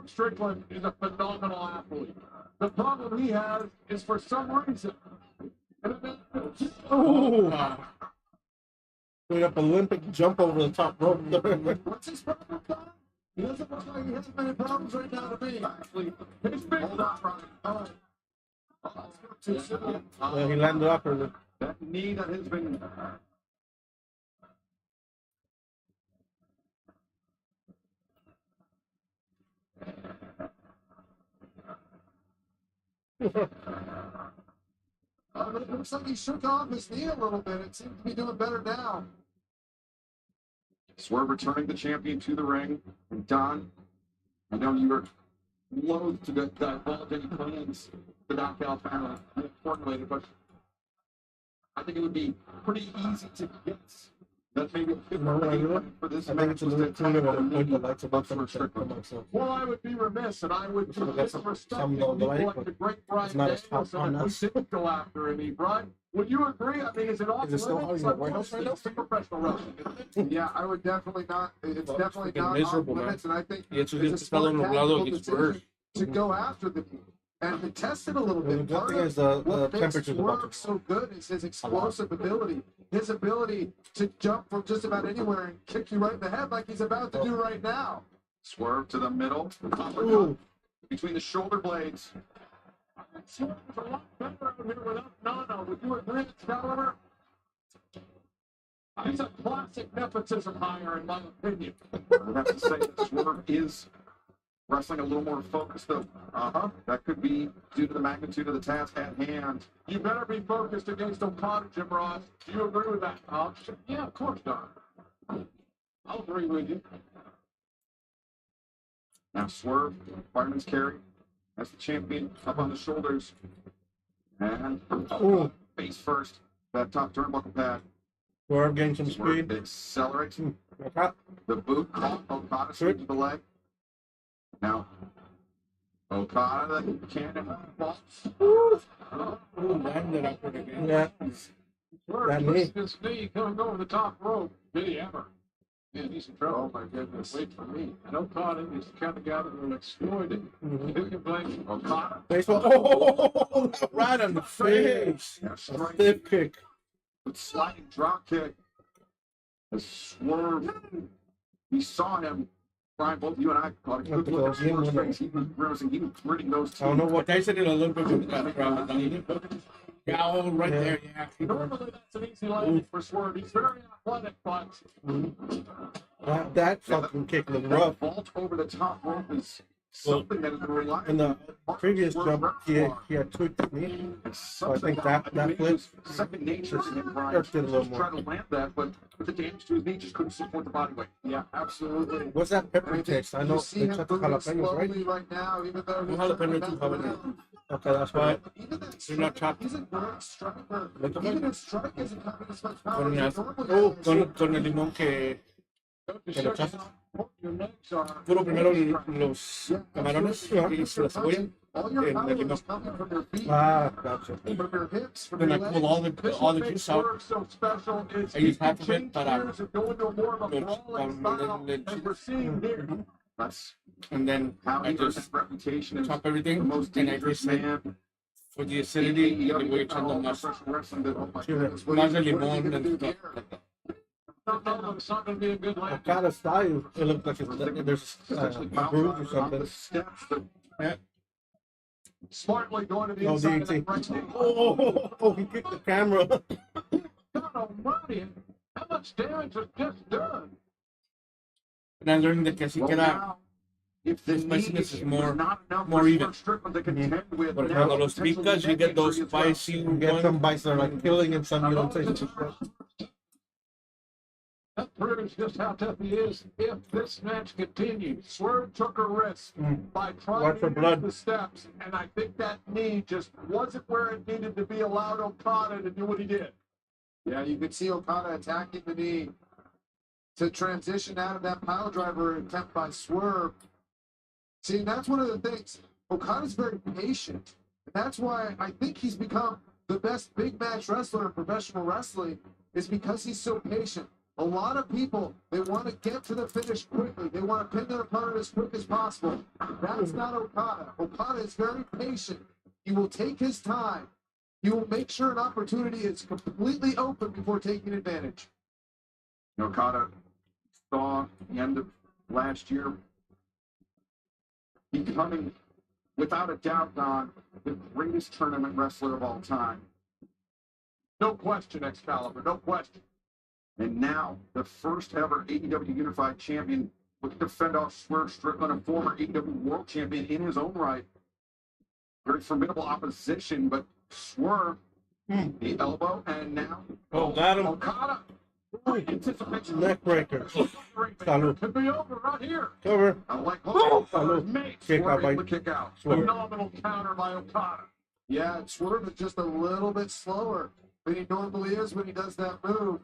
Strickland is a phenomenal athlete. The problem he has is for some reason. Oh, straight up Olympic jump over the top rope. What's his problem, Don? He doesn't look like he has many problems right now to me. Actually, his big Yeah, he landed up early. that knee that has been It looks like he shook off his knee a little bit. It seems to be doing better now. Swerve returning the champion to the ring. And Don, I know you were loath to divulge any plans for Don Callis family formulated, but I think it would be pretty easy to guess that maybe for this I think it's a little too little to point the lights above some Well, I would be remiss, and I would disrespect people like the great Brian it's not as Danielson hot on if we us. didn't go after him, Brian. Would you agree? I mean, is it off Is it still limits? hot in the White House right now? It's professional wrestling, isn't it? Yeah, I would definitely not. It's Well, definitely freaking not miserable, off man. limits, and I think Y eso it's a que está smart nublado tactical gets decision worse. to go after the knee and to test it a little The bit. good Part thing of is the what makes temperature's about Swerve to so good is his explosive ability, his ability to jump from just about anywhere and kick you right in the head like he's about to do right now. Swerve to the middle, Ooh. between the shoulder blades. Swerve is a lot better out here without Nano. Would you agree, Excalibur? He's a classic nepotism hire, in my opinion. I would have to say that Swerve is wrestling a little more focused, though. That could be due to the magnitude of the task at hand. You better be focused against Okada, Jim Ross. Do you agree with that? Yeah, of course, Don. I'll agree with you. Now Swerve, fireman's carry, as the champion, up on the shoulders. And face first, that top turnbuckle pad. Swerve getting some Swerve speed. accelerates. Okay. The boot caught Okada straight to the leg. Now, Okada, the cannon box. Ooh, landed up it again. Yeah. Swerve That knee. twisted his knee coming over the top rope. Did he ever? Yeah, he's in trouble. Oh, my goodness. Wait for me. And Okada is the kind of guy that will exploit it. Who can blame Okada? Baseball. Oh, right on the face. Yeah, A straight stiff kick. with sliding drop kick. A Swerve. We saw him. Brian, both you and I caught a good look at Swerve's face. He was grimacing. He was gritting those teeth. I don't know what What I said it a little bit with that crowd. Yeah, oh, right there, yeah. Normally, that's an easy landing for Swerve. He's very athletic, but that fucking kick was rough. Vault over the top rope is something that is reliable. In the previous jump, he had tweaked his knee. So I think that flip Second nature to him, Brian. hurt it a little Just try more. to land that, but with the damage to his knee, just couldn't support the body weight. Yeah, absolutely. What's that pepper taste? I know You see they him cut the moving jalapenos, right? slowly right now, even though he's Jalapeno back too, around. jalapeno. Okay, that's why. Even that They're not strike, chopped. he's a great striker. Look at Even him. his strike isn't coming as much power Con, as las- it normally has. con el limón que to le show you echas. how important your legs are. Puro primero los camarones y la cebolla All your en power el limón. is coming from your feet, Ah, gotcha. from your hips, from Then your I legs. pull all the This juice out. Swerve so special is I he use half can of it change para gears and go into a more of a brawling style, and we're seeing here. That's and then how I he earned just his reputation as chop the everything most and I dangerous just like man. for the acidity le voy echando más, más de limón and stuff like that. No, it's not going to be a good landing. Okada's style, it looked like there's a groove or something. Yeah. Smartly going to the No inside of DT. that right knee. Oh, he kicked the camera. God almighty, how much damage was just done? And I learned that que así Well, queda now, if the spiciness knee is more not enough more for even. Strickland to contend with, But now cuando los potentially picas, you neck get those injury as well. spicy You get some bites that are like killing and some you don't taste. That proves just how tough he is if this match continues. Swerve took a risk by trying to use the steps, and I think that knee just wasn't where it needed to be, allowed Okada to do what he did. Yeah, you could see Okada attacking the knee to transition out of that pile driver attempt by Swerve. See, that's one of the things. Okada's very patient. And that's why I think he's become the best big match wrestler in professional wrestling, is because he's so patient. A lot of people, they want to get to the finish quickly. They want to pin their opponent as quick as possible. That's not Okada. Okada is very patient. He will take his time. He will make sure an opportunity is completely open before taking advantage. Okada saw the end of last year becoming, without a doubt, Don, the greatest tournament wrestler of all time. No question, Excalibur, no question. And now, the first ever AEW Unified Champion would defend off Swerve Strickland, a former AEW World Champion in his own right. Very formidable opposition, but Swerve, the elbow, and now got him. Okada. Neck breaker. Salud. Could be over right here. Cover. I like Salud. Kick out by kick out. Swerve. Phenomenal counter by Okada. Yeah, Swerve is just a little bit slower than he normally is when he does that move.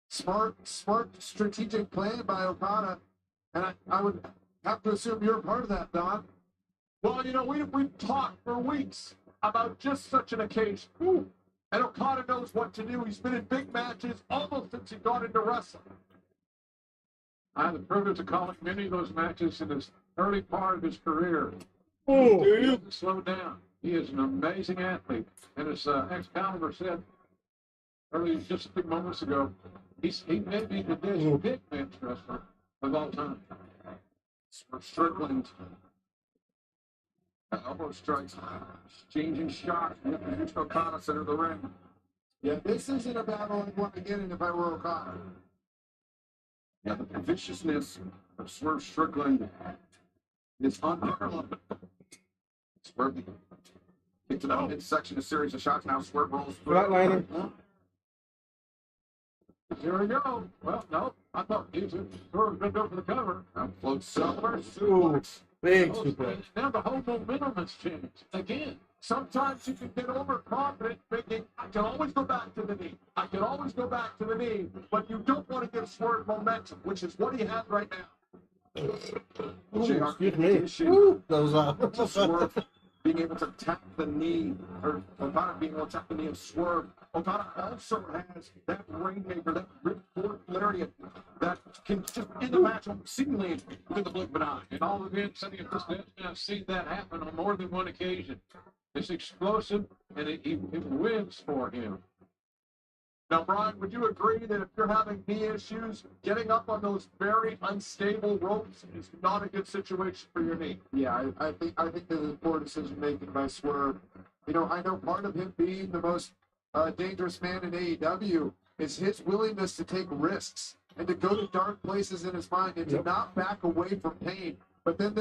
Smart strategic play by Okada. And I would have to assume you're a part of that, Don. Well, you know, we've talked for weeks about just such an occasion. And Okada knows what to do. He's been in big matches almost since he got into wrestling. I had the privilege of calling many of those matches in his early part of his career. He doesn't slow down. He is an amazing athlete. And as Excalibur said earlier, just a few moments ago, he may be the best big match wrestler of all time. Strickland. Elbow strikes, changing shots, and Okada center of the ring. Yeah, this isn't a battle I'd want to get in if I were Okada. Yeah, the viciousness of Swerve Strickland is unparalleled. Swerve kick to the midsection, a series of shots. Now Swerve rolls through. Flatliner. Here we go. Well, no, I thought he was going to go for the cover. Now floats somewhere. Big suplex. Now the whole momentum has changed. Again, sometimes you can get overconfident thinking, I can always go back to the knee. I can always go back to the knee. But you don't want to give Swerve momentum, which is what he has right now. Excuse me. Those Swerve being able to tap the knee, or Okada being able to tap the knee of Swerve. Okada also has that rainmaker, that ripcord lariat that can just end the match seemingly with the blink of an eye. In all events, any of this I've seen that happen on more than one occasion. It's explosive, and it wins for him. Now, Brian, would you agree that if you're having knee issues, getting up on those very unstable ropes is not a good situation for your knee? Yeah, I think this is poor decision making by Swerve. You know, I know part of him being the most dangerous man in AEW is his willingness to take risks and to go to dark places in his mind and to not back away from pain. But then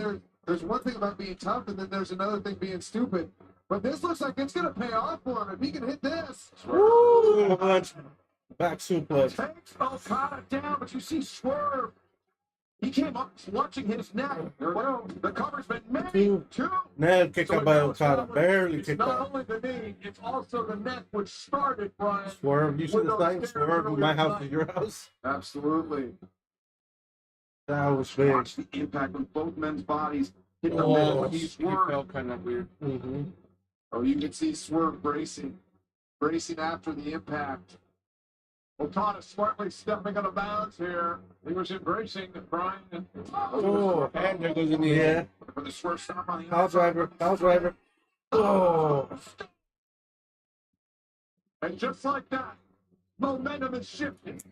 there's one thing about being tough, and then there's another thing being stupid. But this looks like it's going to pay off for him if he can hit this. Woo! Back suplex. Takes Okada down, but you see Swerve. He came up clutching his neck. Well, the cover's been made. Two. Neck kick out by Okada. Barely kicked out. Not only the knee, it's also the neck which started, Brian. Swerve, you should have sang Swerve, my house to your house. Absolutely. That was big. Watch the impact of both men's bodies hit the Oh, he he felt kind of weird. Oh, you can see Swerve bracing after the impact. Okada smartly stepping out of bounds here. He was embracing Brian. Oh, and there goes in the air. For the Swerve stop on the Power driver. Oh. And just like that, momentum is shifting.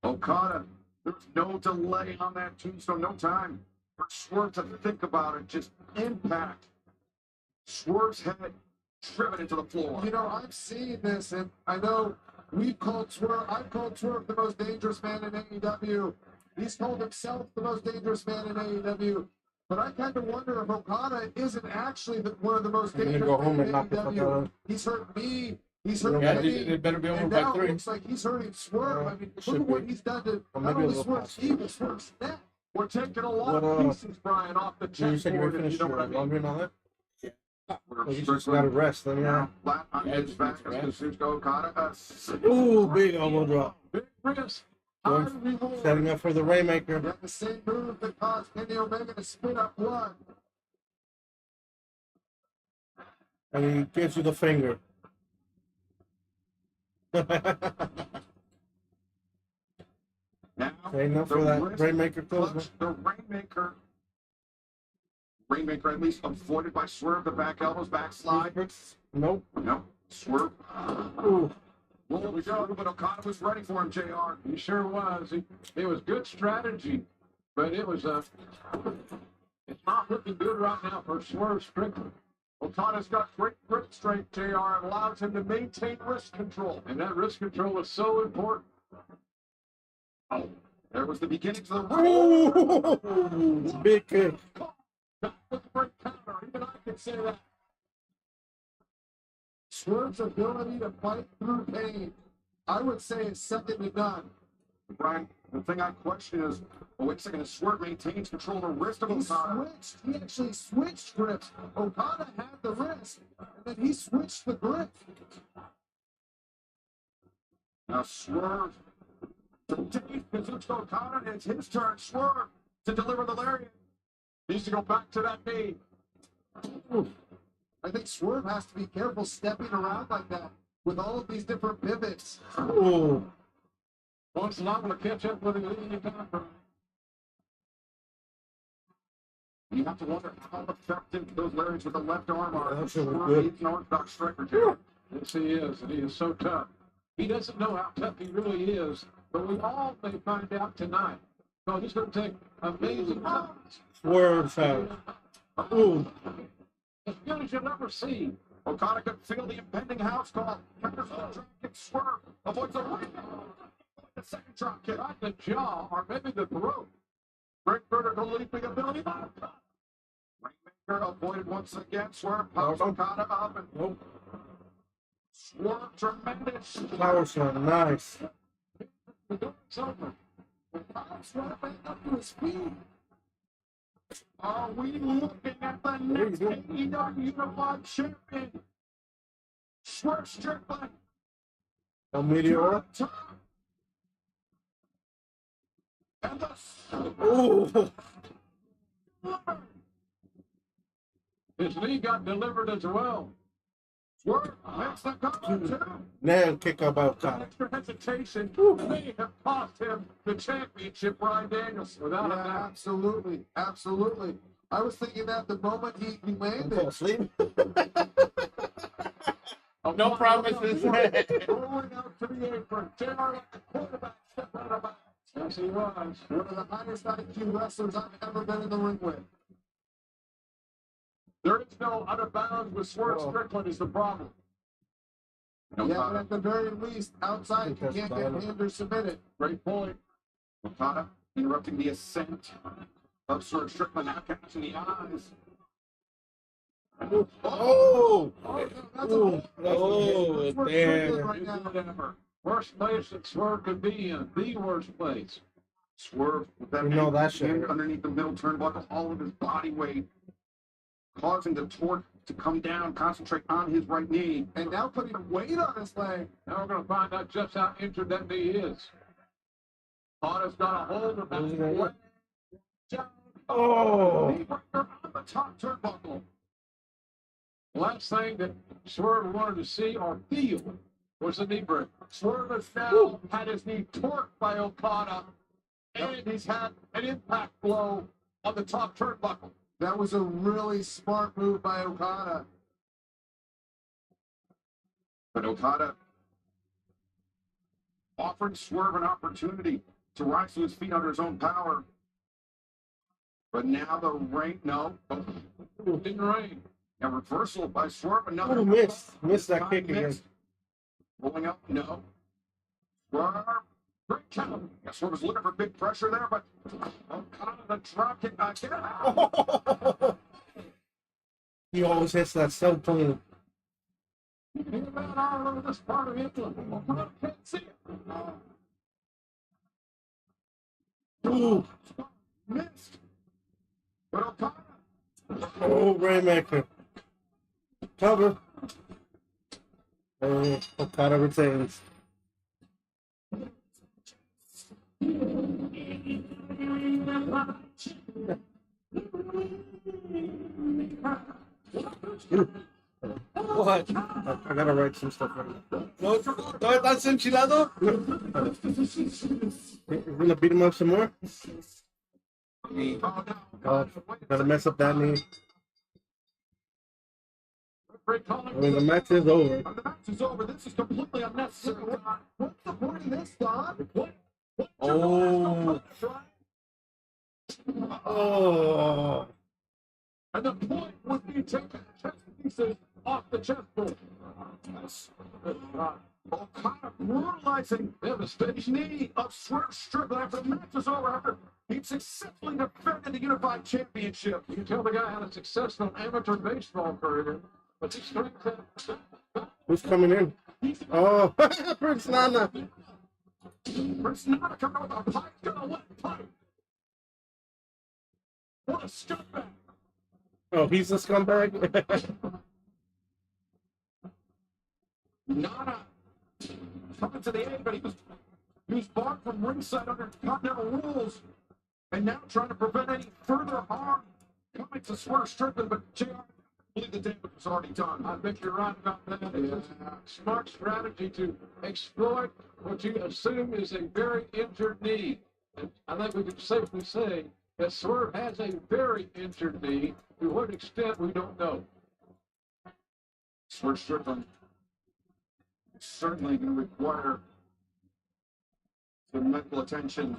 Okada, there's no delay on that tombstone, no time for Swerve to think about it, just impact. Swerve's head driven into the floor. You know, I've seen this, and I know I've called Swerve the most dangerous man in AEW. He's called himself the most dangerous man in AEW. But I kind of wonder if Okada isn't actually one of the most dangerous men in AEW. He's hurt me He's hurting Yeah, Eddie, they better be over and by now 3. it looks like he's hurting Swerve. I mean, look should at what be. he's done to Or not maybe a only little Swerve's past. knee, but Swerve's neck. We're taking a lot What, of pieces, Brian, off the You said you were chessboard, if finished you know your what I mean. laundry and all that? We're Well, you just gotta rest, then, yeah. flat on Yeah, his just back rest. as Kazuchika Okada. Ooh, big elbow drop. Big risk, Going- high reward. Setting up for the Rainmaker. Got the same move that caused Kenny Omega to spit up blood. And he gives you the finger. Now, Enough for that Rainmaker close. the Rainmaker. Rainmaker at least avoided by Swerve, the back elbows, backslide. Nope. No, Swerve. Ooh. Well, we go, but Okada was ready for him, JR. He sure was. It was good strategy, but it was it's not looking good right now for Swerve Strickland. Okada's got great grip strength, JR. It allows him to maintain wrist control. And that wrist control is so important. Oh, there was the beginnings of the Ooh, big kick. That was a great counter. Even I can say that. Swerve's ability to fight through pain, I would say, is second to none. Brian, the thing I question is, oh, wait a second, Swerve maintains control of the wrist of He Okada. switched. He actually switched grips. Okada had the wrist, and then he switched the grip. Now Swerve to Dave Kazuchika Okada, and it's his turn. Swerve to deliver the lariat. Needs to go back to that knee. I think Swerve has to be careful stepping around like that with all of these different pivots. Ooh. Once liable to catch up with him at any time. You have to wonder how effective those lariats with the left arm are. That's really Swerve good. needs an orthodox striker, too. Yes, he is, and he is so tough. He doesn't know how tough he really is, but we all may find out tonight. So he's going to take amazing moves. Swerve's out. Ooh. As good as you'll ever see. Okada could feel the impending house call. Counters the drop kick. Swerve avoids a win. The second drop kick. Not the jaw, or maybe the throat. Great vertical leaping ability. Rainmaker avoided once again. Swerve pops Okada up and Nope. Swerve tremendous. Power slam, nice. It's over. Swerve back up to his feet. Are we looking at the next AEW Unified Champion? Swerve Strickland. El Meteor. And the Ooh. His knee got delivered as well. Swerve makes the cover too. Nail kick up Okada. Extra hesitation may have cost him the championship, Brian Daniels, without a Yeah, doubt. absolutely. Absolutely. I was thinking that the moment he Fall landed. asleep. No promises. Rolling out to the apron. JR like the quarterback step out of bounds. Yes, he was. One of the highest IQ wrestlers I've ever been in the ring with. There is no out of bounds with Swerve Strickland is the problem. Yeah, but at the very least, outside you can't get pinned or submitted. Great point. Okada interrupting the ascent of Swerve Strickland, now catching the eyes. Oh! That's Ooh. Oh, That's where damn. Strickland right now. Ever. Worst place that Swerve could be in. The worst place. Swerve with that, You know that shit. hand underneath the middle turnbuckle, all of his body weight, causing the torque to come down, concentrate on his right knee. And now putting weight on his leg. Now we're going to find out just how injured that knee is. Otta's got a hold of that leg. Oh! Knee breaker on the top turnbuckle. Last thing that Swerve wanted to see or feel was the knee break. Swerve has now had his knee torqued by Okada, and he's had an impact blow on the top turnbuckle. That was a really smart move by Okada. But Okada offering Swerve an opportunity to rise to his feet under his own power. But now the rain, no. It didn't rain. A reversal by Swerve, another. Oh, missed that kick again. Missed. Rolling up, no. Swerve, great count. Yeah, Swerve was looking for big pressure there, but Okada the drop kick again. He always hits that so clean. Hear about all over this part of Italy. I can't see it. Ooh. Missed. But Okada. Oh, Rainmaker. Cover. And Okada retains. What? I gotta write some stuff right now. No, that's enchilado? You're gonna beat him up some more? Oh, gotta mess up that knee. I mean, the match is over. The match is over. This is completely unnecessary. What's the point of this, Don? What? Oh. Oh. And the point would be taking chess pieces off the chessboard. Okada brutalizing devastation knee of Swerve Strickland after the match is over, after he successfully defended the Unified Championship. You can tell the guy had a successful amateur baseball career, but he strikes out. Who's coming in? Oh, Prince Nana. Prince Nana coming with a pipe, gonna let pipe. What a scumbag. Oh, he's a scumbag? Nana coming to the end, but he was barred from ringside under continental rules, and now trying to prevent any further harm coming to Swerve Strickland. But JR, I believe the damage was already done. I think you're right about that. It's a smart strategy to exploit what you assume is a very injured knee. And I think we can safely say that Swerve has a very injured knee. To what extent, we don't know. Swerve Strickland certainly going to require some medical attention.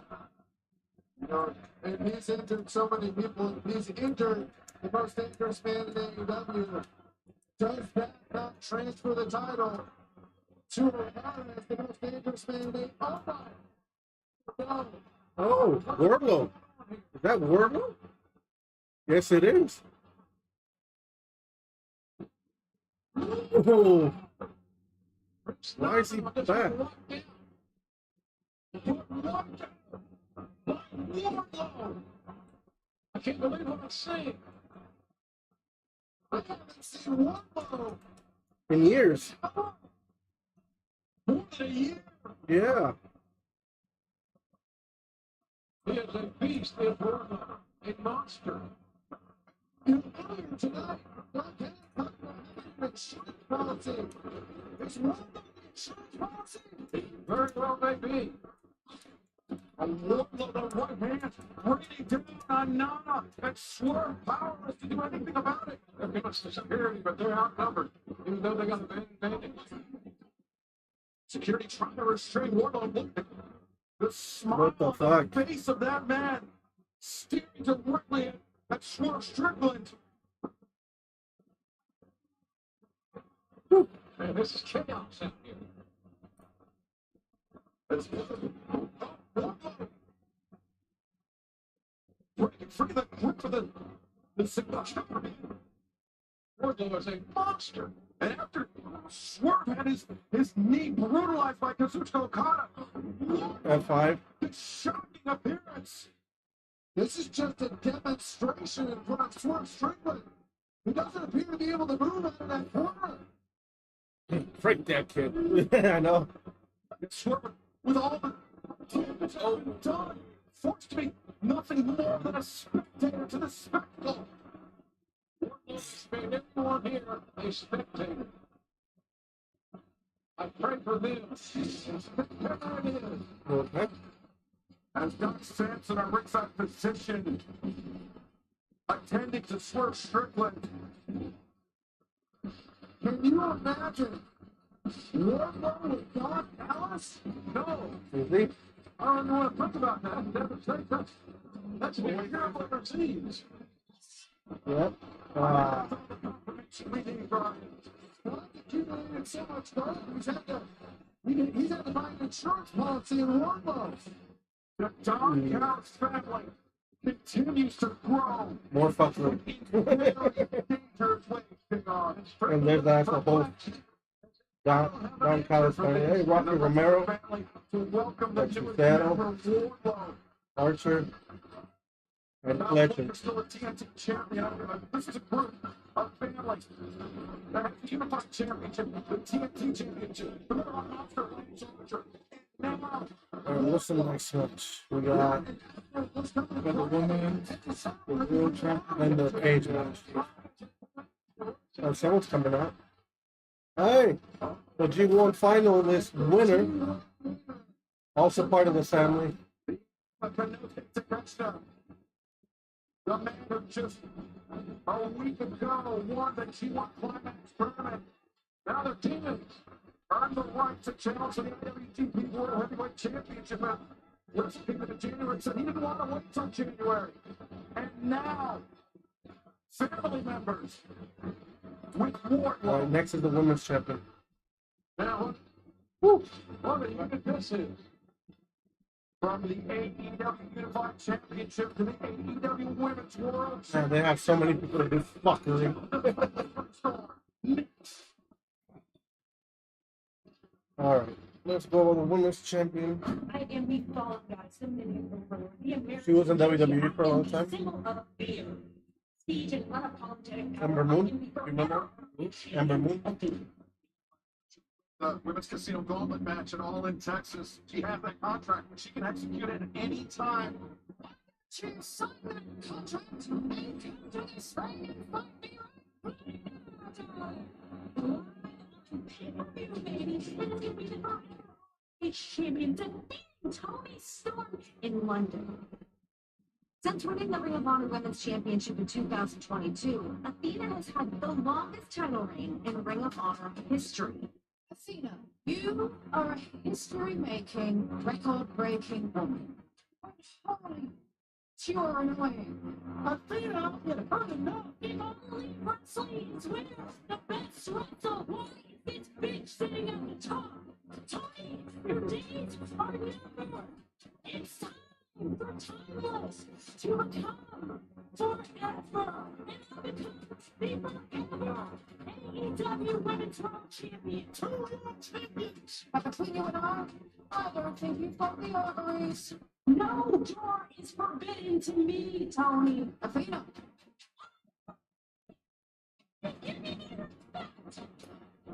You know, and he's injured so many people. He's injured the most dangerous man in AEW. Does that not transfer the title to Okada as the most dangerous man in AEW? No. Oh, Wardlow. Is that Wardlow? Yes, it is. Oh. Why is he back? I can't believe what I'm seeing. I haven't seen Wardlow In years. more than a year. Yeah. He is a beast, a monster. And earlier tonight, insurance policy. Is Wardlow the insurance policy? Very well may be. A Wardlow, the right hand, raining down on Nana, and Swerve powerless to do anything about it. They're giving us the security, but they're outnumbered, even though they got a bandage. Security trying to restrain Wardlow. Look at the smile What the on fuck? the face of that man, staring directly at Swerve Strickland. Man, this is chaos out here. It's breaking free of the grip of the signature. Wardlow is a monster. And after Swerve had his knee brutalized by Kazuchika Okada, F5. the shocking appearance. This is just a demonstration in front of Swerve Strickland. He doesn't appear to be able to move out of that corner. Freak that kid. I know. Swerve, with all the damage done, forced to be nothing more than a spectator to the spectacle. Wardlow made everyone here a spectator. I pray for them. Whatever it is. Okay. As Doc Sampson, our ringside position, attending to Swerve Strickland. Can you imagine Wardlow with Doc Dallas? No. Is he? I don't know what to think about that. That's what we hear overseas. Yep. We need Brian. Well, accumulated so much gold, he's had to buy an insurance policy in Wardlow. The Don Callis family continues to grow. More fuckery. Dangerous ways, Big R. And there's that the whole Don Callis, hey, Rocky Romero, Seattle, Archer, and Fletcher. Still a TNT champion. This is a group of families that have the Unified Championship, the TNT Championship, the Monster Championship. What's the next match? We got the women, the world champion, and the cage match. Someone's coming out. Hey, the G1 finalist winner, also part of the family. The man who just a week ago won the G1 Climax tournament. Now the demons earned the right to challenge the AEW World Heavyweight Championship at Wrestle Kingdom in January. Said he didn't want to wait till January. And now, family members with Wardlow. All right, next is the women's champion. Now, what even this is? From the AEW Unified Championship to the AEW Women's World Man, they have so many people to do fuckery. Alright, let's go with the women's champion. I am the Fall Guy, submitting over the American. She was in WWE for a long time. Symbol of fear, siege, and unapologetic power. Ember Moon, you remember? Ember Moon. The Women's Casino Gauntlet match and all in Texas. She has that contract, but she can execute it at any time. She signed that contract and came to this ring and fight me right. Champion defeating Tony Storm in London. Since winning the Ring of Honor Women's Championship in 2022, Athena has had the longest title reign in Ring of Honor history. Athena, you are a history-making, record-breaking woman. Holy, you're annoying. Athena, you heard enough. If only wrestling's winner, the best wrestler, why is this bitch sitting at the top? Tony, your days are numbered. It's time for Timeless to become forever and become the forever AEW Women's World Champion. Two World Champions. But between you and I don't think you've got the ovaries. No door is forbidden to me, Tony. Athena.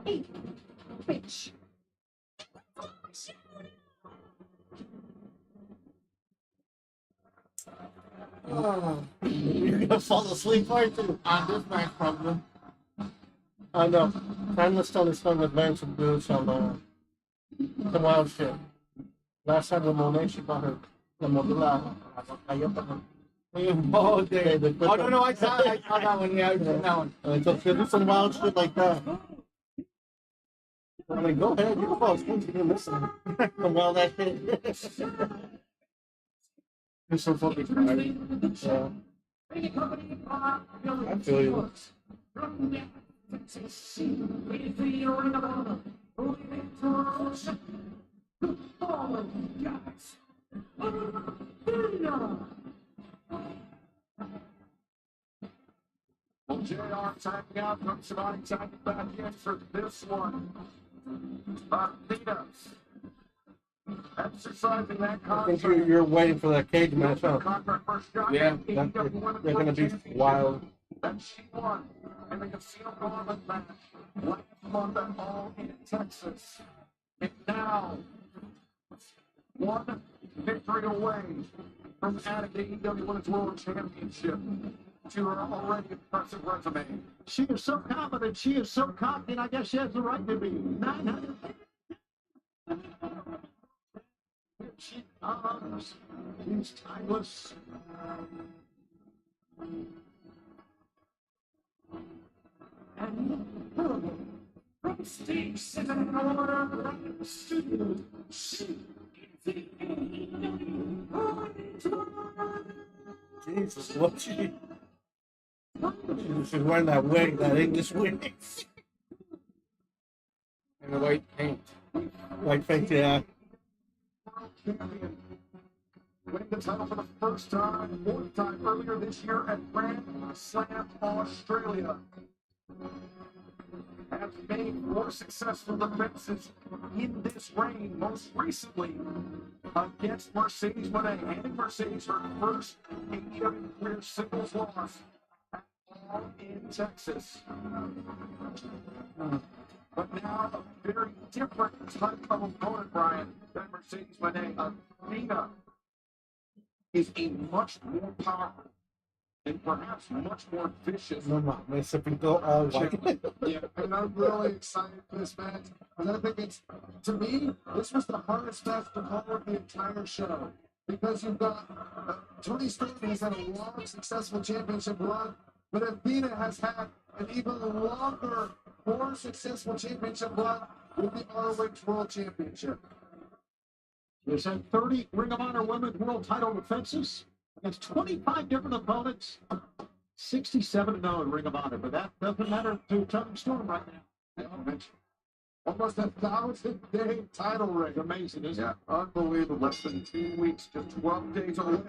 Hey, bitch. You're gonna fall asleep right too. On this match, probably. I know. Timeless Stone is fun with Vance and do some wild shit. Last time with Monet, she got her the Modula. Oh, David. Oh, no, I saw that one. Yeah, I saw that one. So she'll do some wild shit like that. I mean, go ahead. You can fall asleep if you're listening. Some wild ass shit. It's so fucking funny. Yeah. I feel you. Well, JR tagging out, comes somebody tagging back in for this one. Athena exercising that I think contract. you're waiting for that cage match, huh? Yeah. They're gonna be wild. That she won in the Casino Gauntlet match last month at All in Texas. And now, one victory away from adding the AEW Women's World Championship to her already impressive resume. She is so confident, she is so confident, I guess she has the right to be. 900. She honors. She's timeless. And from stage 7 order right studio, she is the AEW Women's World. Jesus, what she? She's wearing that wig, that English wig. And the white paint. White paint, yeah. Champion. Winning the title for the first time, fourth time earlier this year at Grand Slam, Australia. Has has made more successful defenses in this reign, most recently against Mercedes Moné, handing Mercedes her first AEW career singles loss, all in Texas. But now a very different type of opponent, Brian, than Mercedes Moné. Athena is a much more powerful and perhaps much more vicious. No mames, se pintó all white. Yeah, and I'm really excited for this match because I think it's, to me, this was the hardest match to call of the entire show because you've got Toni Storm has had a long, successful championship run, but Athena has had an even longer, more successful championship run with the ROH World Championship. There's had 30 Ring of Honor Women's World Title defenses against 25 different opponents. 67-0 in Ring of Honor, but that doesn't matter to Toni Storm right now. Almost 1,000-day title reign. Amazing, isn't it? Unbelievable. Less than 2 weeks, just 12 days away.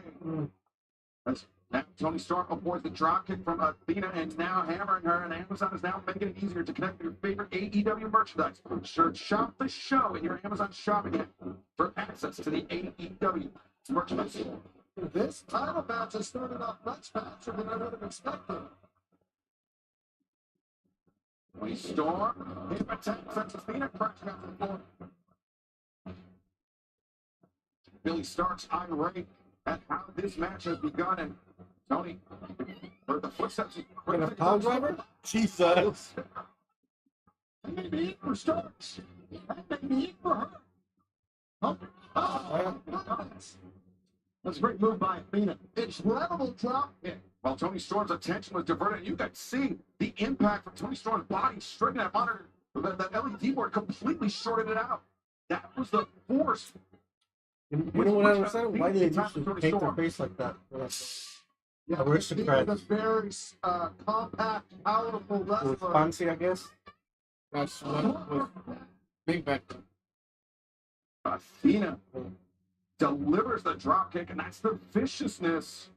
That's now Toni Storm avoids the dropkick from Athena and now hammering her, and Amazon is now making it easier to connect with your favorite AEW merchandise. Sure, shop the show in your Amazon shopping app for access to the AEW merchandise. This title match has started off much faster than I would have expected. Toni Storm, hit attack, sends Athena crashing out to the floor. Billy Starks irate at how this match has begun, and Tony heard the footsteps. And a power driver? Jesus. That may be it for Starks. That may be it for her. That's a great move by Athena. Incredible drop kick. While Toni Storm's attention was diverted, and you could see the impact from Toni Storm's body striking that monitor. That LED board completely shorted it out. That was the force. You know what I understand? Why they usually paint their face like that? Yeah, Aristocrats. a very compact, powerful wrestler. With fancy, I guess. That's what was big back then. Athena delivers the dropkick, and that's the viciousness.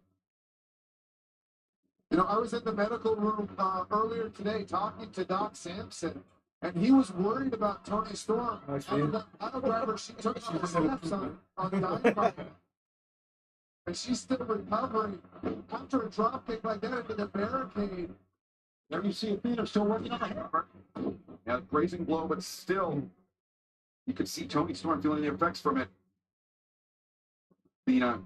You know, I was in the medical room earlier today talking to Doc Sampson, and he was worried about Toni Storm. And the auto driver she took off the steps on Dynamite. And she's still recovering after a dropkick like that into the barricade. There you see Athena still working on the hammer. Yeah, grazing blow, but still, you could see Toni Storm feeling the effects from it. Athena.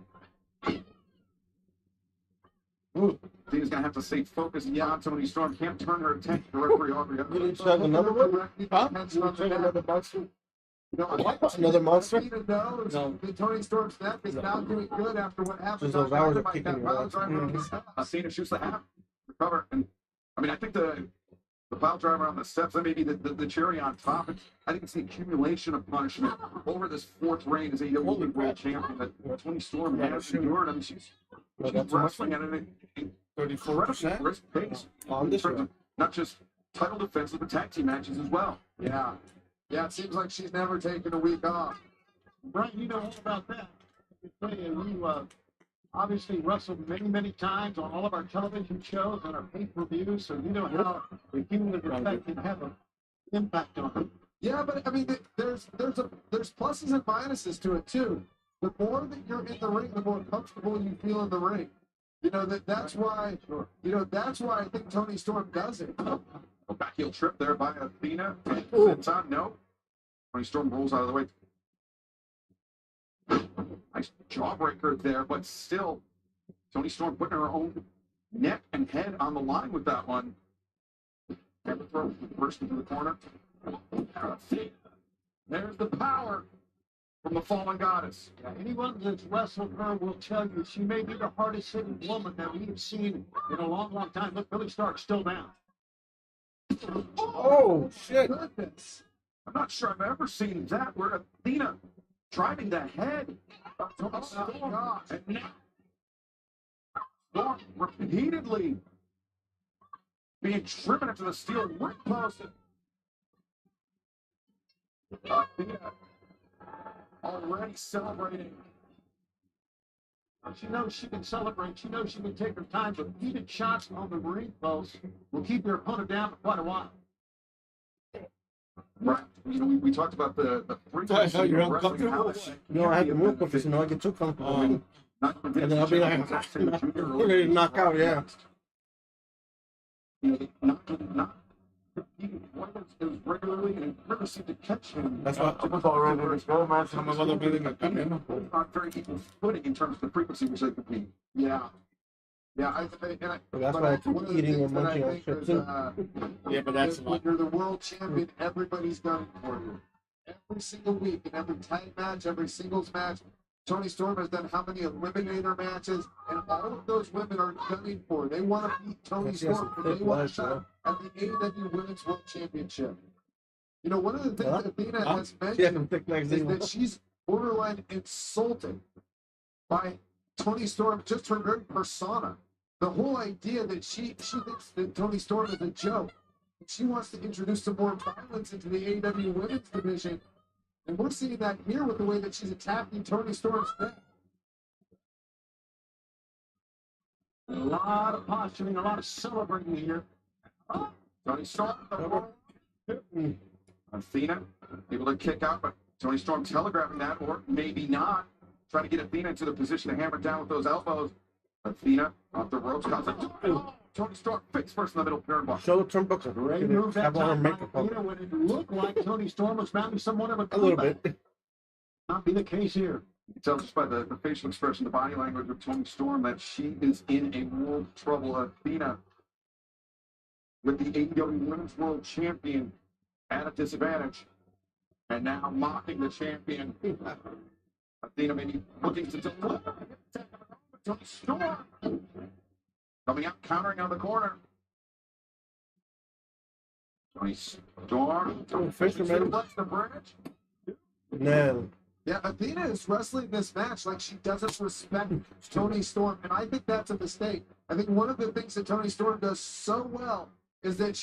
Athena's gonna have to stay focused on Toni Storm. Can't turn her attention to referee Aubrey. You didn't have another one? Huh? You didn't have another monster? Another monster? No. Toni Storm's neck is now doing good after what happened. Just those hours of kicking your ass. Athena shoots the half, recover, and I mean, I think the pile driver on the steps, that may be the cherry on top. I think it's the accumulation of punishment over this fourth reign as AEW World Champion that Toni Storm has endured. I mean, she's wrestling at an incredibly brisk pace. Not just title defenses, but tag team matches as well. Yeah, it seems like she's never taken a week off. Brian, you know all about that. You obviously wrestled many, many times on all of our television shows and our pay-per-views, so you know how the human effect can have an impact on it. Yeah, but I mean, there's pluses and minuses to it too. The more that you're in the ring, the more comfortable you feel in the ring. You know that's why. That's why I think Toni Storm does it. A back heel trip there by Athena. It's on. No. Toni Storm rolls out of the way. Nice jawbreaker there, but still, Toni Storm putting her own neck and head on the line with that one. Throw first into the corner. There's the power from the fallen goddess. Yeah, anyone that's wrestled her will tell you she may be the hardest hitting woman that we've seen in a long, long time. Look, Billy Stark's still down. Oh, shit. Goodness. I'm not sure I've ever seen that where Athena driving the head of Toni Storm. And now Storm repeatedly being driven into the steel ring post. Athena already celebrating. She knows she can celebrate. She knows she can take her time, but repeated shots on the ring post will keep your opponent down for quite a while. Right. You know, we talked about the frequency You're of wrestling and how uncomfortable? that You know, I have to move because you know I get too comfortable. Um, and then I'll be like, we're ready to knock out, yeah. Not as regularly and never seemed to catch him. That's what Some of other buildings también. Not very equal footing in terms of the frequency which they compete. Yeah. Yeah, That's why I keep eating or munching on shit too. Yeah, but that's when you're the world champion, everybody's gunning for you. Every single week, in every tag match, every singles match, Toni Storm has done how many eliminator matches, and all of those women are gunning for her. They want to beat Toni Storm, and they want a shot at the AEW Women's World Championship. You know, one of the things that Athena has mentioned is that she's borderline insulted by Toni Storm, just her very persona. The whole idea that she thinks that Toni Storm is a joke. She wants to introduce some more violence into the AEW Women's division. And we're seeing that here with the way that she's attacking Toni Storm's neck. A lot of posturing, a lot of celebrating here. Toni Storm, Athena able to kick out, but Toni Storm telegraphing that, or maybe not. Trying to get Athena into the position to hammer down with those elbows. Athena off the ropes, Toni Storm face first in the middle turnbuckle. Show the turnbuckle. Great move that Have all her time by makeup on. Athena when it looked like Toni Storm was mounting somewhat of a A little comeback. bit. Not be the case here. You can tell just by the facial expression, the body language of Toni Storm that she is in a world of trouble. Athena, with the AEW Women's World Champion at a disadvantage, and now mocking the champion. Athena maybe looking to deliver. Toni Storm coming out, countering on the corner. Toni Storm. Suplex the bridge. No. Yeah, Athena is wrestling this match like she doesn't respect Toni Storm, and I think that's a mistake. I think one of the things that Toni Storm does so well is that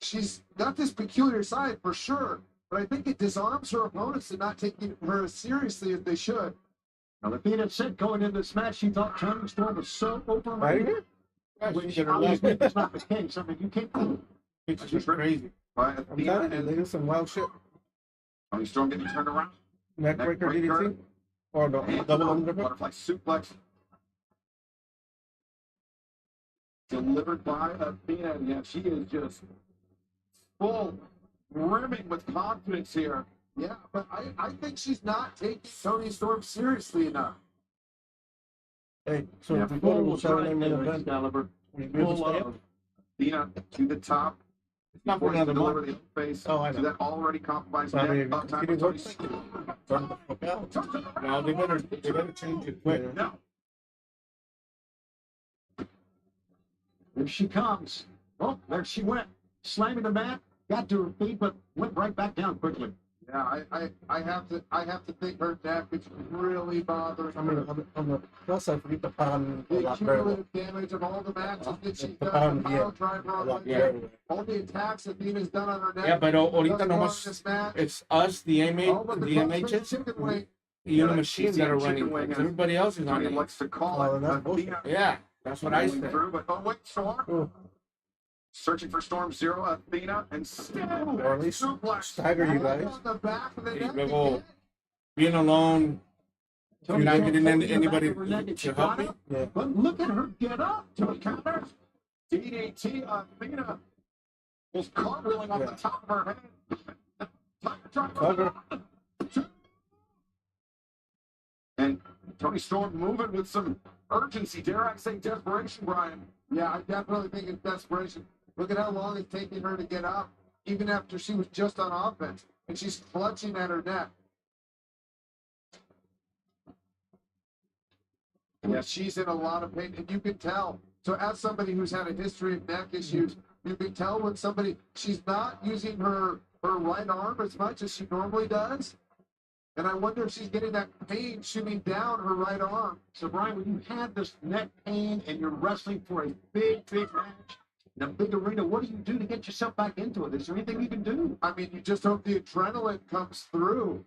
she's got this peculiar side for sure, but I think it disarms her opponents and not taking her as seriously as they should. Now, Athena said going into this match, she thought Toni Storm was so overrated. Which obviously is not the case. I mean, you can't think. It's just crazy. I'm telling you, they do some wild shit. Toni Storm getting turned around. Neckbreaker DDT? Or no, double underhook? Butterfly suplex. Delivered by Athena. Yeah, she is just full, brimming with confidence here. Yeah, but I think she's not taking Toni Storm seriously enough. Hey, so if we go to the Saturday main event, Caliber. we be able to stay up? Athena to the top. It's not for another deliver month. the face Oh, I to know. that already compromised I neck. mean, Up time it for works. Toni Turn the fuck out. No, they better change it quick. No. Here she comes. Oh, there she went. Slamming the mat, got to her feet, but went right back down quickly. Yeah, I have to think her neck is really bothering I mean, her. on the plus side, we the pound a The lot better. cumulative damage of all the matches that she's The done, pound, the yeah. pile driver A on lot the better. neck, all the attacks Athena's done on her neck. Yeah, pero ahorita thus far in nomás this match, it's us, the all but the MHs, chicken wing. y una Yeah, machine she's that are the running chicken wing things. and Everybody else is on Toni it. likes to call Oh, it. that's bullshit. Athena Yeah, that's what I rolling said. through, but oh wait, Storm. Searching for Storm Zero, Athena, and still Or at least suplex. stagger you guys. On the back of the Y neck luego, again. being alone, you're Toni not Storm getting holding the anybody back of her neck, and she to help got me. up. Yeah. But look at her get up. Toni counters. DDT, Athena was cartwheeling off the top of her head. Cover. And Toni Storm moving with some urgency, dare I say desperation, Brian. Yeah, I definitely think it's desperation. Look at how long it's taking her to get up, even after she was just on offense, and she's clutching at her neck. Yeah, she's in a lot of pain, and you can tell. So as somebody who's had a history of neck issues, you can tell when she's not using her right arm as much as she normally does. And I wonder if she's getting that pain shooting down her right arm. So, Brian, when you had this neck pain and you're wrestling for a big, big match in a big arena, what do to get yourself back into it? Is there anything you can do? I mean, you just hope the adrenaline comes through,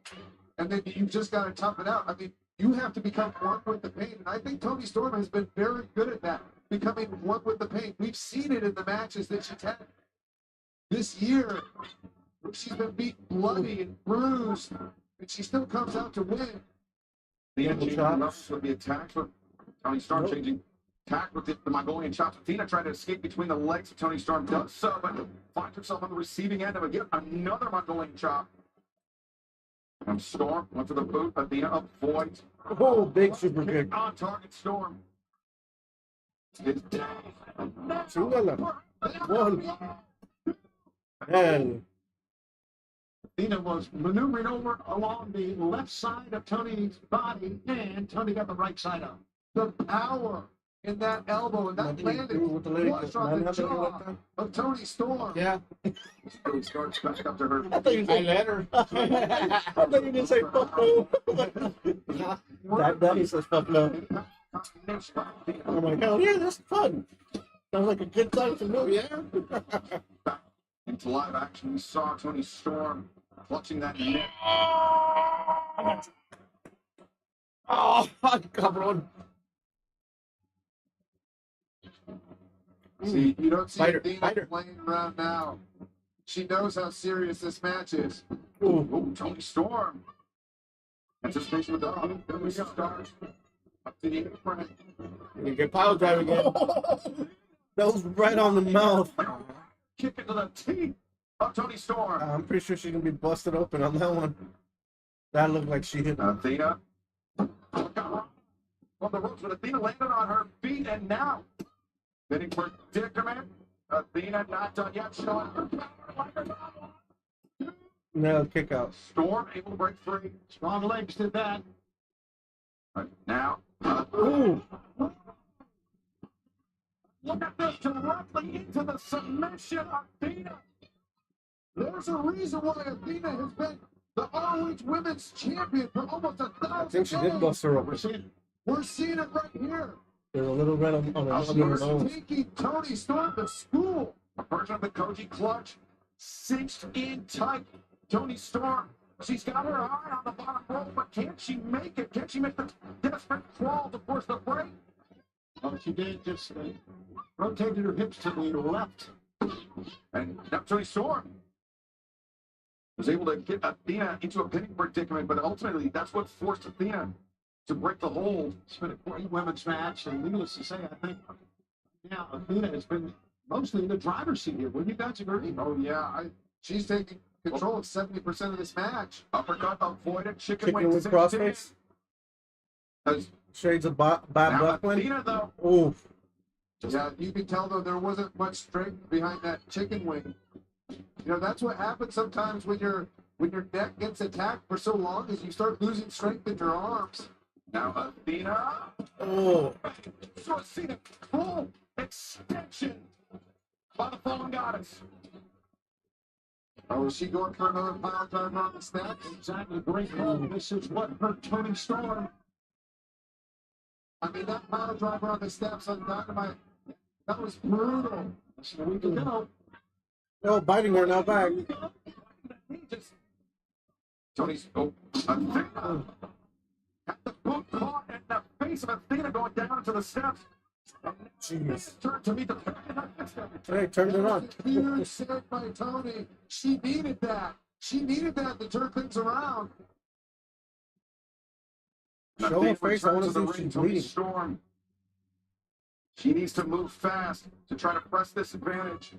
and then you just got to tough it out. I mean, you have to become one with the pain, and I think Toni Storm has been very good at that, becoming one with the pain. We've seen it in the matches that she's had this year. She's been beat bloody and bruised, and she still comes out to win. Athena changing levels with the attacks, but Tony Storm changing tack with the Mongolian chops. Athena tried to escape between the legs of Tony Storm, does so, but finds herself on the receiving end of yet another Mongolian chop. And Storm went for the boot. Athena avoids. Oh, big super kick. On target, Storm. It's one. And Athena was maneuvering over along the left side of Tony's body, and Tony got the right side up. The power in that elbow and that landed flush on the jaw of Tony Storm. Yeah. He starts back up to her. I thought you said let her. I thought you didn't say fuck no. That he says fuck no. I'm like, hell yeah, that's fun. Sounds like a good time to me, yeah. Into live action, we saw Tony Storm clutching that neck. Oh, come on. See, you don't see Fighter, Athena playing around now. She knows how serious this match is. Ooh, Tony Storm. Anticipation with the Billy Stars. Up to the apron. You get power drive again. That was right on the mouth. Kick into the teeth of Tony Storm. I'm pretty sure she's gonna be busted open on that one. That looked like she hit Athena. On the ropes, but Athena landed on her feet, and now getting predicament. Athena not done yet, showing her power like a no kick out. Storm able to break free. Strong legs did that. Right now. Ooh. Look at this, directly into the submission of Athena. There's a reason why Athena has been the ROH Women's Champion for almost 1,000 I think she did bust her open. We're seeing it right here. There's a little red on her nose. Taking Tony Storm to school. A version of the Koji clutch, cinched in tight. Tony Storm, she's got her eye on the bottom rope, but can't she make it? Can she make the desperate crawl to force the break? Well, she did just rotated her hips to the left. And now Tony Storm was able to get Athena into a pinning predicament, but ultimately that's what forced Athena to break the hold. It's been a great women's match, and needless to say, I think now Athena has been mostly in the driver's seat here. Wouldn't you guys agree? Oh, yeah. She's taking control of 70% of this match. Uppercut avoided, chicken Chicken wing with crossface. Shades of Bob Buckland. Athena, though. Ooh. Yeah, you can tell, though, there wasn't much strength behind that chicken wing. You know, that's what happens sometimes when your neck gets attacked for so long is you start losing strength in your arms. Now Athena. Oh. So Athena, full extension by the fallen goddess. Oh, is she going for another pile driver on the steps? Exactly, great call. This is what hurt Tony Storm. I mean, that pile driver on the steps on Dynamite, that was brutal. Less than a week ago. Oh, biting her now back. Tony's Athena had the boot caught in the face of Athena going down into the steps. Jeez. Turn to meet the Hey, turned it on. Huge save by Tony. She needed that. She needed that to turn things around. Show her face. I want to see if she's Tony bleeding. Storm. She needs to move fast to try to press this advantage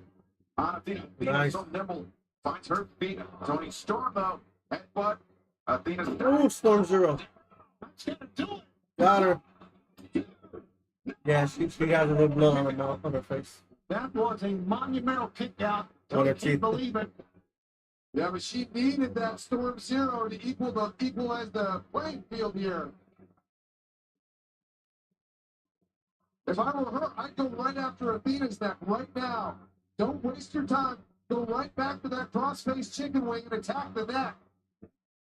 on Athena. Athena Nice. so nimble. Finds her feet. Tony Storm, though. Headbutt. Athena's Ooh, Storm Zero. That's going to do it. Got her. Yeah, she has a little blood on her mouth, on her face. That was a monumental kick out. On her Tony can't teeth. believe it. Yeah, but she needed that Storm Zero to equalize the playing field here. If I were her, I'd go right after Athena's neck right now. Don't waste your time. Go right back to that cross-face chicken wing and attack the neck.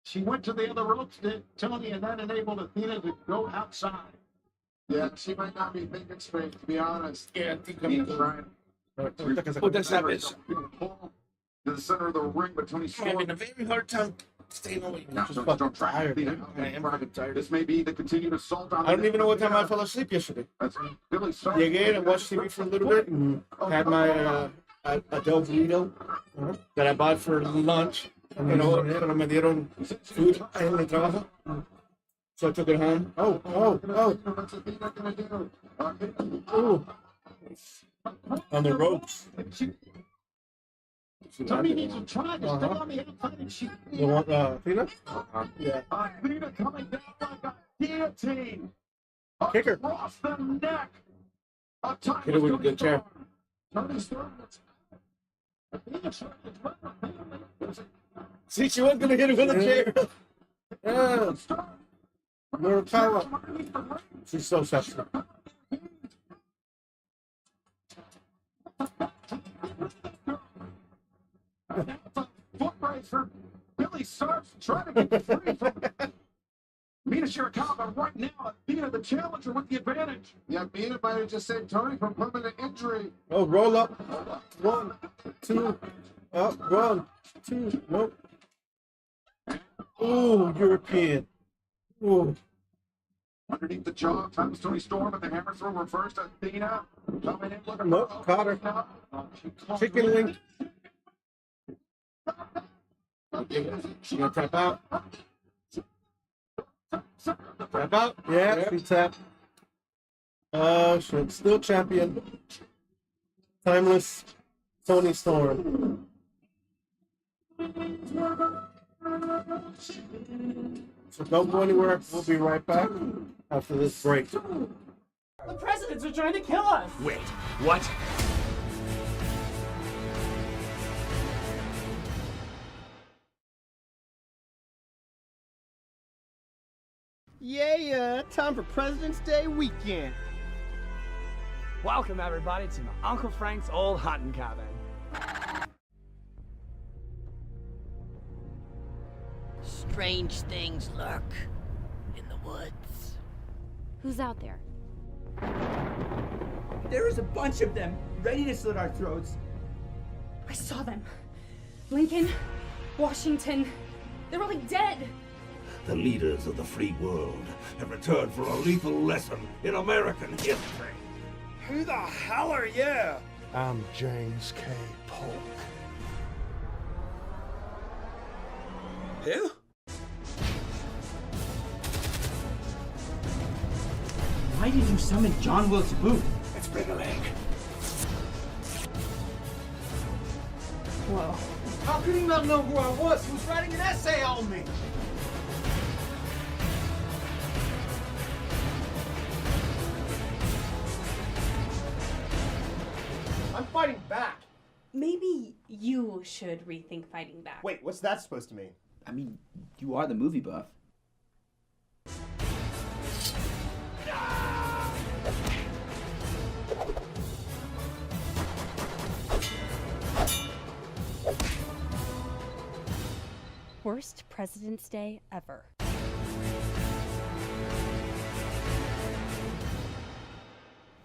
She went to the other ropes, did Tony, and that enabled Athena to go outside. Yeah, she might not be thinking straight, to be honest. Yeah, I think Athena's trying. What does that is? Pull to the center of the ring, but Tony I'm Storm. having a very hard time staying awake. Now, I'm just Tony fucking Storm trying tired, Athena. dude. I am fucking tired. This may be the continued assault on I don't even know what time I fell asleep yesterday. That's Billy Starr. Llegué and watched TV for a little bit and had my a Del Burrito that I bought for lunch. Pero me dieron food en el trabajo. So I took it home. Oh. Ooh. On the ropes. Tommy needs to try to stay on the outside and shoot. You want Athena? Yeah. Athena coming down like a guillotine. Kicker. Across the neck. Of Tony Hit it with a good chair. Tony Storm. Athena trying to run the family. See, she was gonna hit it with a chair. Yeah. Morikawa. She's so sexy. Foot racer. Billy Sarps trying to get free from Mina Shirakawa right now. Athena the challenger with the advantage. Yeah, Mina might have just saved Tony from permanent injury. Oh, roll up. 1, 2. Up. 1, 2. Nope. Ooh, European. Ooh. Underneath the jaw comes Tony Storm, and the hammer throw reversed. Athena coming in looking Nope, caught her. Chicken wing. She gonna tap out. Tap out. Yeah, she tapped. Oh, shit. Still champion. Timeless Tony Storm. So don't go anywhere. We'll be right back after this break. The presidents are trying to kill us! Wait, what? Yeah, time for President's Day weekend. Welcome everybody to my Uncle Frank's old hunting cabin. Strange things lurk in the woods. Who's out there? There is a bunch of them, ready to slit our throats. I saw them. Lincoln, Washington, they're all dead. The leaders of the free world have returned for a lethal lesson in American history. Who the hell are you? I'm James K. Polk. Who? Why did you summon John Wilkes Booth? It's been a leg. Whoa. How could he not know who I was? He was writing an essay on me. I'm fighting back. Maybe you should rethink fighting back. Wait, what's that supposed to mean? I mean, you are the movie buff. Worst President's Day ever.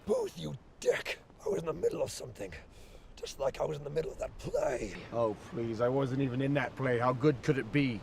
Booth, you dick! I was in the middle of something. Just like I was in the middle of that play. Oh, please, I wasn't even in that play. How good could it be?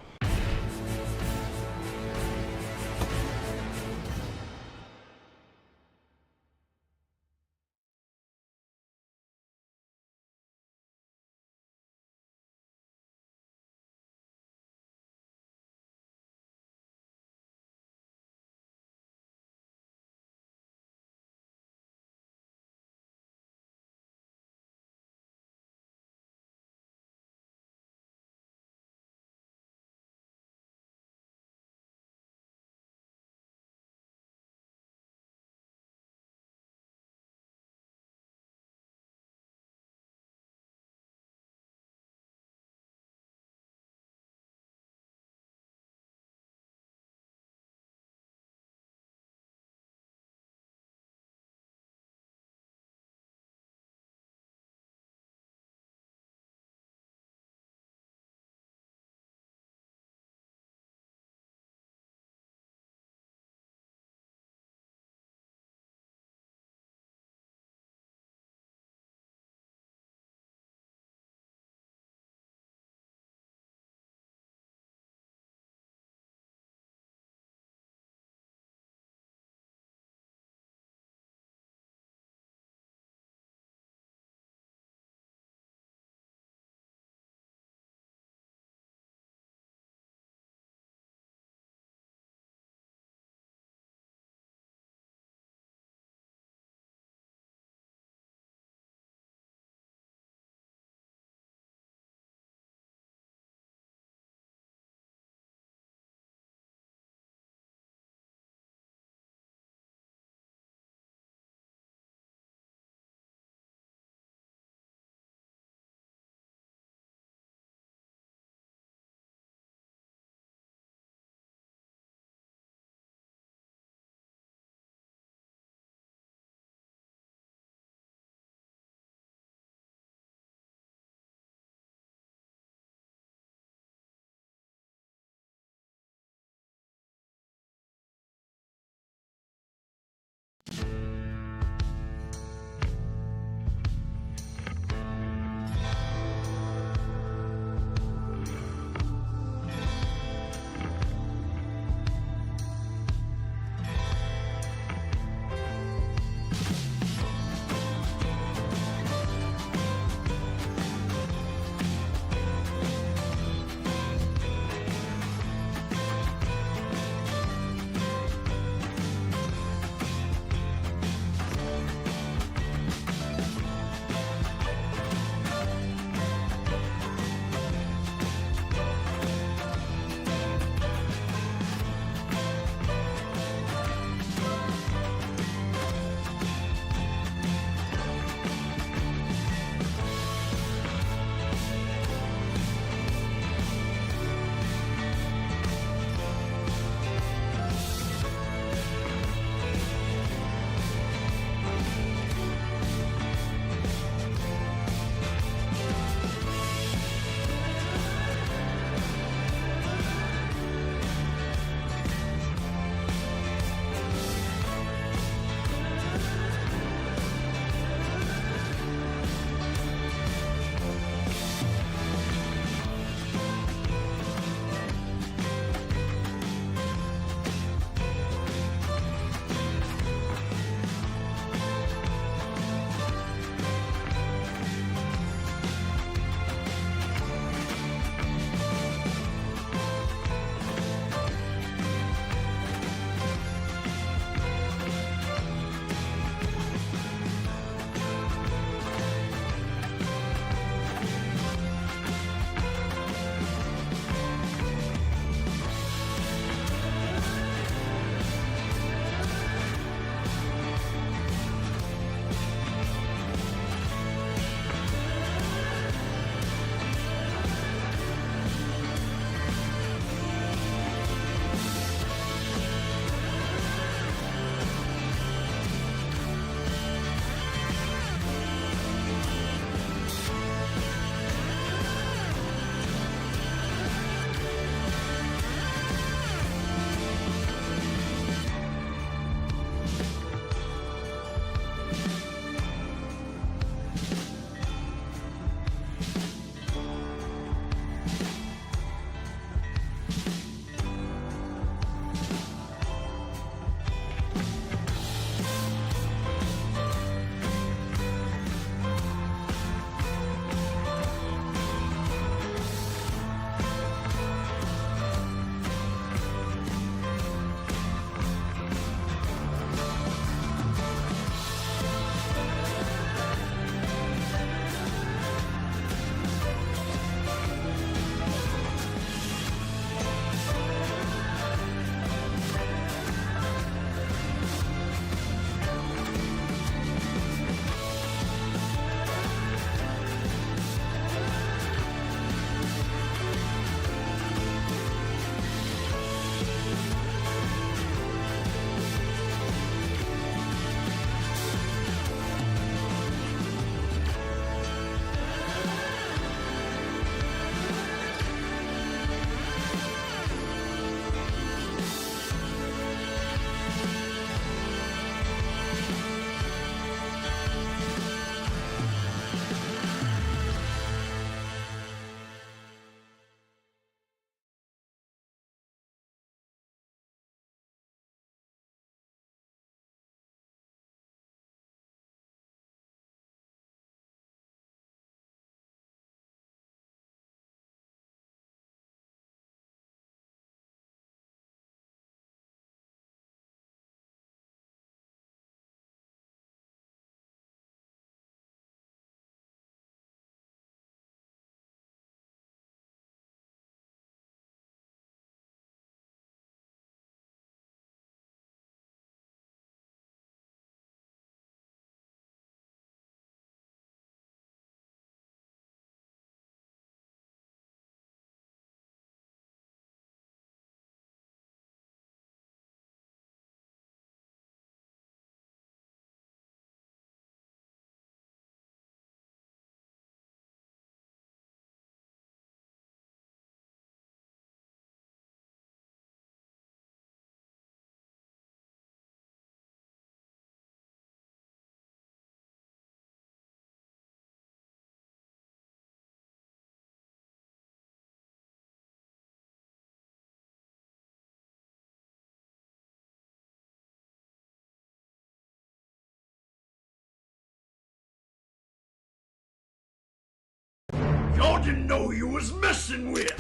didn't know you was messing with.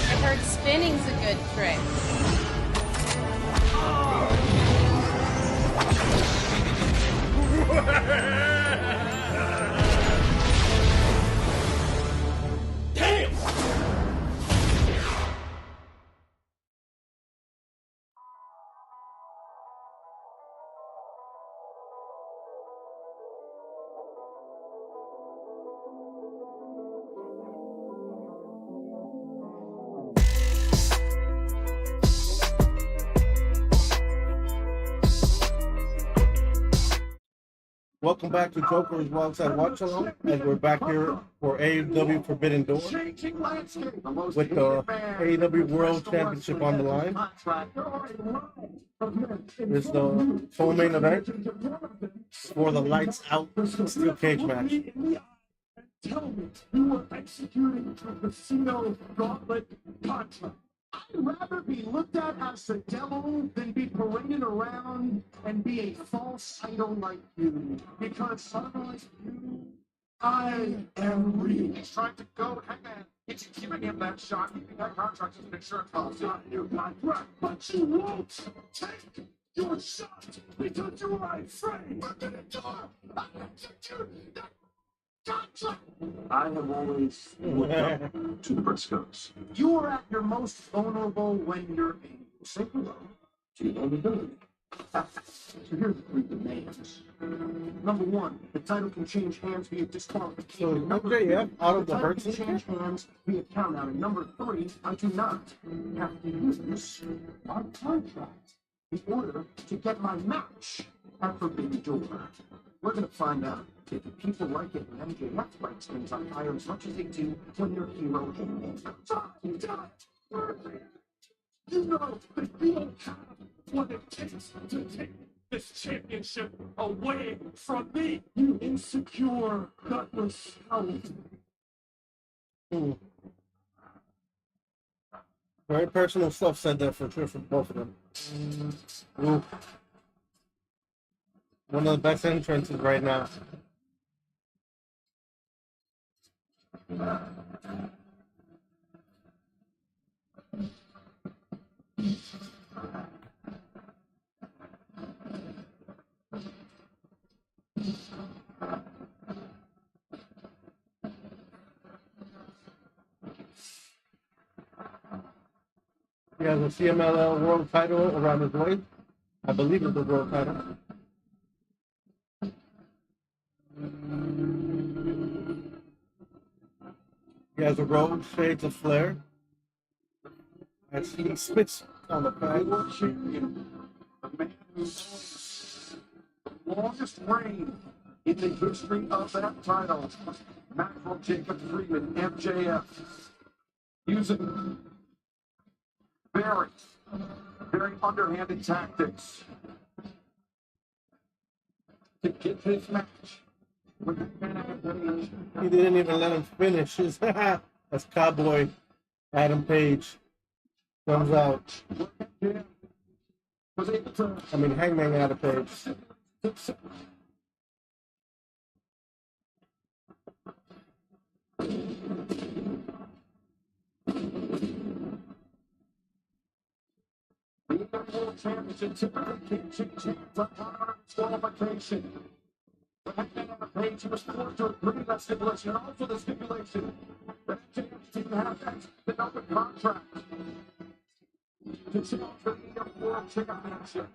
I've heard spinning's a good trick. Damn! Welcome back to Joker's Alongside Watch Along, as we're back here for AEW Forbidden Door with the AEW World Championship on the line. This is the full main event for the Lights Out Steel Cage match. Tell me you were executing the casino gauntlet contract. I'd rather be looked at as a devil than be paraded around and be a false idol like you. Because unlike you, I am real. He's trying to go, hangman. He's giving him that shot. Keeping that contract as an insurance policy. You got right, but you won't take your shot because you are afraid. Open the door. I execute that contract. I have always looked up to the Briscoes. You are at your most vulnerable when you're a single to vulnerability. So here's the three demands. Number one, the title can change hands via disqualification. So MJF out of the Hurt can change hands via count out. And number three, I do not have to use our contract in order to get my match at Forbidden Door. We're going to find out if the people like it when MJF breaks things on fire as much as they do when your hero is you know that you don't have what it takes to take this championship away from me, you insecure, gutless coward. Very personal stuff said there for sure from both of them. Ooh. One of the best entrances right now. He has a CMLL world title around his waist. I believe it's the world title. He has a robe, shades of flair. As he spits on the pad. The man who's the longest reign in the history of that title, Macro Jacob Freeman, MJF, using very, very underhanded tactics to get this match. He didn't even let him finish. As Cowboy Adam Page comes out. I mean, Hangman Adam Page. The World Championship typically can't change on qualification. But Hangman Adam Page was forced to agree to that stipulation, and also the stipulation that MJF didn't have the number contract to challenge for the World Championship.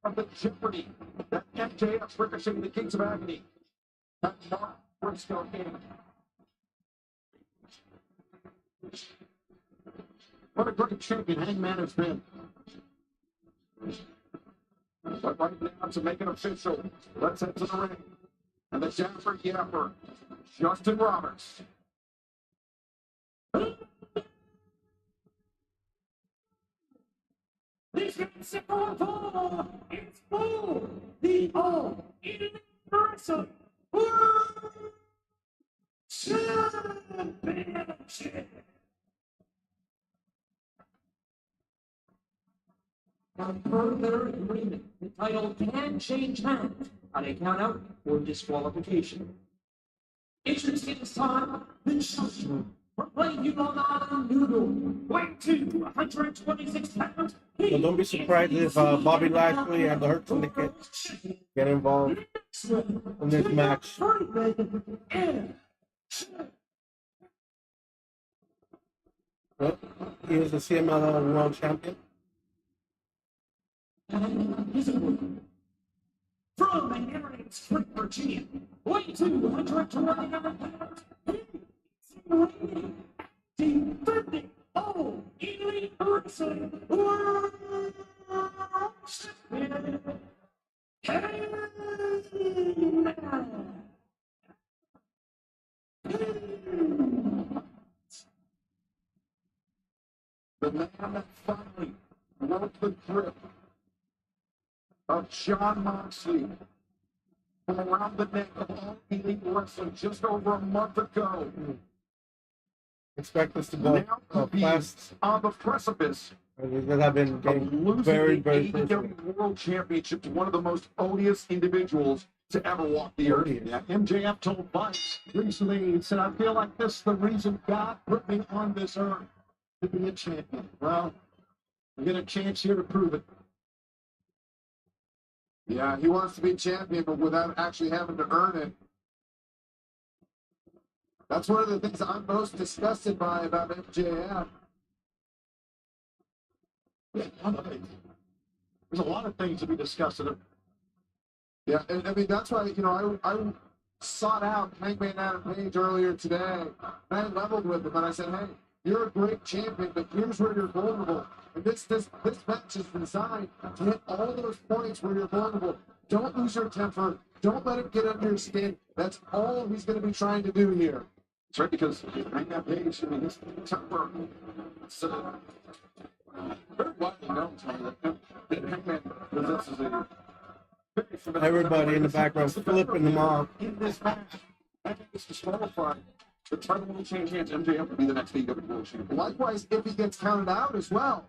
Of the jeopardy that MJF ricocheting the Kings of Agony that Mark Briscoe in. What a great champion Hangman has been. But right now, to make it official, let's head to the ring. And the Dapper Yapper, Justin Roberts. This is a for it's for the all universal world championship. Now, per their agreement, the title can change hands on a count out or disqualification. Introducing this time, the JoJerz. Proclaim you Long Island Noodle. Weighing to 126 pounds. So don't be surprised if Bobby Lashley and the Hurt Syndicate get involved in this match. Well, he is the CMLL World Champion. From Anaheim Spring, Virginia, weighing 229 pounds. Defending all elite wrestling world champion, The man that finally broke the grip of Jon Moxley from around the neck of all elite wrestling just over a month ago. Expect this to go fast. On the precipice that have been getting losing very, the very personal. AEW World Championship to one of the most odious individuals to ever walk the earth. Yeah, MJF told Vice recently, he said, I feel like this is the reason God put me on this earth to be a champion. Well, we get a chance here to prove it. Yeah, he wants to be champion, but without actually having to earn it. That's one of the things I'm most disgusted by about MJF. Yeah, there's a lot of things to be discussed. Yeah, and I mean, that's why, you know, I sought out Hangman Adam Page earlier today, and I leveled with him, and I said, hey, you're a great champion, but here's where you're vulnerable. And this match is designed to hit all those points where you're vulnerable. Don't lose your temper. Don't let him get under your skin. That's all he's going to be trying to do here. That's right, because Hangman Page, I mean, his temper, it's very widely known to me that Hangman possesses a Everybody in the background flipping them off. In this match, I think it's disqualified. The title will change hands. MJF will be the next AEW World Champion. Likewise, if he gets counted out as well.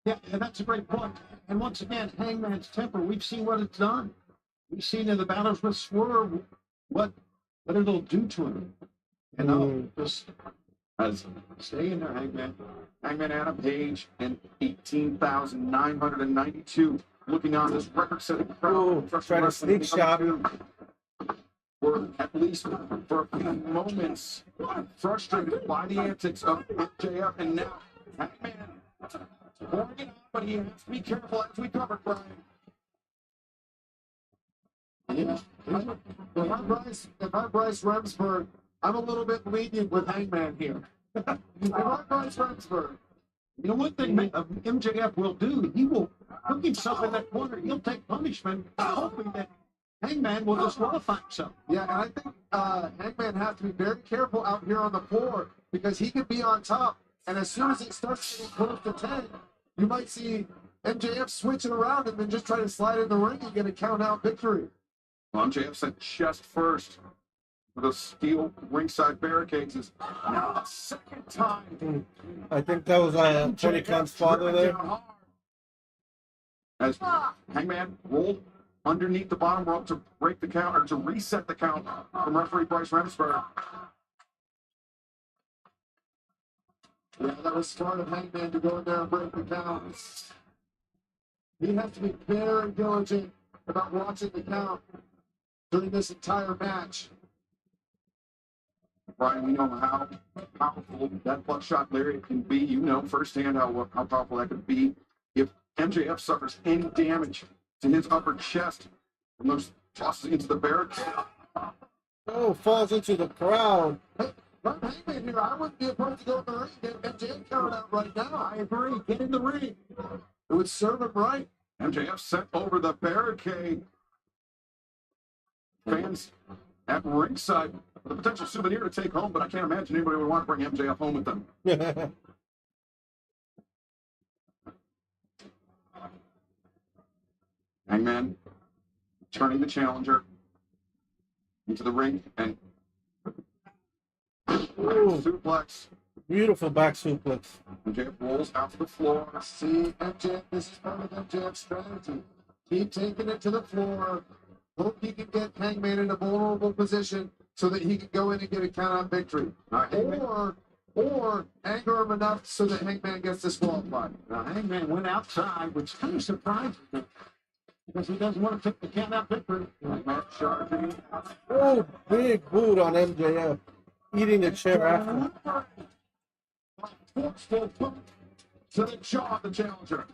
Yeah, and that's a great point. And once again, Hangman's temper, we've seen what it's done. We've seen in the battles with Swerve what it'll do to him. You know, just stay in there, Hangman. Hangman Adam Page and 18,992 looking on this record-setting crowd. Try to sneak shot. Or at least for a few moments frustrated by the antics of MJF, and now Hangman pouring it on, but he has to be careful as we covered, Brian. Yeah. If I'm Bryce Remsburg, I'm a little bit lenient with Hangman here. If I'm Bryce Remsburg. You know, one thing MJF will do, he'll put himself in that corner. He'll take punishment, hoping that Hangman will disqualify himself. Yeah, and I think Hangman has to be very careful out here on the floor because he could be on top. And as soon as it starts getting close to 10, you might see MJF switching around and then just try to slide in the ring and get a count-out victory. Well, MJF sent chest first for the steel ringside barricades. Is now the second time. I think that was Tony Khan's father there. As Hangman rolled underneath the bottom rope to break the count, or to reset the count from referee Bryce Remsburg. Yeah, that was smart of Hangman to go in there and break the count. He has to be very diligent about watching the count during this entire match. Brian, we know how powerful that buckshot lariat can be. You know firsthand how powerful that could be. If MJF suffers any damage to his upper chest from those tosses into the barracks. Oh, falls into the crowd. Hey, Hangman here, I wouldn't be opposed to go in the ring and get MJF counted out right now. I agree. Get in the ring. It would serve him right. MJF sent over the barricade. Fans at ringside with a potential souvenir to take home, but I can't imagine anybody would want to bring MJF home with them. Hangman turning the challenger into the ring and suplex. Beautiful back suplex. MJF rolls out to the floor. See, MJF, this is part of MJF's strategy. Keep taking it to the floor. Hope he can get Hangman in a vulnerable position so that he can go in and get a count-out victory. Or anger him enough so that Hangman gets disqualified. Now, Hangman went outside, which kind of surprised me because he doesn't want to take the count-out victory. Hangman charging. Oh, big boot on MJF. Eating the chair after. Forceful boot to the jaw of the challenger.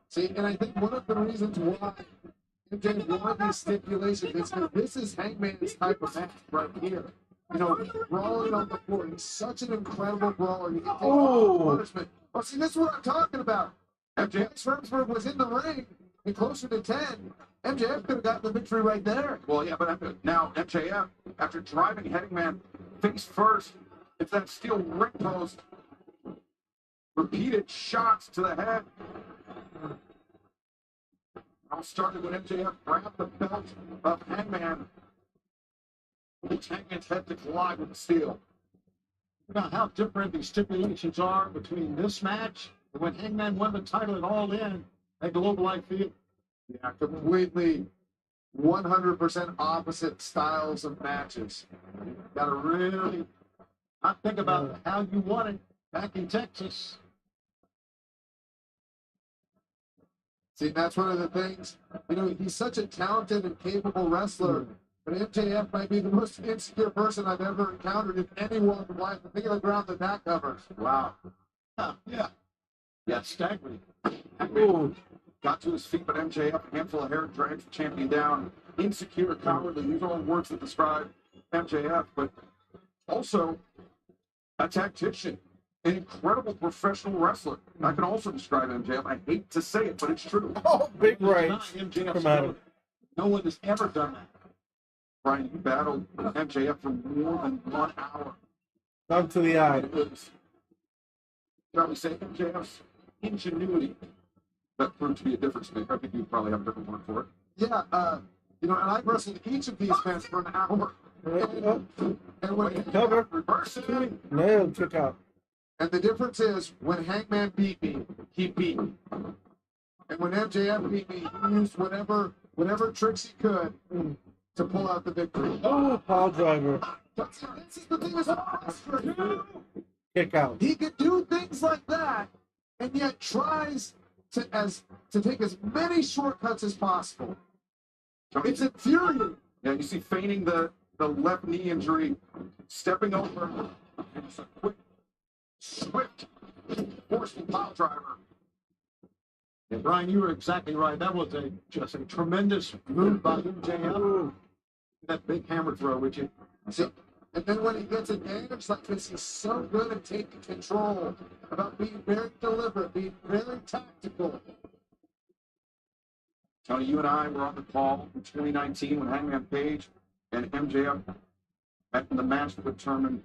See, and I think one of the reasons why MJ wanted these stipulations is because this is Hangman's type of match right here. You know, he's brawling on the floor. He's such an incredible brawler. He can take all the punishment. Oh, see, this is what I'm talking about. If James Hertzberg was in the ring and closer to 10, MJF could have gotten the victory right there. Well, yeah, but now MJF, after driving Hangman face first, it's that steel ring post. Repeated shots to the head. All started when MJF grabbed the belt of Hangman. Which Hangman's head to collide with the steel. Now, how different these stipulations are between this match and when Hangman won the title at All In at Global Life Field. Yeah, completely 100% opposite styles of matches. Got to really not think about how you won it back in Texas. See, that's one of the things. You know, he's such a talented and capable wrestler, but MJF might be the most insecure person I've ever encountered in any walk of life. Think of the ground that covers. Wow. Yeah. Yeah, staggering. Ooh. Got to his feet, but MJF, a handful of hair, drags the champion down. Insecure, cowardly. These are all words that describe MJF, but also a tactician, an incredible professional wrestler. I can also describe MJF. I hate to say it, but it's true. Oh, big right. Come on. No one has ever done that. Brian, you battled with MJF for more than 1 hour. Up to the eye. It was, shall we say, MJF's ingenuity that proved to be a difference maker. I think you probably have a different word for it. Yeah, you know, and I've wrestled each of these men for an hour. And when Cover. reversing, Nailed, took out. and the difference is when Hangman beat me, he beat me. And when MJF beat me, he used whatever tricks he could to pull out the victory. Oh, pile driver. This is the thing that's frustrating. Kick out. He could do things like that, and yet tries to take as many shortcuts as possible. It's infuriating. Yeah, you see feigning the left knee injury, stepping over, and it's a quick, swift, forceful pile driver. Yeah, Brian, you were exactly right. That was just a tremendous move by MJF. That big hammer throw, which you see. And then when he gets advantage like this, he's so good at taking control, about being very deliberate, being very tactical. Tony, you and I were on the call in 2019 when Hangman Page and MJF met in the match that would determine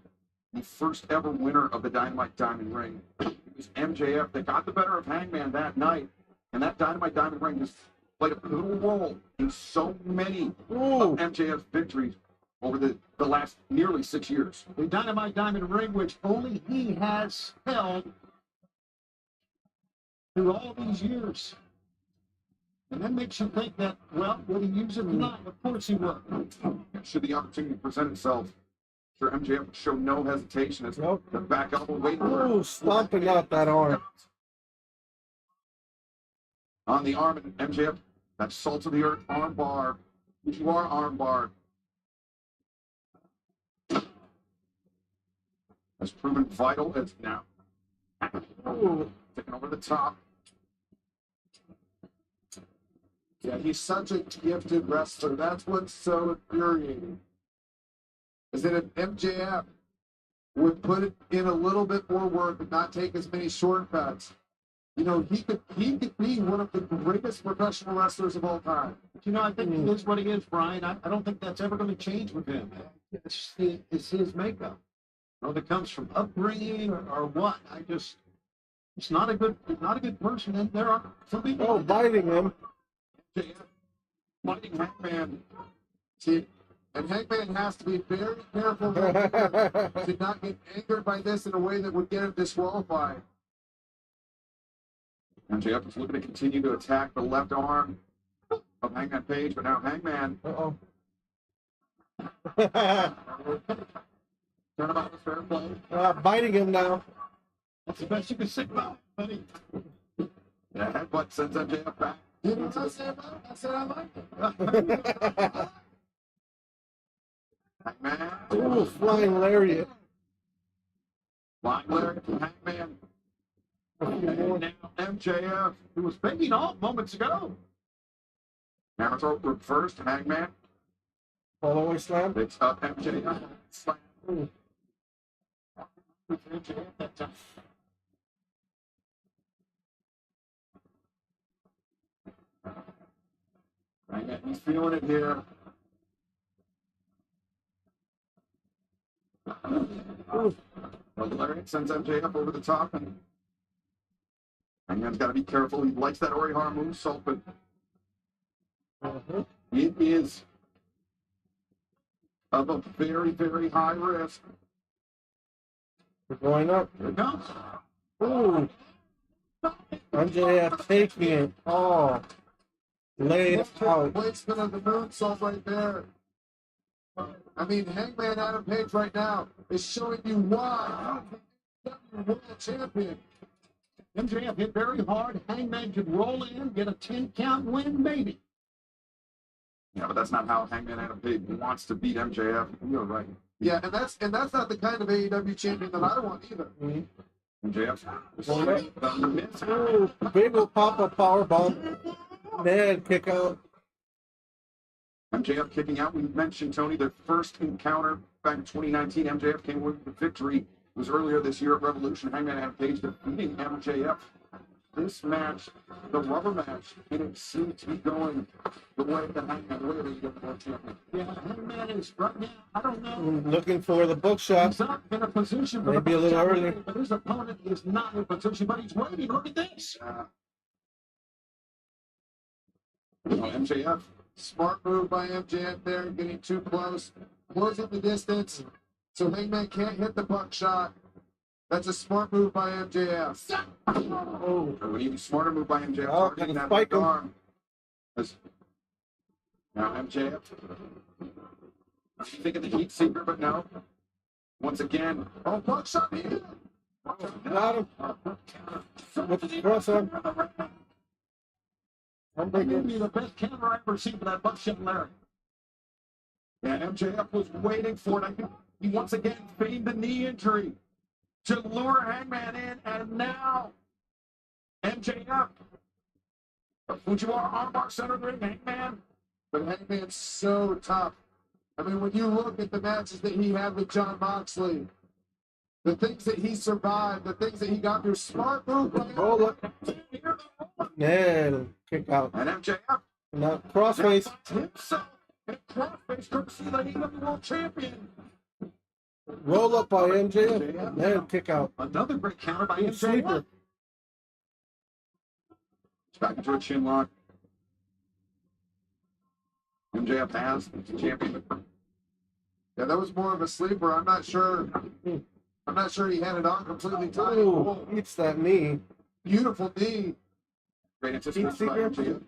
the first ever winner of the Dynamite Diamond Ring. It was MJF that got the better of Hangman that night, and that Dynamite Diamond Ring has played a pivotal role in so many of MJF's victories over the last nearly 6 years. The Dynamite Diamond Ring, which only he has held through all these years. And that makes you think that, well, would he use it tonight? Of course he would. Should the opportunity present itself, sure, MJF would show no hesitation as the back elbow waiting for Ooh, stomping out that arm. On the arm, and MJF, that salt of the earth arm bar. You are arm bar. Has proven vital as now. Ooh, taking over the top. Yeah, he's such a gifted wrestler. That's what's so infuriating. Is that if MJF would put it in a little bit more work and not take as many shortcuts, you know, he could be one of the greatest professional wrestlers of all time. You know, I think he is what he is, Brian. I don't think that's ever going to change with him. It's his makeup. You know, that comes from upbringing or what. It's not a good person. And there are some people. Oh, biting him. fighting Hangman. See, and Hangman has to be very careful right here to not get angered by this in a way that would get him disqualified. MJF is looking to continue to attack the left arm of Hangman Page, but now Hangman. Turnabout is fair play. Biting him now. That's the best you can say about it, buddy. Yeah, headbutt sends MJF back. You know what I said about it? I said I like it. Hangman. Ooh, flying lariat. Flying lariat from Hangman. And now MJF, who was banging off moments ago. Hammer throw reversed, Hangman. Follow slam. Picks up MJF. Slam. MJF that time. Hangman, he's feeling it here. The lariat sends MJF over the top, and Hangman's got to be careful. He likes that Orihara movesault, but it is of a very, very high risk. We're going up. Here it comes. Ooh. MJF taking it. Oh. Laid out. Placement of the moonsault right there. I mean, Hangman Adam Page right now is showing you why he's the world champion. MJF hit very hard. Hangman could roll in, get a 10-count win, maybe. Yeah, but that's not how Hangman Adam Page wants to beat MJF. You're right. Yeah, and that's not the kind of AEW champion that I want either. MJF. Ooh, big old pop-up power bomb. Man, kick out. MJF kicking out. We mentioned, Tony, their first encounter back in 2019. MJF came with the victory. It was earlier this year at Revolution. Hangman Adam Page defeating MJF. This match, the rubber match, and it seemed to be going the way of the Hangman, the way of the world champion. Yeah, Hangman is right now, I don't know. Looking for the book shot. He's not in a position for Maybe the a little shot, early. but his opponent is not in a position, but he's waiting. Look at this. MJF. Smart move by MJF there, getting too close, closing the distance, so Hangman can't hit the buckshot. That's a smart move by MJF. Oh, An even smarter move by MJF. Oh, Targeting that spike left him. arm. Now MJF. Think of the heat seeker, but no. Once again. Oh, buckshot here. got him. With the cross arm. That may be the best counter I've ever seen for that buckshot Larry. Yeah, MJF was waiting for it. I think he once again feigned the knee injury to lure Hangman in, and now MJF. Fujiwara armbar center of the ring, Hangman. But Hangman's so tough. I mean, when you look at the matches that he had with John Moxley, the things that he survived, the things that he got through, smart move. Roll up. Yeah, kick out. And MJF. Now, crossface. Himself. And crossface courtesy of the AEW World Champion. Roll up by MJF. Then kick out. Another great counter by MJF. Sleeper. Back into a chin lock. MJF has the champion. Yeah, that was more of a sleeper. I'm not sure he had it on completely tight. Ooh, eats that knee. Beautiful knee. Great anticipation by MJF.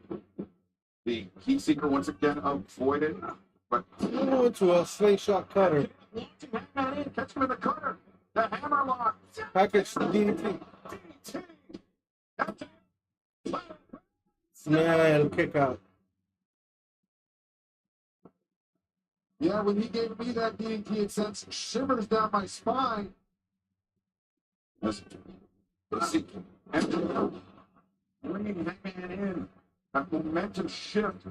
The heat seeker once again avoided, but into a slingshot cutter. Catch him in the cutter. The hammer lock. Package DDT. Man, kick out. Yeah, when he gave me that DDT, it sent shivers down my spine. Let's see. MJF bringing Hangman in. That momentum shift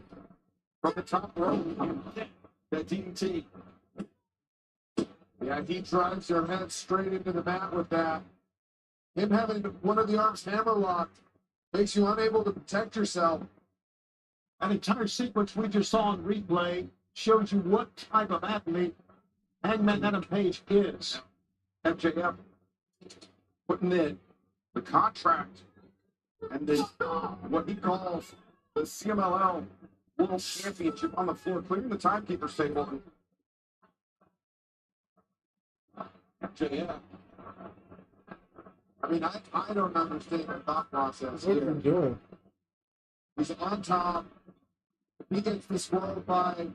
from the top rope. That DDT. Yeah, he drives your head straight into the mat with that. Him having one of the arms hammer locked makes you unable to protect yourself. That entire sequence we just saw on replay shows you what type of athlete Hangman Adam Page is. MJF putting in the contract and this what he calls the CMLL World Championship on the floor, clearing the timekeeper's table. MJF. I mean, I don't understand the thought process What are here. you doing? He's on top. If he gets disqualified,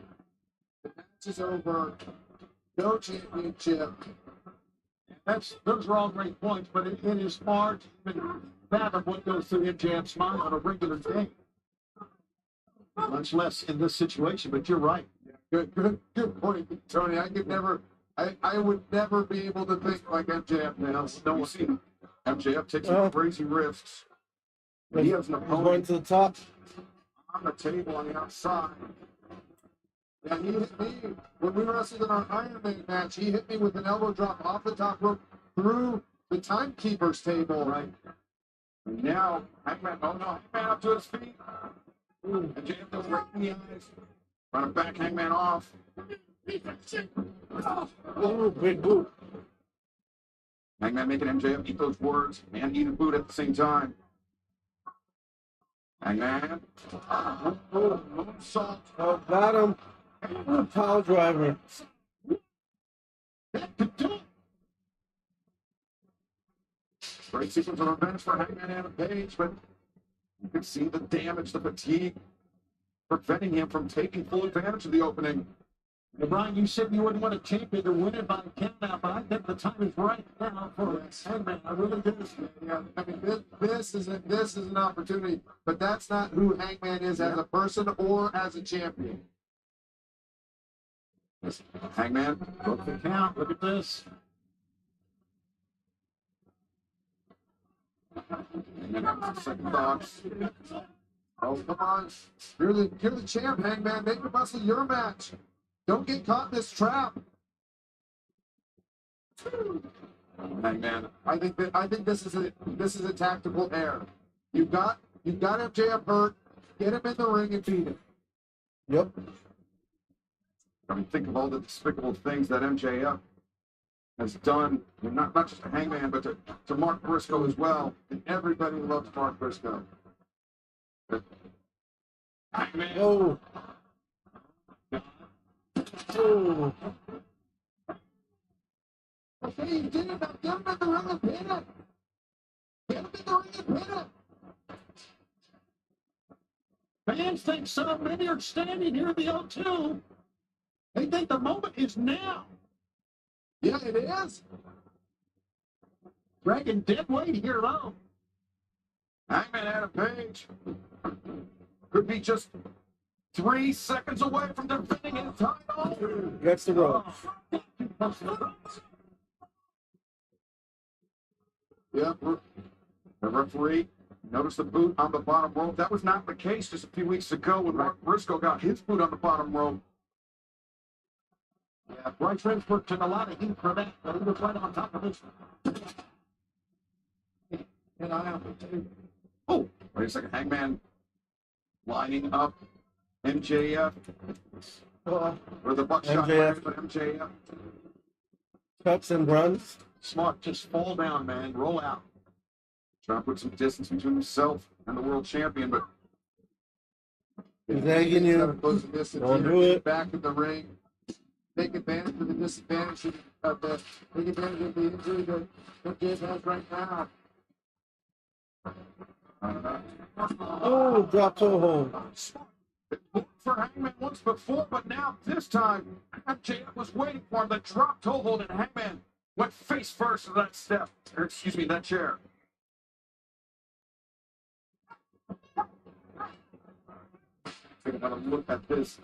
the match is over. No championship. Those are all great points, but it is hard to even fathom what goes through MJF's mind on a regular day. Much less in this situation, but you're right. Good point, Tony. I would never be able to think like MJF now. No one seen MJF take some crazy risks. He has an He's opponent going to the top. on the table on the outside. Yeah, he hit me when we wrestled in our Iron Man match. He hit me with an elbow drop off the top rope through the timekeeper's table. Right. And now, Hangman, Hangman up to his feet. MJF goes right in the eyes. Trying to back Hangman off. Oh, big boot. Hangman making MJF eat those words and eat a boot at the same time. Hangman. Moonsault. Oh, got him. Power driver. Great sequence of revenge for Hangman and Page, but you can see the damage, the fatigue, preventing him from taking full advantage of the opening. And Brian, you said you wouldn't want a champion to win it by count-out, but I think the time is right now for Hangman. I really do. Yeah, I mean, this is an opportunity, but that's not who Hangman is as a person or as a champion. Hangman, Broke the count. Look at this. Hangman having some second thoughts. Oh, come on. You're the champ, Hangman. Make it muscle your match. Don't get caught in this trap. Hangman. I think this is a tactical error. You've got MJF hurt. Get him in the ring and beat him. Yep. I mean, think of all the despicable things that MJF has done, not just to Hangman, but to Mark Briscoe as well. And everybody loves Mark Briscoe. But Hangman. Oh. Oh. Okay, you did it. Get him in the ring and pin him. Get him in the ring and pin him. Fans think so many are standing here in the O2. They think the moment is now. Yeah, it is. Dragging dead weight here alone. Hangman Adam Page could be just 3 seconds away from defending his title. Gets the rope. Yeah, the referee noticed the boot on the bottom rope. That was not the case just a few weeks ago when Mark Briscoe got his boot on the bottom rope. Yeah, Bryce Remsburg took a lot of heat for that, but he was right on top of it. And I have to. Oh, wait a second. Hangman lining up MJF. Where the buckshot lands, but MJF. Cuts and runs. Smart, just fall down, man. Roll out. Trying to put some distance between himself and the world champion, but He's egging you. Don't do it. Back in the ring. Take advantage of the disadvantage of the take advantage of the injury that MJF has right now. Oh, drop toe hold. For Hangman once before, but now this time MJF was waiting for him. The drop toe hold, and Hangman went face first to that step, or excuse me, that chair. Take another look at this.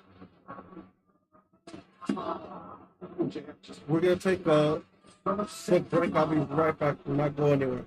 We're gonna take a quick break. I'll be right back. We're not going anywhere.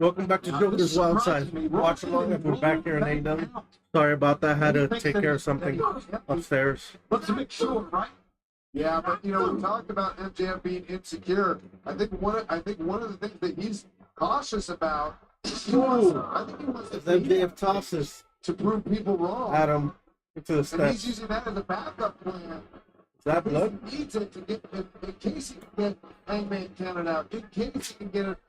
Welcome back to JoJerz Wild Side. Watch along if we're back here in AEW. Sorry about that. Had to take care of something upstairs. Let's make sure, right? Yeah, but you know, we talked about MJF being insecure. I think one of the things that he's cautious about. I think he wants to MJF tosses to prove people wrong. Adam into the And steps. he's using that as a backup plan. Is that blood? He needs it to get in case he can get Hangman counted out. In case he can get it.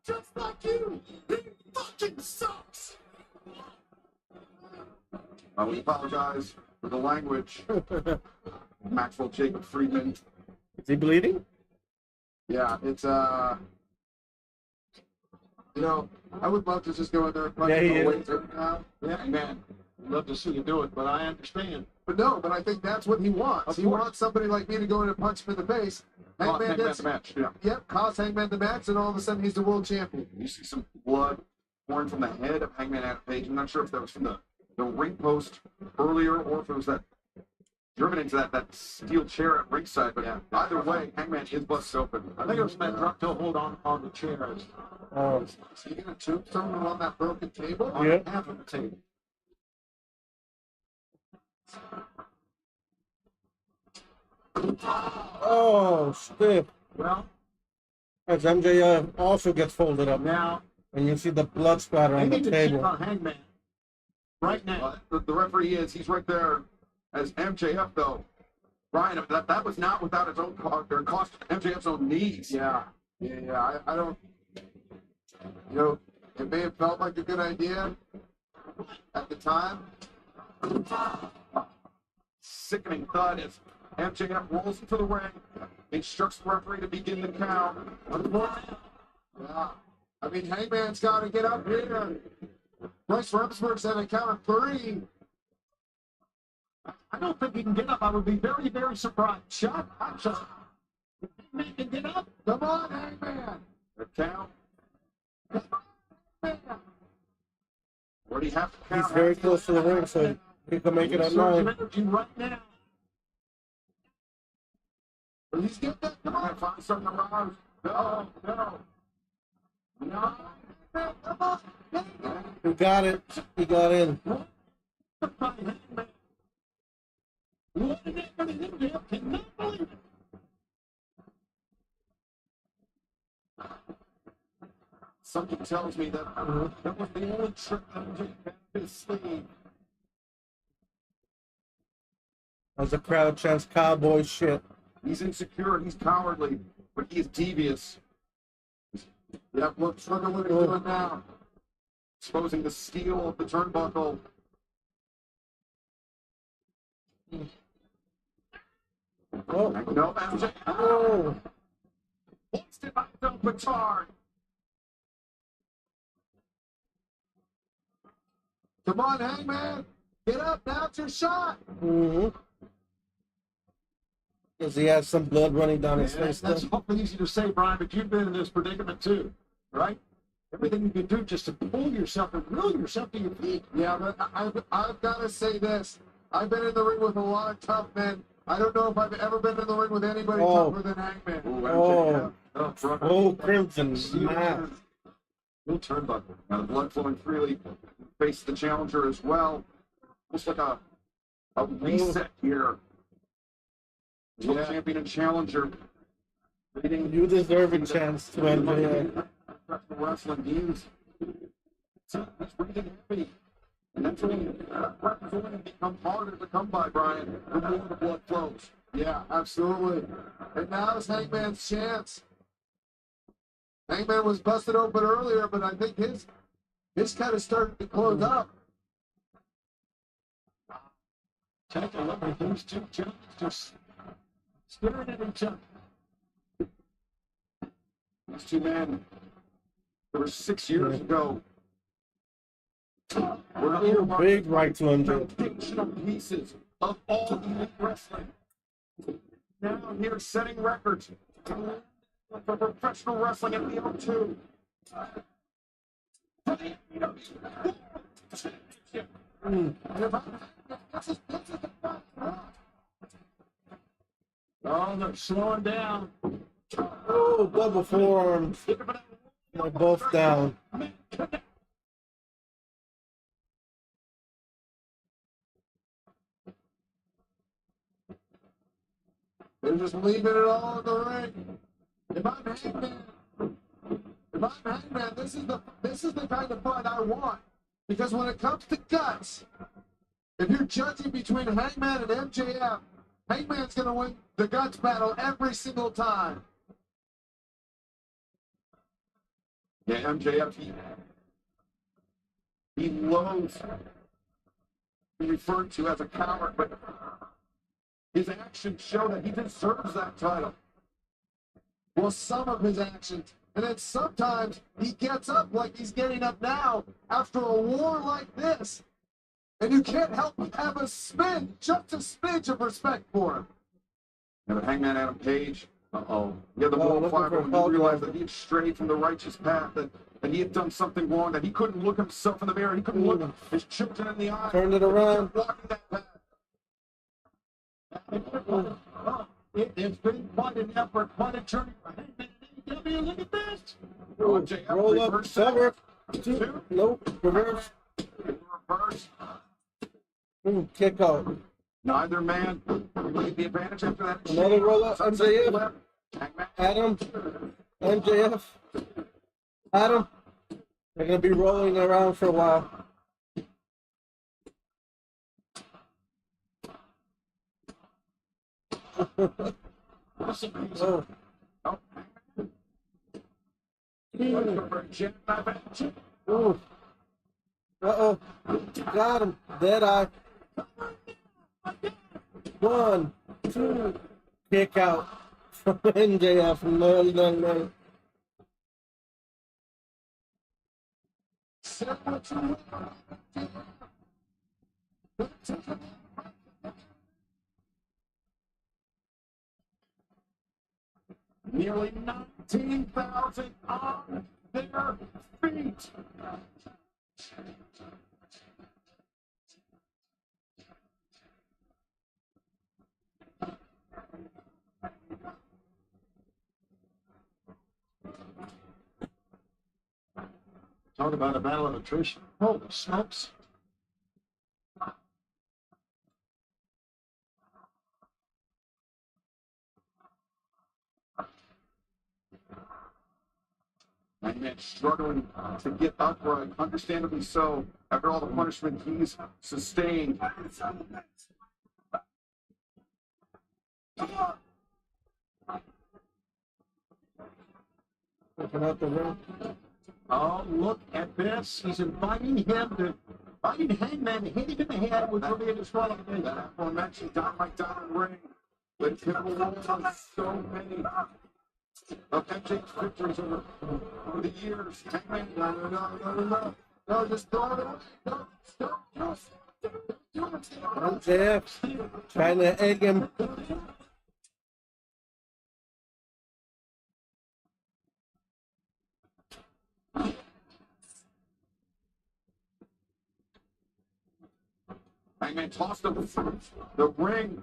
Just like you. He fucking sucks. We apologize for the language. Maxwell Jacob Friedman. Is he bleeding? Yeah, it's you know, I would love to just go in there and punch him away now. Yeah, man. I'd love to see you do it, but I understand. But no, but I think that's what he wants. He wants somebody like me to go in and punch him in the face. Hangman the match. Yeah. Yep, cost Hangman the match, and all of a sudden he's the world champion. You see some blood pouring from the head of Hangman Adam Page. I'm not sure if that was from the ring post earlier or if it was that driven into that steel chair at ringside. But either way, Hangman is busted open. I think it was that drop toe hold on the chair. Is he going to tombstone him on that broken table? Yeah. On half of the table. Oh, stiff. Well, as MJF also gets folded up now, and you see the blood splatter on the table. On Hangman right now. The referee he's right there as MJF though. Brian, that was not without its own cost. Or cost MJF's own knees. Yeah. I don't. You know, it may have felt like a good idea at the time. Sickening thud as MJF rolls into the ring, instructs the referee to begin the count. Yeah. I mean, Hangman's got to get up here. Bryce Remsburg said a count of 3. I don't think he can get up. I would be very, very surprised. Shut up. Hangman can get up. Come on, Hangman. The count. Where do you have to count? He's very close to the ring, so he can make it at 9. Right now. He's getting that. Come on. Find something around. No. Come on. He got it. He got in. Something tells me that that was the only trick that MJF had in his sleeve. As the crowd chants cowboy shit. He's insecure, he's cowardly, but he is devious. Yep, look at what he's doing now. Exposing the steel of the turnbuckle. Oh. No, MJF. Oh. Hoisted by Phil Petard. Come on, Hangman. Get up. Now it's your shot. Because he has some blood running down his face. That's awfully easy to say, Brian, but you've been in this predicament too, right? Everything you can do just to pull yourself and will yourself to your feet. Yeah, but I've got to say this. I've been in the ring with a lot of tough men. I don't know if I've ever been in the ring with anybody tougher than Hangman. Crimson. Little turnbuckle. Now the blood flowing freely. Face the challenger as well. Looks like a reset here. Champion and challenger. You deserve a chance to MJF. Professional wrestling views. He's breathing heavy. And that's only become harder to come by, Brian. The more the blood flows. Yeah, absolutely. And now is Hangman's chance. Hangman was busted open earlier, but I think his cut is starting to close up. Take a look at these two gentlemen just staring at each other. These two men, there were 6 years ago. Big right to him. Foundational pieces of all elite wrestling. Now here setting records for professional wrestling at the O2. Oh, they're slowing down. Oh, double forearms. They're both down. They're just leaving it all in the ring. If I'm Hangman, this is the kind of fight I want. Because when it comes to guts, if you're judging between Hangman and MJF, Hangman's gonna win the guts battle every single time. Yeah, MJF, he loathes being referred to as a coward, but his actions show that he deserves that title. Well, some of his actions. And then sometimes he gets up like he's getting up now after a war like this. And you can't help but have a just a smidge of respect for him. Yeah, but Hangman Adam Page, he had the moral fiber when he realized that he had strayed from the righteous path, that he had done something wrong, that he couldn't look himself in the mirror, he couldn't look his children in the eye. Turned it around. Walking that path. It's been quite an effort, quite a journey for Hangman and AEW. Look at this. Roll up, cover. Two. Nope. Reverse. Reverse. Kick out. Neither man will get the advantage after that. Another roll up. MJF. Adam. MJF. Adam. They're going to be rolling around for a while. Oh. Ooh. Uh-oh. Got him. Dead eye. 1, 2. Kick out from MJF. No. Nearly 19,000 on their feet. Talk about a battle of attrition. Holy smokes. Hangman struggling to get upright, understandably so, after all the punishment he's sustained. Oh, look at this. He's inviting Hangman to hit him in the head with really a disqualification. That aforementioned Dynamite Diamond ring. The typical rules on so many of MJ's victories over the years. Hangman, no, just throw it away. No, stop. MJF trying to egg him. Hangman tossed the ring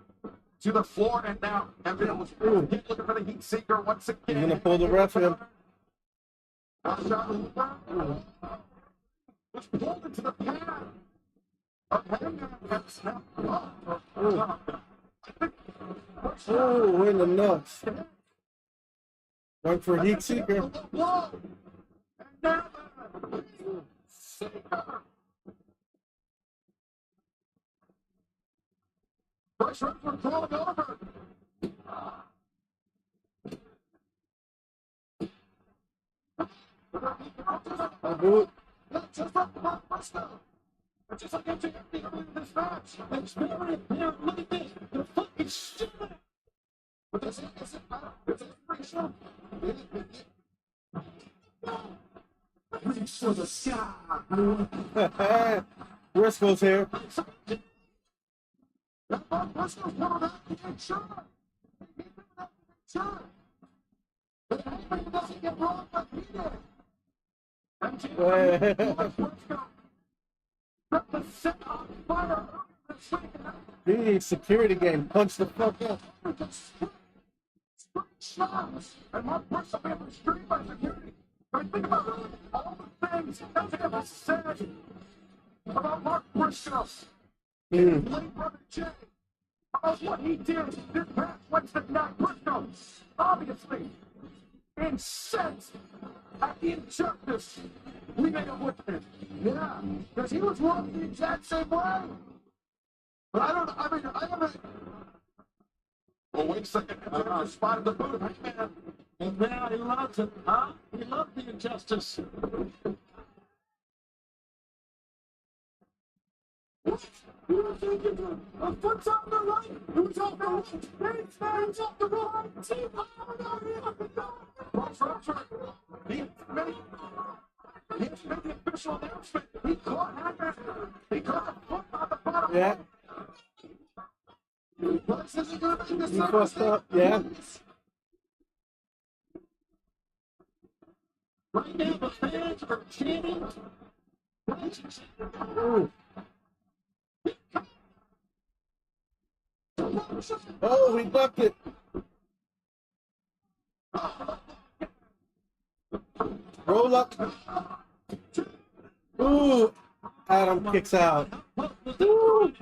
to the floor, and now MJF was looking for the heat seeker once again. He's gonna pull the ref in. Was pulled into the pad of Hangman. Oh, in the nuts. Went for heat seeker. First reps were crawling over. I'll do it. Not just like Blockbuster. It's just like MJF being in this match. It's very here. Look at this. They're fucking stupid. But this isn't matter. It's pretty sure. Reach for the sky. Briscoe's here. Briscoe's coming out. He ain't sure. He ain't sure. But Hangman doesn't get wrong like he did. He security game. Punch the fuck up. And Mark Briscoe being restrained by security. But think about all the things MJF has said about Mark Briscoe and late brother Jay. About what he did this past Wednesday night. Briscoe, obviously, incensed at the injustice we may have witnessed. Yeah, because he was wrong the exact same way. But I haven't. Well, wait a second. I just spotted the boot. Man. And now he loves it, huh? He loved the injustice. What? You were thinking a foot's off the right. It was off the right. It's off the right. Team He made the official announcement. He caught Hackman. He caught the foot on the bottom. Yeah. You fucked up. Yeah. Right now, the fans are chanting. Oh, we bucked it. Roll up. Ooh, Adam kicks out. Ooh.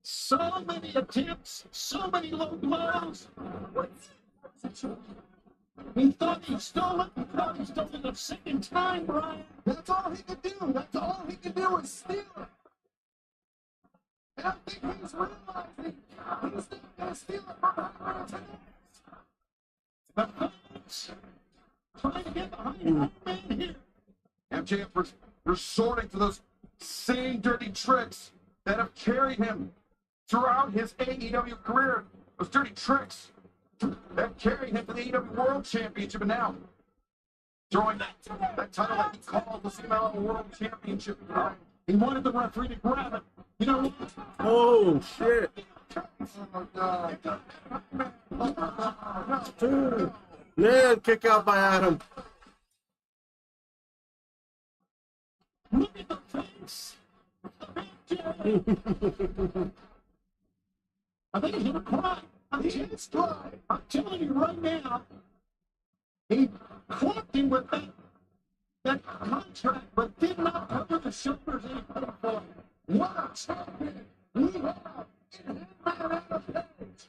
So many attempts, so many low blows. He thought he stole it. He thought he stole it a second time, Brian. That's all he could do. That's all he could do is steal it. And I think he's realizing he's not going to steal it from Hackman's hands. The fans trying to get behind Hackman here. MJF resorting to those same dirty tricks that have carried him throughout his AEW career. Those dirty tricks that carried him to the AEW World Championship, and now throwing that title that he called the CMLL World Championship. He wanted the referee to grab it. You know what? Oh, shit. Yeah, kick out by Adam. Look at the face. I think he's gonna cry. I'm telling you right now, he clocked him with that contract, but did not cover the shoulders he paid for. What a champion we have in Adam Page.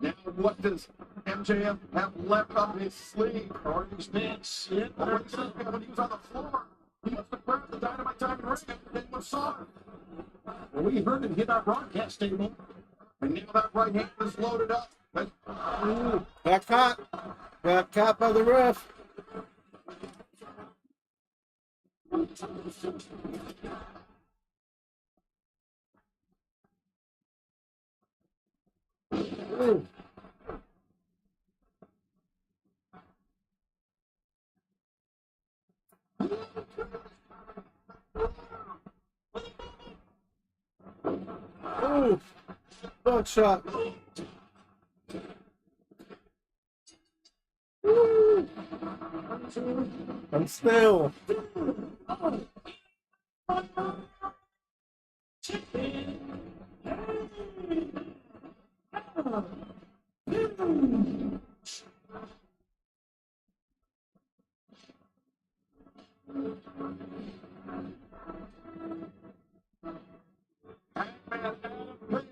Now, what does MJF have left up his sleeve? Or his pants? When he was on the floor, he used to grab the Dynamite Diamond Ring and was sorry. Well, we heard him hit our broadcast table. And now that right hand is loaded up. Got caught. Got caught by the ref. Ooh. Ooh. Butt shot. Ooh. I'm still.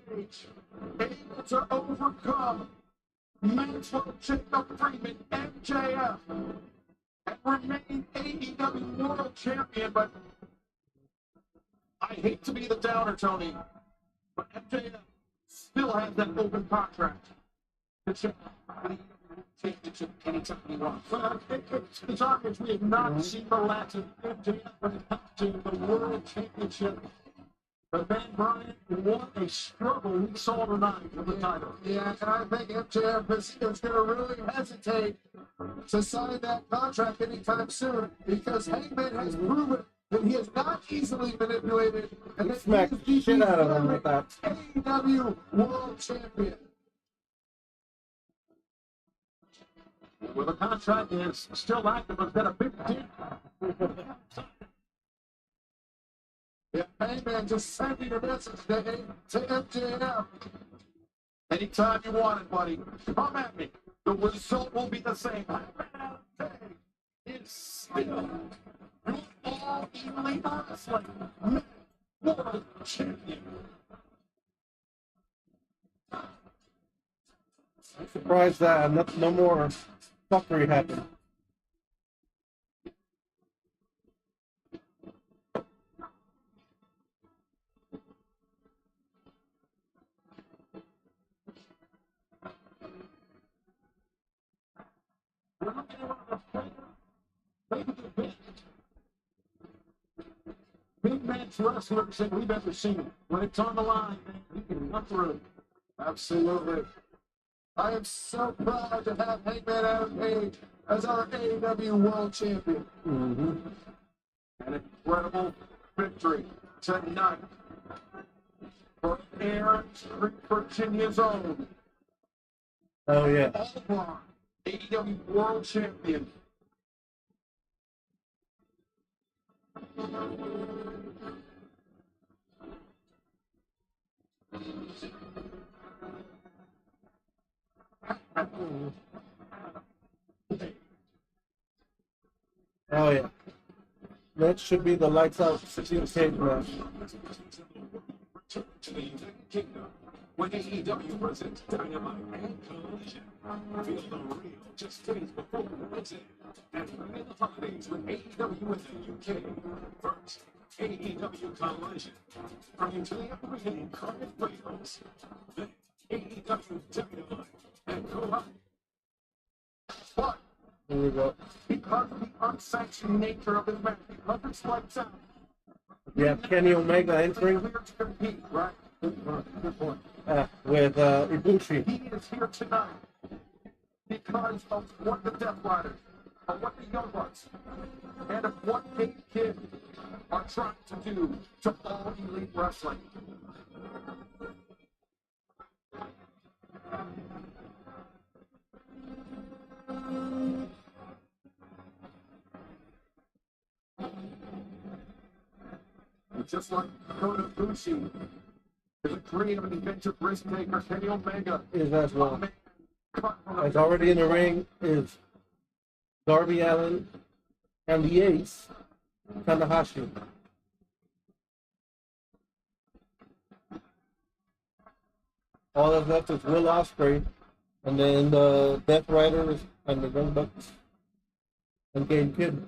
Page able to overcome Maxwell Jacob Freeman, MJF, and remain AEW World Champion. But I hate to be the downer, Tony, but MJF still has that open contract. It's anytime he wants. Well, it's obvious we have not seen the last of MJF when it comes to the World Championship. But then, Brian, what a struggle we saw tonight with the title. Yeah, and I think MJF is going to really hesitate to sign that contract anytime soon because Hangman has proven that he is not easily manipulated and that Smack he is the shit out of him with that. AEW World Champion. Well, the contract is still active, but it's got a big dent. Yeah, Hangman just sending a message to MJF. Anytime you want it, buddy, come at me. The result will be the same. Is still your All Elite Wrestling World Champion. I'm surprised that no more fuckery happened. Big match wrestlers that we've ever seen. When it's on the line, you can run through. Absolutely. I am so proud to have Hangman Adam Page as our AEW World Champion. An incredible victory tonight for Aaron Street, Virginia's own. Oh, yeah. All-Star AEW World Champion. Oh, yeah. Next should be the lights out 16 cage match. To the United Kingdom, when AEW presents Dynamite and Collision. Feel the real just days before Wednesday. And bring the holidays with AEW in the UK. First, AEW Collision. From to the arena in Cardiff, Wales. Then, AEW Dynamite and Collision. But Here we go. because of the unsanctioned nature of this match, because it's lights out, We have Kenny Omega entering clear to compete, right? Good point. with Ibushi. He is here tonight because of what the Death Riders, of what the Young Bucks, and of what Kate Kidd are trying to do to All Elite Wrestling. And just like Kota Ibushi is a creative and inventive risk taker, Kenny Omega Is as well. As already in the ring is Darby Allin and the Ace, Tanahashi. All that's left is Will Ospreay, and then the Death Riders and the Young Bucks and Game Kid.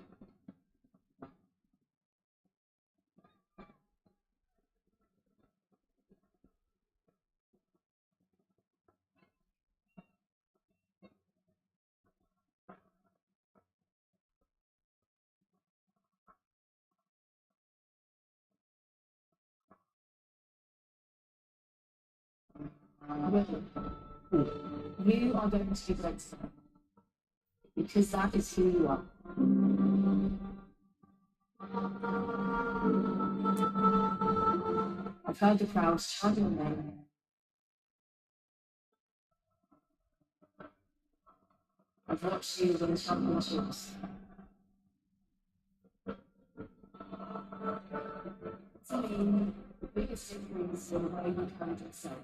You are going to be great tonight. Because that is who you are. I've heard the crowds chanting your name. I've watched you win championships. To me, the biggest difference is the way you carried yourself.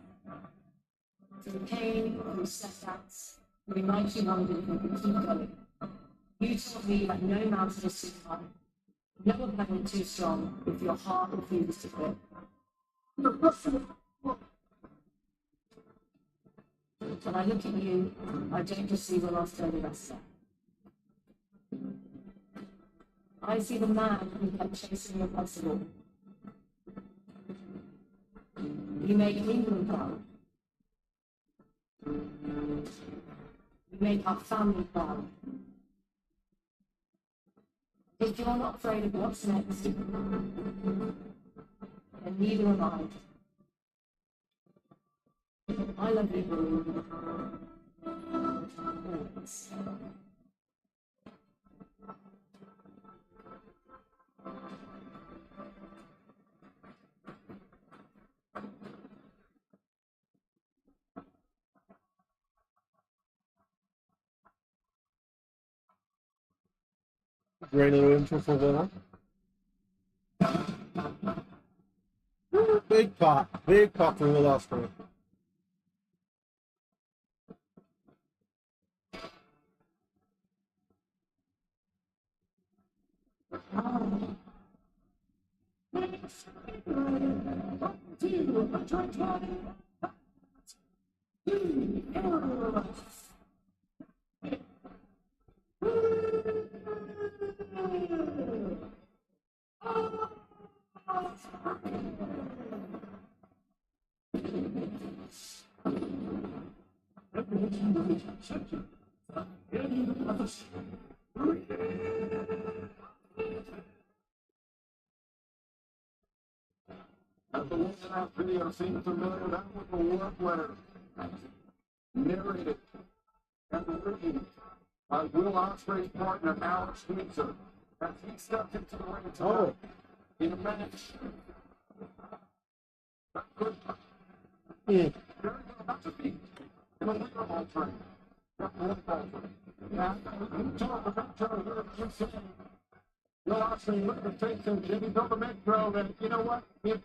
Through pain, through setbacks, through nights you wondered if you could keep going. You taught me that no mountain is too high, no opponent too strong if your heart refuses to quit. When I look at you, I don't just see the last dirty wrestler. I see the man who kept chasing the impossible. You made England proud. You make our family proud. If you're not afraid of what's next, then neither am I. I love you, Blue. Always. Great little intro for Will. Big pop for Will Ospreay. At the end of that video seems familiar, that was the work letter. Narrated and written by Will Ospreay's partner, Alex Windsor, as he stepped into the ring tonight in a match. Very good, not to be in a leader altering. Now, you talk about Joe here, you said, Will Ospreay looked at face and Jimmy built a metro, and you know what? If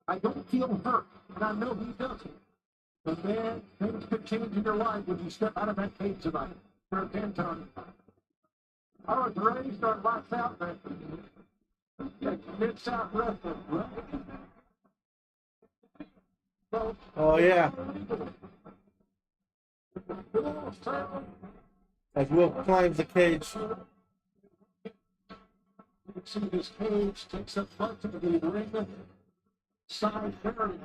I don't feel hurt, and I know he doesn't. But man, things could change in your life when you step out of that cage tonight. There again, Tony. I was raised on lights out there. Mid-South wrestling, right? So, Oh yeah. As Will climbs the cage. You can see this cage takes up much of the ring side area.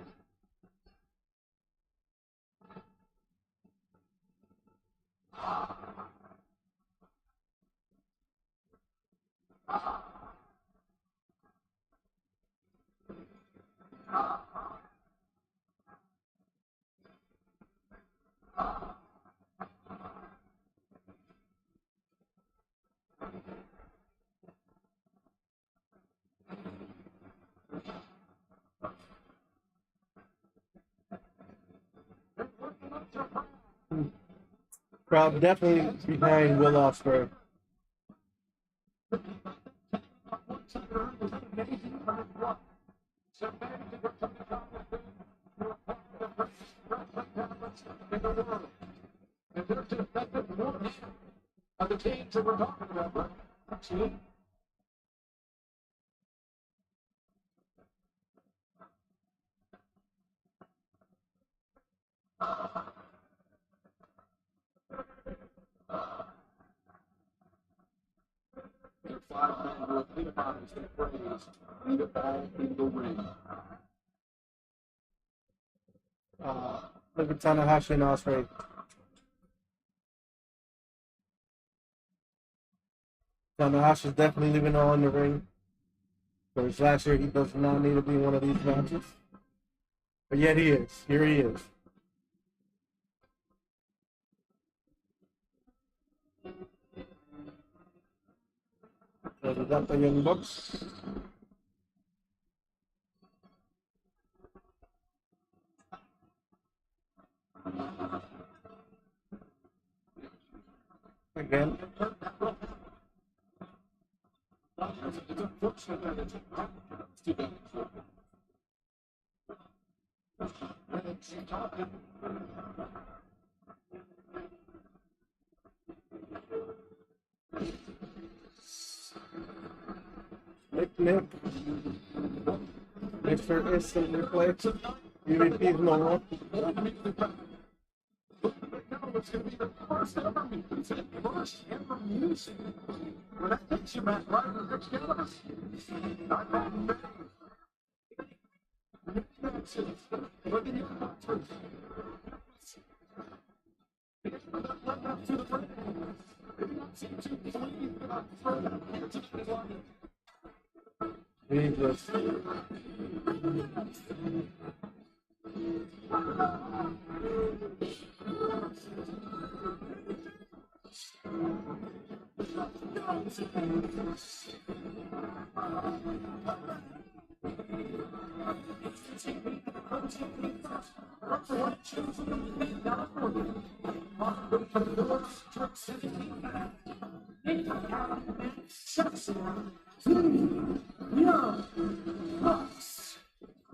Crowd definitely behind Will Ospreay. And they're just that bit worse of the teams that we're talking about, right? Absolutely. There are 5 men with big bodies that praise the ball in the ring. Look at Tanahashi and Ospreay. Tanahashi's definitely leaving all in the ring. Because last year he does not need to be in one of these matches. But yet he is. Here he is. So we got the Young Bucks. Again. Nick. Mr. Instant Replay. UVP's no more. It's going to be the first ever music. When that takes you back right to the next canvas. I've had many matches. Look at your country. Led up to the ring. They did not seem to believe that I'm further into the line. Jesus.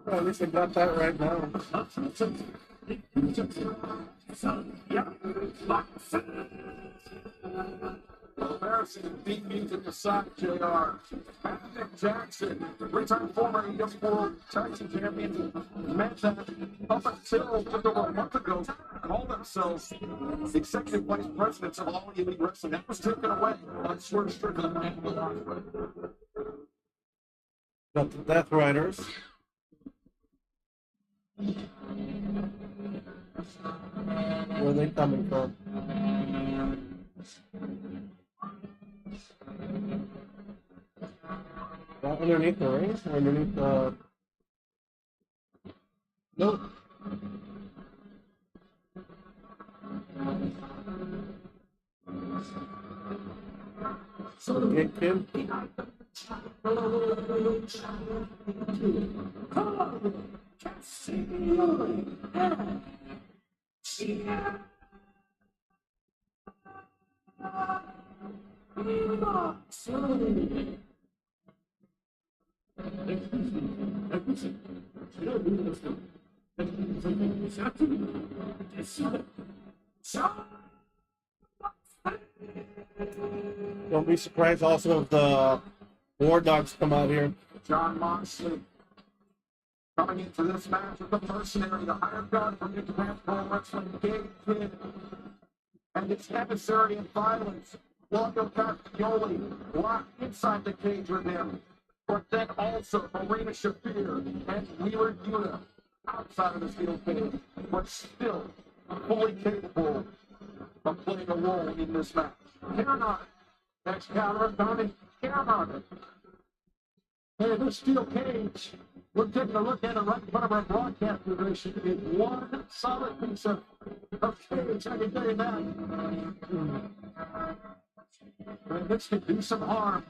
Well, at least I got that right now. Well, there's Morrison, theme music aside, JR. Nick Jackson, three-time former AEW World Tag Team Champions, men that up until just over a month ago called themselves executive vice presidents of all elite wrestling. That was taken away by Swerve Strickland and Will Ospreay. Got the Death Riders. Where are they coming from? That underneath the ring? Or underneath the... Nope. So the big kid. Don't be surprised also if the War Dogs come out here. John Moxley coming into this match with the mercenary, the hired gun from New Japan Pro Wrestling, Big Kid, and its emissary in violence, Claudio Castagnoli, locked inside the cage with him, but then also Marina Shafir and Wheeler Yuta outside of the steel cage, but still fully capable of playing a role in this match. Karen on it. Next counter coming. Karen on it. Hey, this steel cage, we're taking a look at it right in front of our broadcast division. It's one solid piece of cage, I can tell you that. And this could do some harm.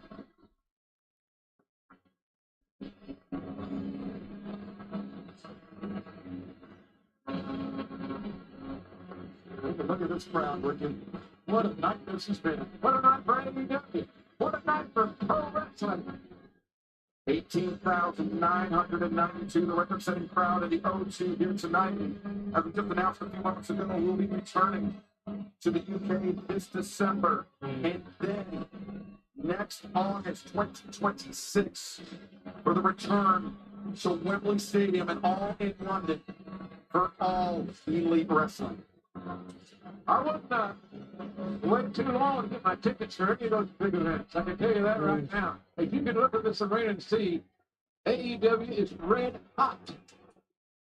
Look at this crowd, Ricky. What a night this has been. What a night for AEW. What a night for pro wrestling. 18,992, the record-setting crowd in the O2 here tonight. As we just announced a few moments ago, we'll be returning to the UK this December. And then next August 2026 for the return to Wembley Stadium and all in London for all elite wrestling. I wouldn't wait too long to get my tickets for any of those big events. I can tell you that right now. If you can look at this arena and see, AEW is red hot.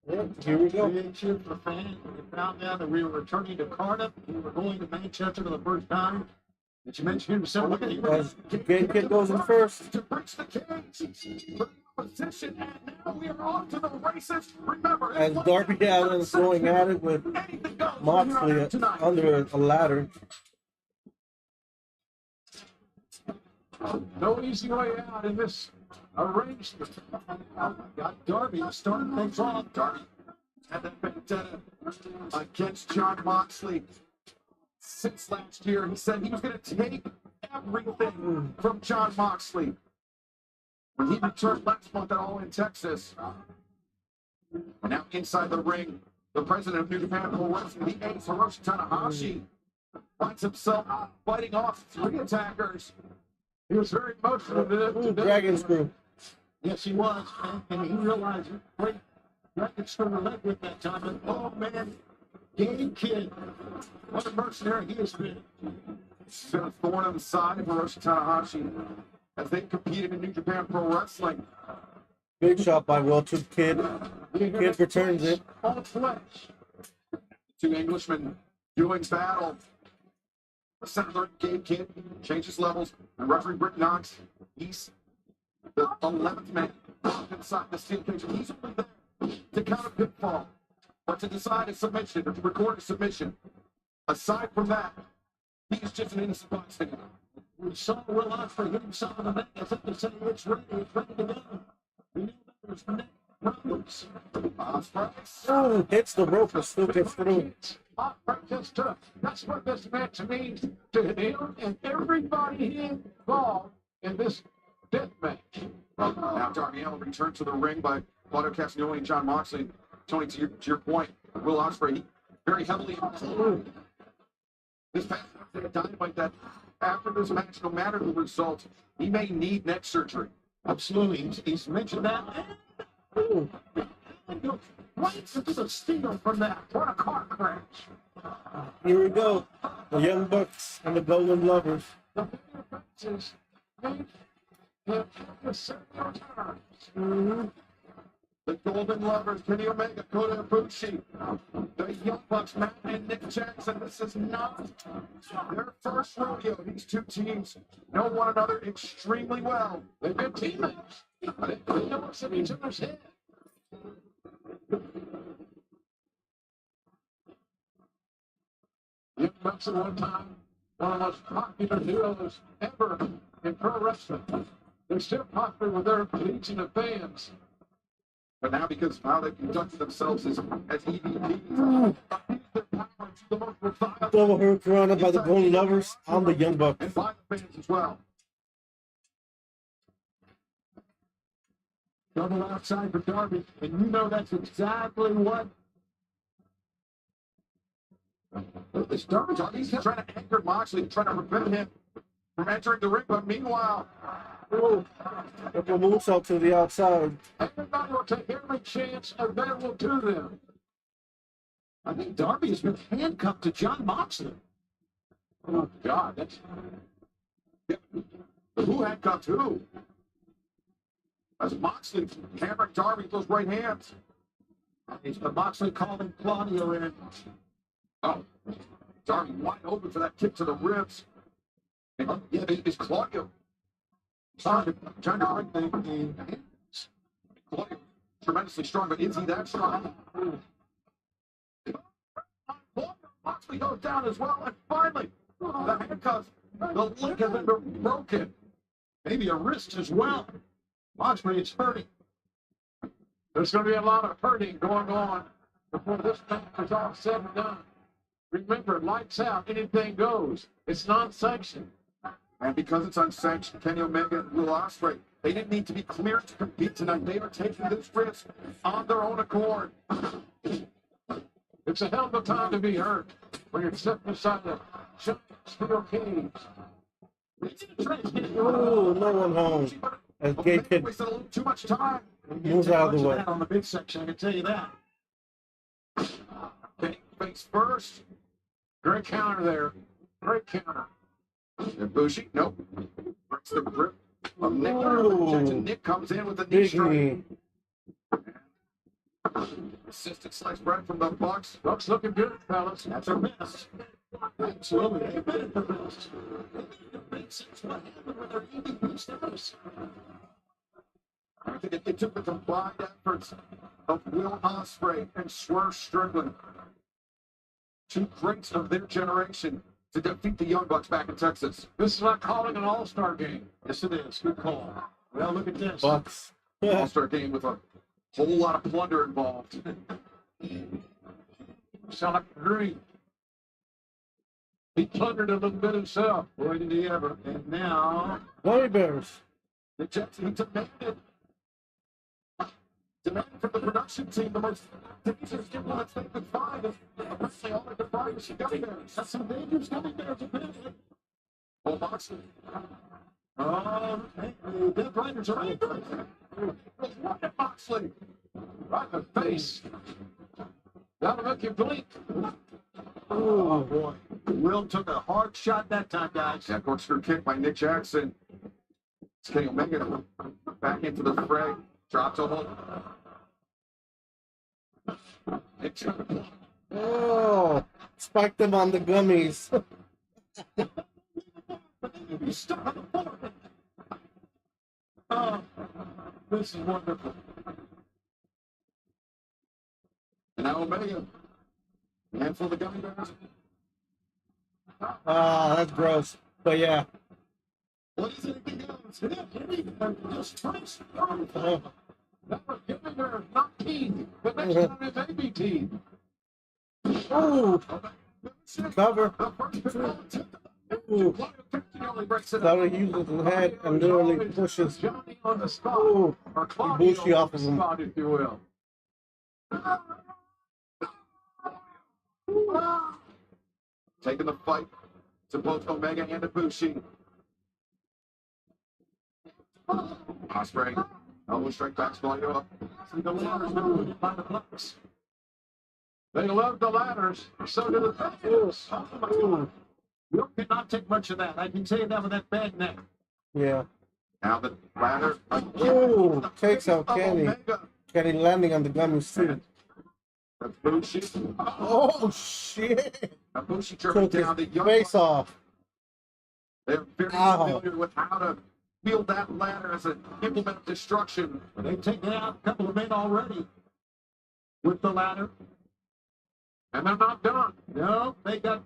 Yeah, here we go. We cheered for fans. We found out that we were returning to Cardiff. We were going to Manchester for the first time. Did you mention himself? Look at As Big Kid goes in first. To breach the cage. Position, and now we are off to the races. Remember, As Darby Allin's going at it with Moxley under a ladder. No easy way out in this arrangement. Oh my God, Darby starting things off. Darby had that vendetta against John Moxley. Since last year, he said he was going to take everything from John Moxley. When he returned last month at All in Texas. Now inside the ring, the president of New Japan Pro Wrestling, the ace Hiroshi Tanahashi, finds himself fighting off three attackers. He was very emotional to Dragon Screw. Yes, he was, and he realized great Dragon Screw led with that time. But oh man, Game Kid, what a mercenary he has been. He's been a thorn on the side of Hiroshi Tanahashi as they competed in New Japan Pro Wrestling. Big shot by Will to Kid. Kid returns it. All flesh. Two Englishmen doing battle. The center Game Kid changes levels, and referee Brick Knox, he's the 11th man inside the steel cage. He's only there to count a pitfall, or to decide a submission, or to record a submission. Aside from that, he's just an innocent bystander. We saw Will Ospreay hitting some of the net. I think they said it's ready to go. We knew there's net problems. Ospreay. Oh, hits the rope, but still gets through. Ospreay just took. That's what this match means to him and everybody involved in this death match. Now Darby Allin returned to the ring by Claudio Castagnoli and John Moxley. Tony, to your point, Will Ospreay very heavily included this past Dynamite that after this match, no matter the result, he may need neck surgery. Absolutely. He's mentioned that. Right into the steal from that. What a car crash. Here we go. The Young Bucks and the Golden Lovers. The Golden Lovers, Kenny Omega, Kota Ibushi, the Young Bucks, Matt and Nick Jackson. This is not their first rodeo. These two teams know one another extremely well. They've been teammates. They know what's in each other's head. Young Bucks at one time, one of the most popular duos ever in pro wrestling. They're still popular with their legion of fans. But now, because of how they conduct themselves as EVPs, Double Hurricane by the Golden Lovers on the Young Bucks. And by the fans as well. Double outside for Darby, and you know that's exactly what. This Darby, he's trying to anchor Moxley, trying to prevent him from entering the ring. But meanwhile, Double moonsault to the outside. Everybody will take every chance available to them. I think Darby has been handcuffed to John Moxley. Oh, God, that's... Yeah. Who handcuffed who? As Moxley hammering Darby with those right hands. It's the Moxley calling Claudio in. Oh, Darby wide open for that kick to the ribs. Yeah, it's Claudio. Trying to bring the hands. Claudio, tremendously strong, but is he that strong? Moxley goes down as well, and finally, the handcuffs, the link has been broken. Maybe a wrist as well. Moxley, it's hurting. There's going to be a lot of hurting going on before this match is all said and done. Remember, lights out, anything goes. It's non-sanctioned. And because it's unsanctioned, Kenny Omega and Will Ospreay, they didn't need to be cleared to compete tonight. They are taking this risk on their own accord. It's a hell of a time to be hurt when you're sitting beside the giant steel cage. Oh, no one home. As Gay Kid wasted a little too much time. moves out of the way. On the big section, I can tell you that. Kenny face first. Great counter there. Great counter. And Bushi, nope. Breaks the grip of Nick. Nick comes in with the knee strike. Assisted slice bread from the Bucks. Bucks looking good, fellas. That's a miss. Absolutely. They made it the best. It makes sense what happened with their EVP status. I think it took the combined efforts of Will Ospreay and Swerve Strickland, two greats of their generation, to defeat the Young Bucks back in Texas. This is like calling an all-star game. Yes, it is. Good call. Well, look at this. Bucks. All-star game with a whole lot of plunder involved. Sound like Green. He plundered a little bit himself. Boy, did he ever. And now... Glory Bears. The Jets, he demanded from the production team the most dangerous stimulants they could find. Apparently all they could find was gummy bears. That's some dangerous gummy bears, apparently. Well, Moxley. Hey, the Death Riders are angry. Right at Moxley. Right in the face. That'll make you blink. Oh, boy. Will took a hard shot that time, guys. That corkscrew kick by Nick Jackson. It's Kenny Omega back into the fray. Drops a hold. Oh, spiked them on the gummies. He's stuck on the floor. Oh, this is wonderful. And now Omega. A handful of the gummy bears. Ah, that's gross. But yeah. What is anything else? Just twice. Gummy bears, not teeth. The next one is ABT. Oh, cover. Ooh. Now he uses his head and literally pushes Ibushi off of him. If you will. Taking the fight to both Omega and Ibushi. Ospreay, elbow strike backs volume up. See, the ladder's been moved by the Bucks. They love the ladders, so do the Bucks. Oh my God. You did not take much of that. I can tell you that with that bad neck. Yeah. Now the ladder. Ooh, takes out Kenny. Kenny landing on the gummies too. Ibushi. Oh shit! Ibushi tripping Took down the his young face off. They're very familiar with how to wield that ladder as an implement of destruction. They've taken out a couple of men already with the ladder. And they're not done. No, they got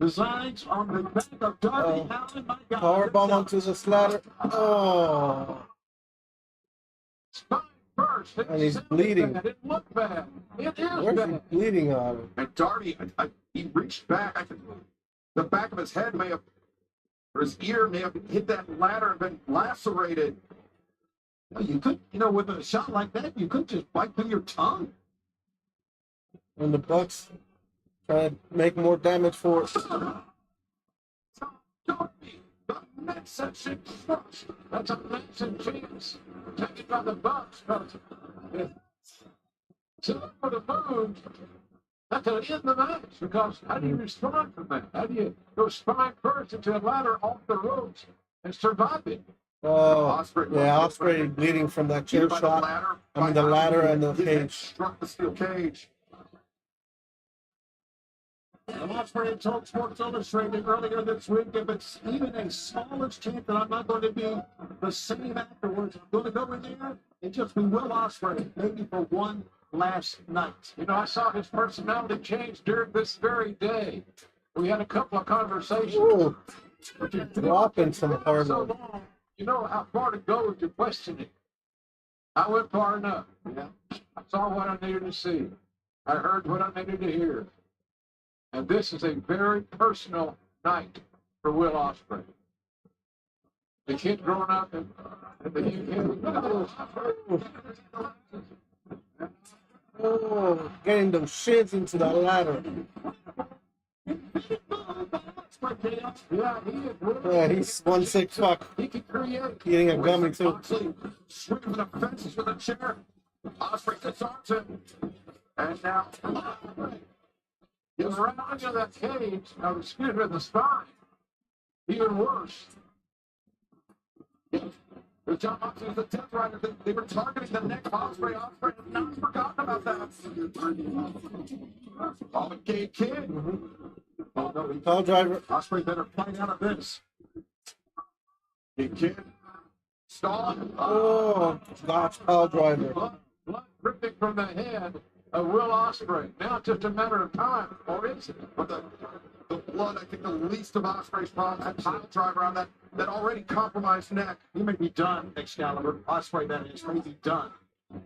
designs on the back of Darby Allin. My God. Powerbomb onto the ladder. Oh. Spine first. And he's bleeding. It didn't look bad. It is Where's bad. he bleeding on? And Darby, he reached back. I think the back of his head may have, or his ear may have hit that ladder and been lacerated. You could, with a shot like that, you could just bite through your tongue. And the Bucks trying to make more damage for it. Darby, the midsection crush. That's a massive chance. Take it by the Bucks. So for the move, that could end the match because how do you respond from that? How do you go spine first into a ladder off the ropes and survive it? Oh, yeah, Ospreay bleeding from that chair shot. The ladder and the cage. Struck the steel cage. And Ospreay told Sports Illustrated earlier this week, if it's even a smallest chance that I'm not going to be the same afterwards, I'm going to go in there and just be Will Ospreay, maybe for one last night. I saw his personality change during this very day. We had a couple of conversations. Ooh, dropping some hard so long, you know how far to go with your questioning. I went far enough. Yeah. I saw what I needed to see. I heard what I needed to hear. And this is a very personal night for Will Ospreay. The kid growing up in the UK. Oh, getting those shits into the ladder. Yeah, he's 1-6 fuck. He can create. Eating a gummy too. Swinging for the fences with a chair. Ospreay disarms him. And now He's right under that cage, excuse me, the spine. Even worse. the John Moxley was the 10th rider. They were targeting the neck of Ospreay. Ospreay has not forgotten about that. Oh, the gay kid. Oh, no, Pile driver. Ospreay better fight out of this. Gay kid. Stalling. Oh, gosh, pile driver. Blood dripping from the head of Will Ospreay. Now it's just a matter of time, or is it? But the blood, I think the least of Ospreay's problems, that pile driver on that already compromised neck. He may be done, Excalibur. Ospreay, that is, may be done.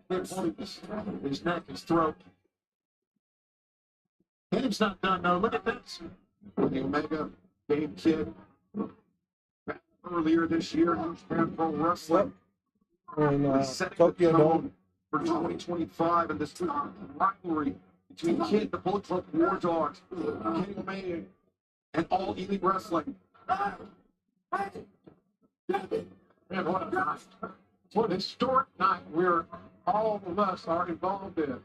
His neck, his throat. Game's not done, though. Look at this. The Omega Game Kid. Earlier this year, New Japan Pro Wrestling. And setting Tokyo the Dome. tone for 2025 and this rivalry between Kid, the Bullet Club War Dogs, Kenny Omega, and All Elite Wrestling. Man, what a night. What a historic night we're all of us are involved in.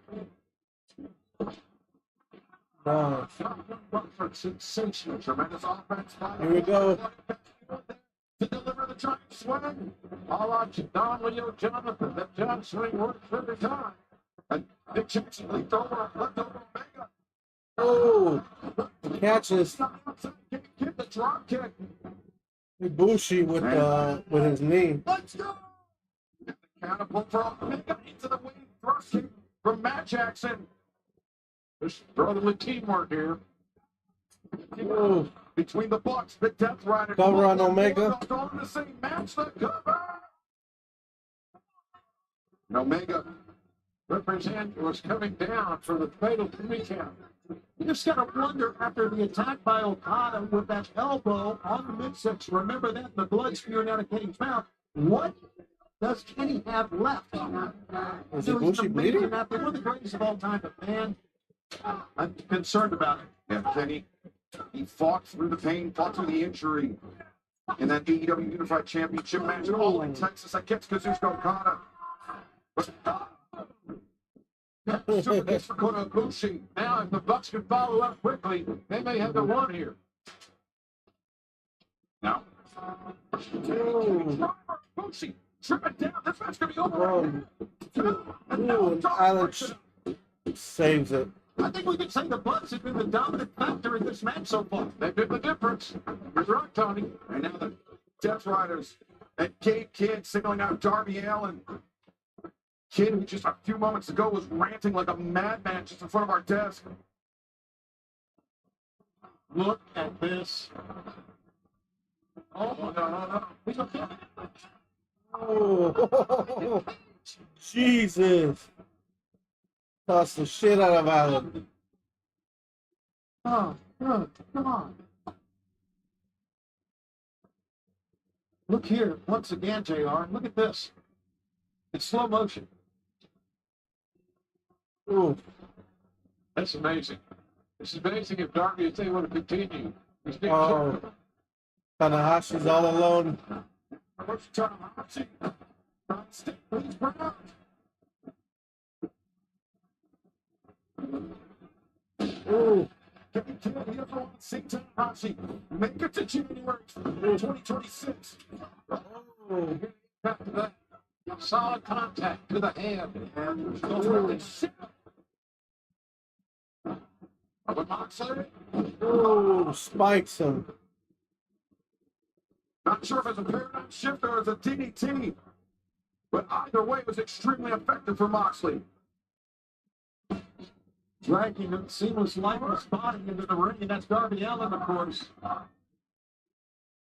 Sensational, tremendous offense. Here we go. To deliver the giant swing. All out Don Leo Jonathan. That giant swing works every time. And Nick Jackson leaped over, left over Omega. Oh, catches Get the drop kick. Ibushi with his knee. Let's go. The catapult for Omega into the wing. Thrust kick from Matt Jackson. There's brotherly teamwork here. Oh. Between the Bucks, the Death Rider, Cover on Omega. All in the same match, the cover. And Omega Was coming down for the fatal 3 count. You just got to wonder after the attack by Okada with that elbow on the midsection. Remember that? The blood spewing out of Kenny's mouth. What does Kenny have left? Is Ibushi bleeding? One of the greatest of all time, but man, I'm concerned about it. Yeah, Kenny He fought through the pain, fought through the injury in that AEW Unified Championship match. All in Texas against Kazuchika Okada. Super kicks for Kota Ibushi. Now, if the Bucks can follow up quickly, they may have the one here. Now, Ibushi, trip it down. This match could be over. And Island saves it. I think we could say the Bucks have been the dominant factor in this match so far. They've been the difference. You're right, Tony. And now the Death Riders and Gabe Kidd signaling out Darby Allin. Kidd, who just a few moments ago was ranting like a madman just in front of our desk. Look at this. Oh, no. He's okay. Oh, Jesus. Toss the shit out of Allen. Oh, good. Come on. Look here, once again, JR. Look at this. It's slow motion. Ooh. That's amazing. It's amazing if Darby is able to continue. Oh. Tanahashi's all alone. Tanahashi. Ooh. Tanahashi. Make it to January 2026. Oh. Back to that. Solid contact to the hand. With Moxley. Ooh, spikes him. Not sure if it's a paradigm shift or it's a DDT, but either way, it was extremely effective for Moxley. Dragging him, seamless lightning spotting into the ring, and that's Darby Allin, of course.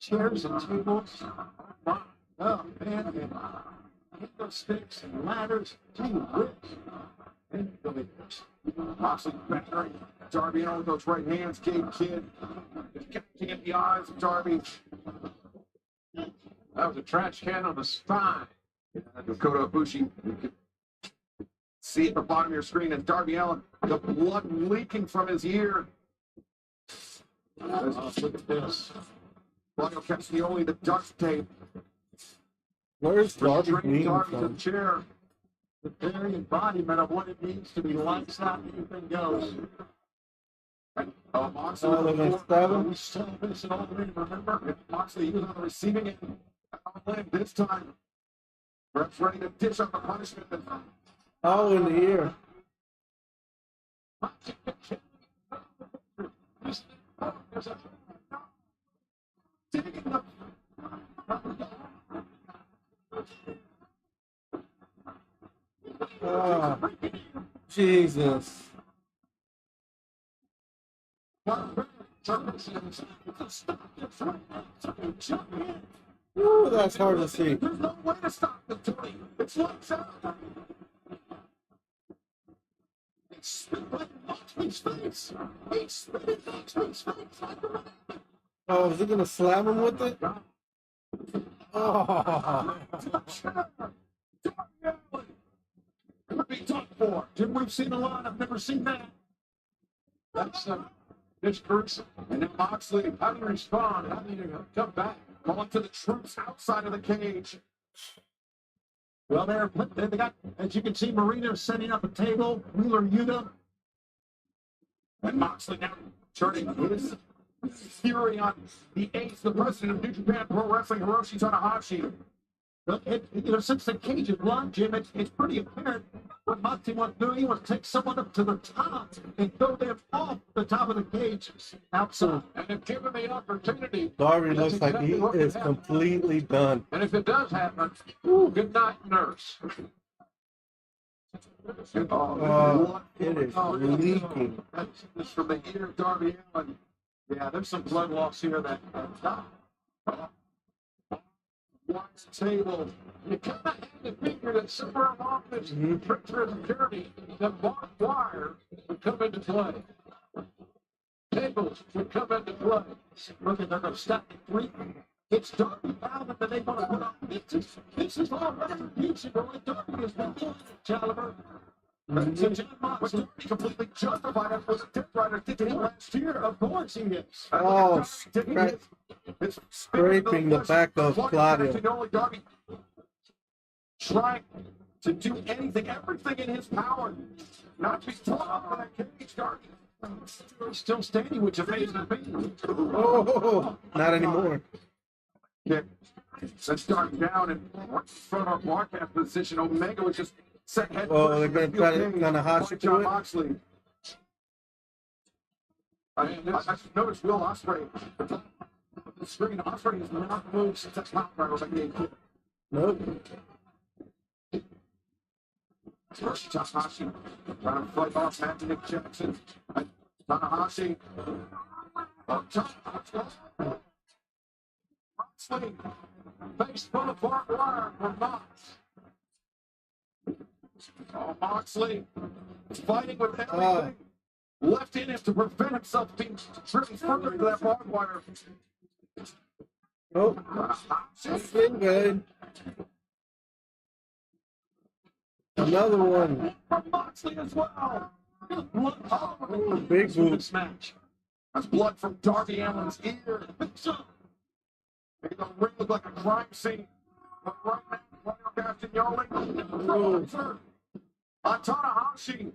Chairs and tables. Oh, man. Window sticks and ladders. Gee whiz. And Moxley battering Darby Allin with those right hands. Gabe Kidd catching at the eyes of Darby. That was a trash can on the spine. Kota Ibushi, you can see at the bottom of your screen, and Darby Allin, the blood leaking from his ear. Look at this. Claudio Castagnoli, the duct tape. Where's Darby Darby being to from? the chair. The very embodiment of what it means to be lights out, anything goes. Moxley, Oh, they're gonna stab him? we saw this in all the ring, remember? Moxley, he was on the receiving end. This time, perhaps ready to dish out the punishment. Oh, in the ear. Oh, Jesus. Ooh, that's hard to see. There's no way to stop the Tony. It's lights out. It's spit like Moxley's face. It's spit Moxley's face. Oh, is he gonna slam him with it? Oh. Could be done for. Jim, we've seen a lot. I've never seen that. That's this person. And then Moxley, how do you respond? How do you come back? Going to the troops outside of the cage. Well, they got, as you can see, Marino setting up a table. Wheeler Yuta. And Moxley now turning his fury on the ace, the president of New Japan Pro Wrestling, Hiroshi Tanahashi. Since the cage is blocked, Jim, it's pretty apparent what Moxley wants to do. He wants to take someone up to the top and throw them off the top of the cage outside. And if given the opportunity, Darby looks like he is completely done. And if it does happen, good night, nurse. Oh, it is leaking. That's from the ear of Darby Allin. Yeah, there's some blood loss here that watch the table. You kind of have to figure that somewhere along this treacherous journey, the barbed wire would come into play. Tables would come into play. Look at, they're going to stop the three. It's Darby Allin that they want to put on. This is all retribution for what Darby has been doing, Caliber. So John Moxley completely justified after the Death Rider did to him last year. Of course he is. Oh, scraping the back of Claudio. Darby trying to do anything, everything in his power, not to be torn up by that cage. Darby still standing, which amazes me. Oh, not anymore. Kick. Let's start down and front of broadcast position. Omega was just set head. Oh, they're going to try to Tanahashi to it. Moxley. I noticed Will Ospreay. The screen Ospreay has not moved since that top right was like the kick. Nope. First Tanahashi trying to fight off Matt Nick Jackson. Tanahashi. Moxley. Face full of barbed wire from Mox. Oh, Moxley is fighting with everything left in him to prevent himself being driven further to that barbed wire. Oh, she's been good. Another one. From Moxley as well. Blood all over the big boot. this match. That's blood from Darby Allin's ear. Making the ring look like a crime scene. But right now, Claudio Castagnoli on Tanahashi.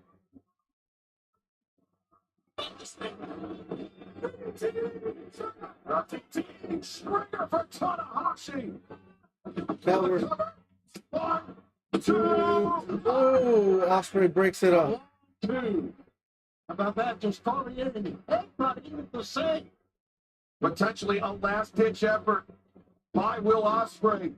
Springer for Tanahashi. Cover. 1, 2. Oh, Ospreay breaks it up. 2. How about that? Just falling in and everybody in the same. Potentially a last-ditch effort by Will Ospreay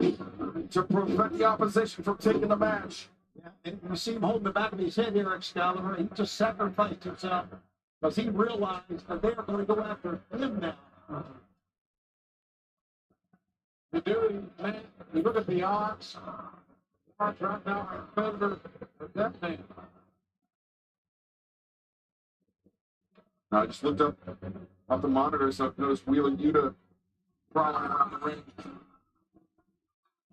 to prevent the opposition from taking the match. Yeah, and you see him holding the back of his head here, Excalibur. He just sacrificed himself because he realized that they're going to go after him now. The dude, man, you look at the odds. Odds right now are in favor of that man. I just looked up off the monitor, so I noticed Wheeler Yuta crawling around the ring.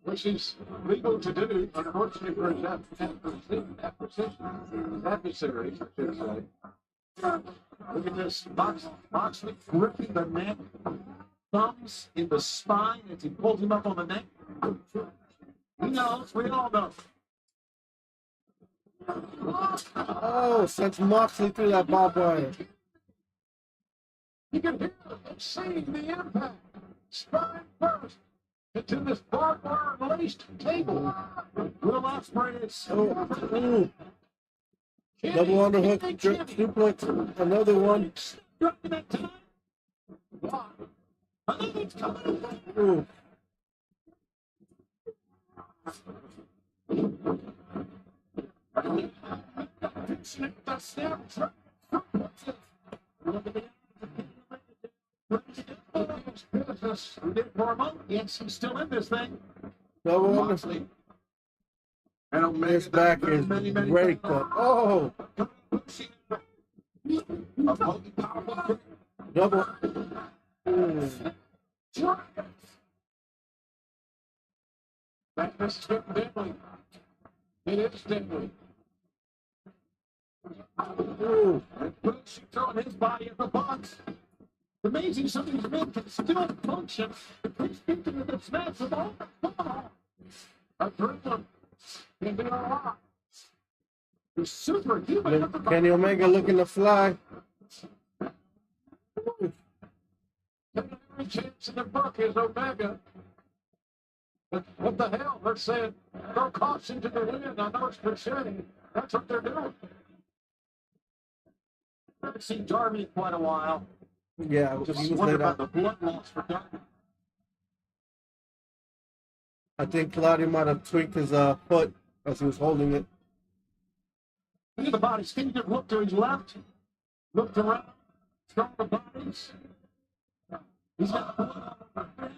Which is legal to do, unfortunately for his adversaries, I should say. Look at this. Moxley gripping the neck, thumbs in the spine as he pulls him up on the neck. He knows, we all know. Oh, sends Moxley through that barbed wire. You can hear and see the impact. Spine first into this barbed wire laced table. Will Ospreay is Double underhook, suplex, another one. Ooh. Yes, he's still in this thing. Double Moxley. And his back is raked up. Oh! Double. This is getting deadly. It is deadly. Ooh. She's throwing his body in the box. Amazing some of these men can still function. Please speak to this match of all the fun. Adrenaline can do a lot. He's superhuman. Kenny Omega looking to fly. Every chance in the book is Omega. But what the hell? They're saying throw caution to the wind. I know it's cliche. That's what they're doing. I haven't seen Darby in quite a while. Yeah, Just he was wonder laid about out. the blood loss for Darby. I think Claudio might have tweaked his foot as he was holding it. Look at the bodies. Can you just look to his left? Looked around. Saw the bodies. He's got blood on the head.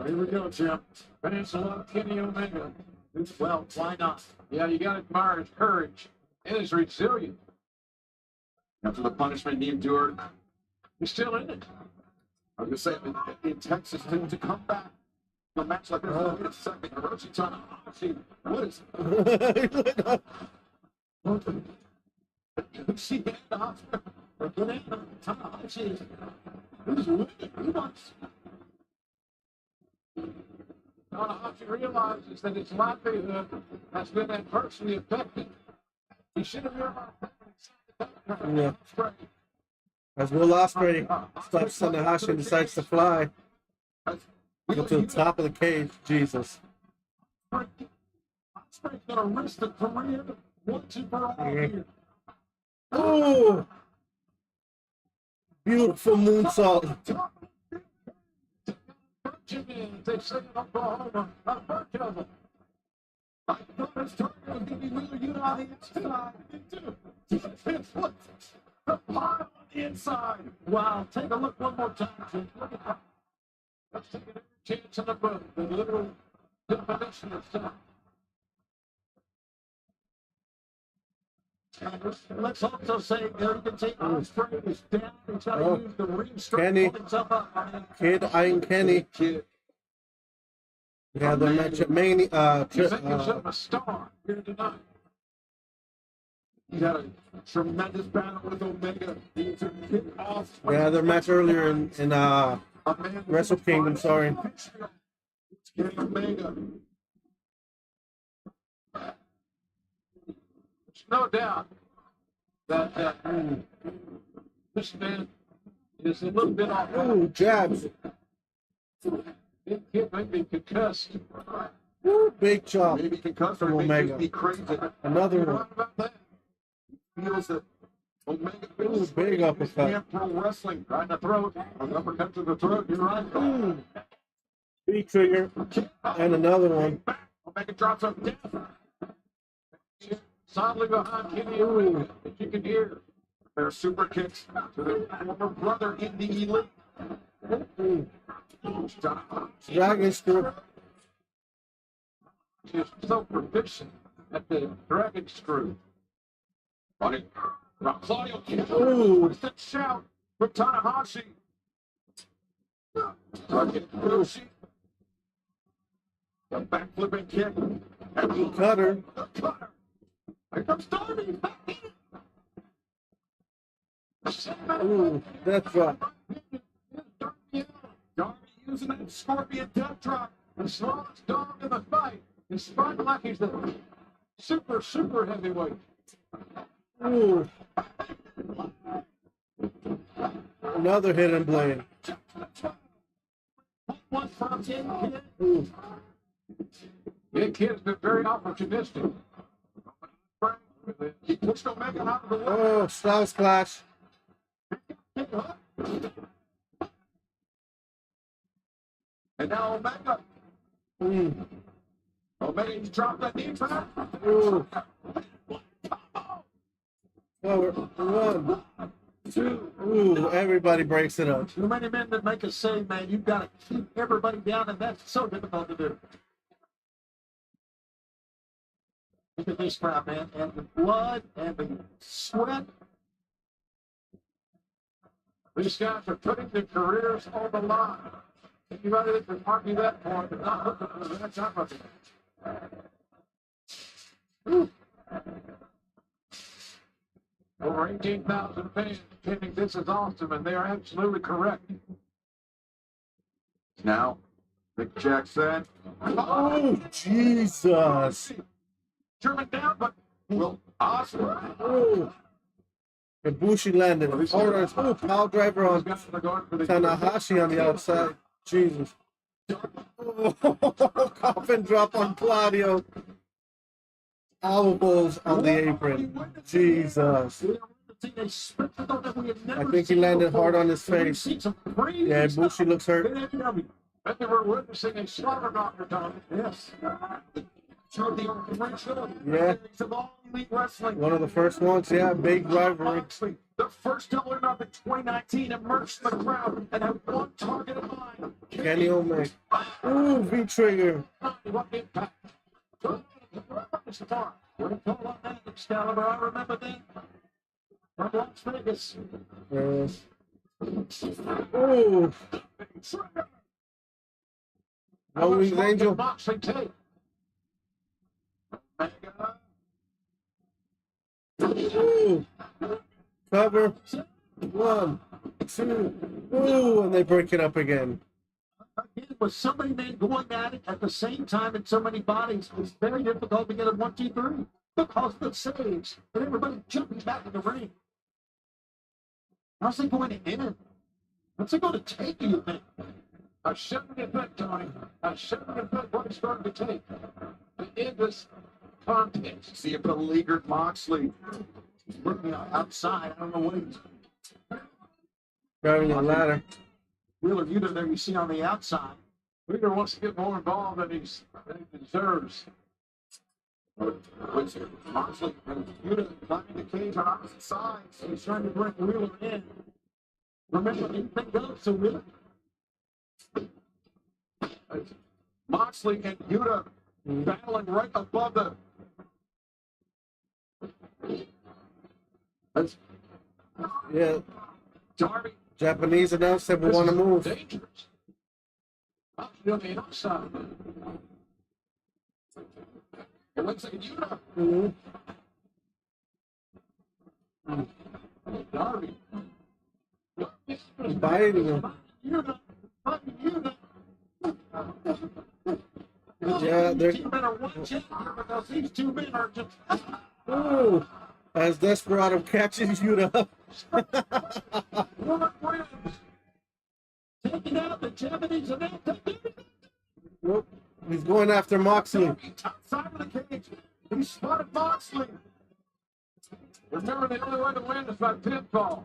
Here we go, Jim. Peninsula, Kenny Omega. Well, why not? Yeah, you got to admire his courage and his resilience. After the punishment he endured, he's still in it. I'm just saying, in Texas, to come back to a match like this, wait a second, Hiroshi Tanahashi, what is it? She had the hospital, but then Tanahashi is winning. He wants. Tanahashi realizes that his livelihood has been adversely affected. He should have realized that. Yeah. As Will Ospreay stops Tanahashi and decides to fly up to the top of the cage. Jesus. Ospreay's gonna risk the career once and for all here. Oh! Beautiful moonsault. They say in Oklahoma, a bunch of them. I thought his target was going to be Wheeler Yuta on the inside. The pile on the inside. Wow, take a look one more time. Look at that. Let's take an chance in the book. The literal definition of stuff. Let's also say you can take Ospreay is down. He's got to use the ring strength Kenny. to pull himself up. Kid, Iron Kenny. Yeah, the match at Mania. He's making himself a star here tonight. He had a tremendous battle with Omega. He's a kick off. Yeah, their match earlier in Wrestle Kingdom. Sorry. Kenny Omega. There's no doubt that this man is a little bit off. Ooh, jabs. Big kid may be concussed. Ooh, big chop Maybe concussed from or maybe Omega. be crazy. Another You're one. right about that. He feels that Omega Ooh, big uppercut. pro wrestling right in the throat. An uppercut to the throat. You're right. Ooh. Big trigger. And another one. Omega drops up death. Solidly behind Kenny Omega. As you can hear, there are super kicks to the former brother in the elite. Ooh. Dragon screw. He is so proficient at the dragon screw. Funny. Claudio Ooh. that shout from Tanahashi. Hiroshi. The backflipping kick. And Cutter. the cutter. Here comes Darby. Ooh, that's right. Darby using that scorpion death drop. The slowest dog in the fight. He's fighting like he's the super heavyweight. Ooh. Another hidden blade. One from Kid. Ooh. Big Kid's been very opportunistic. He pushed Omega out of the way. Oh, Slouch Clash. And now Omega. Omega's dropped that knee back. Ooh. Forward. 1, 2. Ooh, everybody breaks it up. Too many men that make a save, man. You've got to keep everybody down, and that's so difficult to do. Look at this crowd, man. And the blood and the sweat. These guys are putting their careers on the line. Anybody that can argue that point is not looking for the next opportunity. Over 18,000 fans attending This Is Awesome, and they are absolutely correct. Now, Big Jackson. Oh, Jesus. German down, but will Ospreay. Oh. Ibushi landed. Orders. Oh, power driver on Tanahashi on the outside. Jesus. Oh, coffin drop on Claudio. Elbows on the apron. Jesus. I think he landed hard on his face. Yeah, Ibushi looks hurt. But they were witnessing a slaughter doctor, Tom. Yes. Yeah. One of the first ones, yeah, big rivalry. The first double or nothing 2019 immersed the crowd and have one target in mind. Kenny Omega. Ooh, V-trigger. What impact? Excalibur, I remember that. From Las Vegas. Ooh. No Wings Angel. Moxley take. Ooh. Cover. 1, 2. Ooh, and they break it up again. Again, with so many men going at it at the same time and so many bodies, it's very difficult to get a 1, 2, 3 because of the saves and everybody jumping back in the ring. How's it going to end? What's it going to take, do you think? A 70 effect, Tony. A 70 effect, what it's going to take to end this contest. See a beleaguered Moxley. He's looking outside. I don't know what he's Driving a ladder. Wheeler Yuta there you see on the outside. Wheeler wants to get more involved than he deserves. Moxley and Yuta climbing the cage on opposite sides. He's trying to bring Wheeler in. Remember, anything goes, so Wheeler. Moxley and Yuta battling right above the. Yeah. Darby. Japanese announced that we want to move. Dangerous. Moxley on the outside. It looks like Yuta. Darby. Biting him. Yuta. Yeah, they're. Two men are watching because these two men are just. Ooh. As Desperado catches Yuta up. Taking out the Japanese announcer. Nope. He's going after Moxley. Outside of the cage. He spotted Moxley. Remember, the only way to win is by pinfall.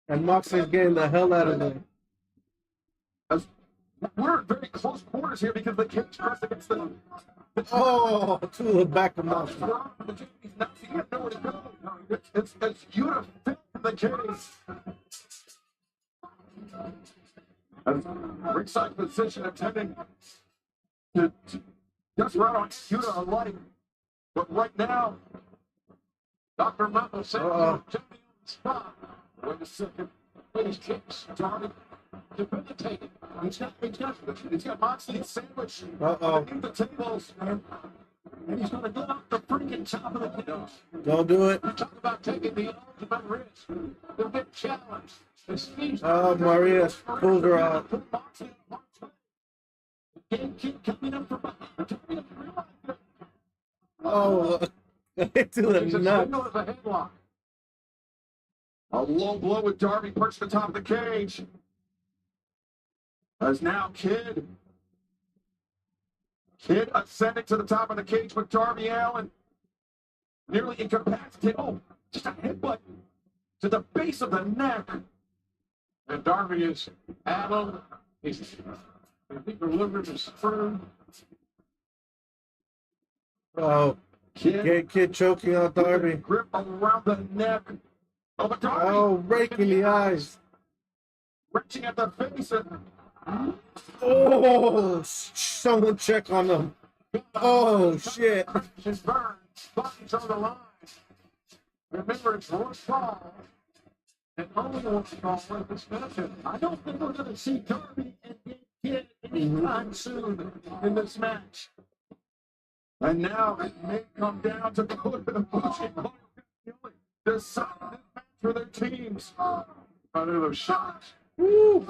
And Moxley's getting the hell out of there. We're in very close quarters here because the cage press against the. Oh, to the back of Moxley. It's Yuta fit in the cage. Ringside position attending to just right on Yuta a light. But right now, Dr. Mata said spot. Wait a second. He's kicks. Darby debilitated. He's got Moxley sandwich underneath the tables. And he's going to go up the freaking top of the cage. Don't do it. You talk about taking the ultimate risk. They'll get challenged. Oh, Maria pulls her out. Oh, to the nuts. A low blow with Darby perched at the top of the cage. As now Kid ascending to the top of the cage with Darby Allin. Nearly incapacitated. Oh, just a headbutt to the base of the neck. And Darby is addled. He's equilibrium is firm. Oh, Kid choking on Darby. Grip around the neck of a Darby. Oh, raking the eyes. Wrenching at the face. Oh, someone check on them. Oh, shit. Bodies on the line. Remember, it's one fall. And only one fall in this matchup. I don't think we're going to see Darby and Kid anytime soon in this match. And now it may come down to pushing deciding this match for their teams. Under those shots. Woo!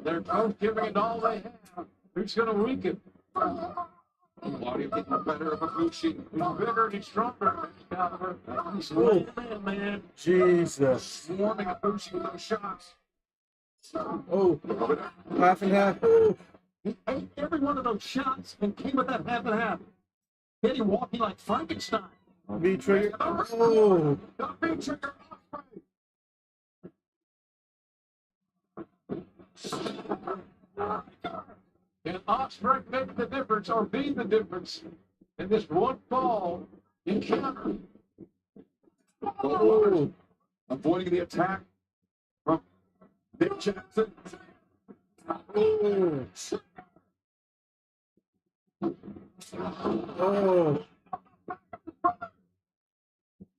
They're both giving it all they have. Who's going to weaken? Claudio getting better of Ibushi. He's bigger and he's stronger. He's laying in, man. Jesus. Swarming Ibushi with those shots. Oh, half and half. He ate every one of those shots and came with that half and half. Then he walking like Frankenstein. V trigger. Oh. V trigger. Can Osprey make the difference or be the difference in this one fall encounter? Oh. Avoiding the attack from Nick Jackson. Oh. Oh.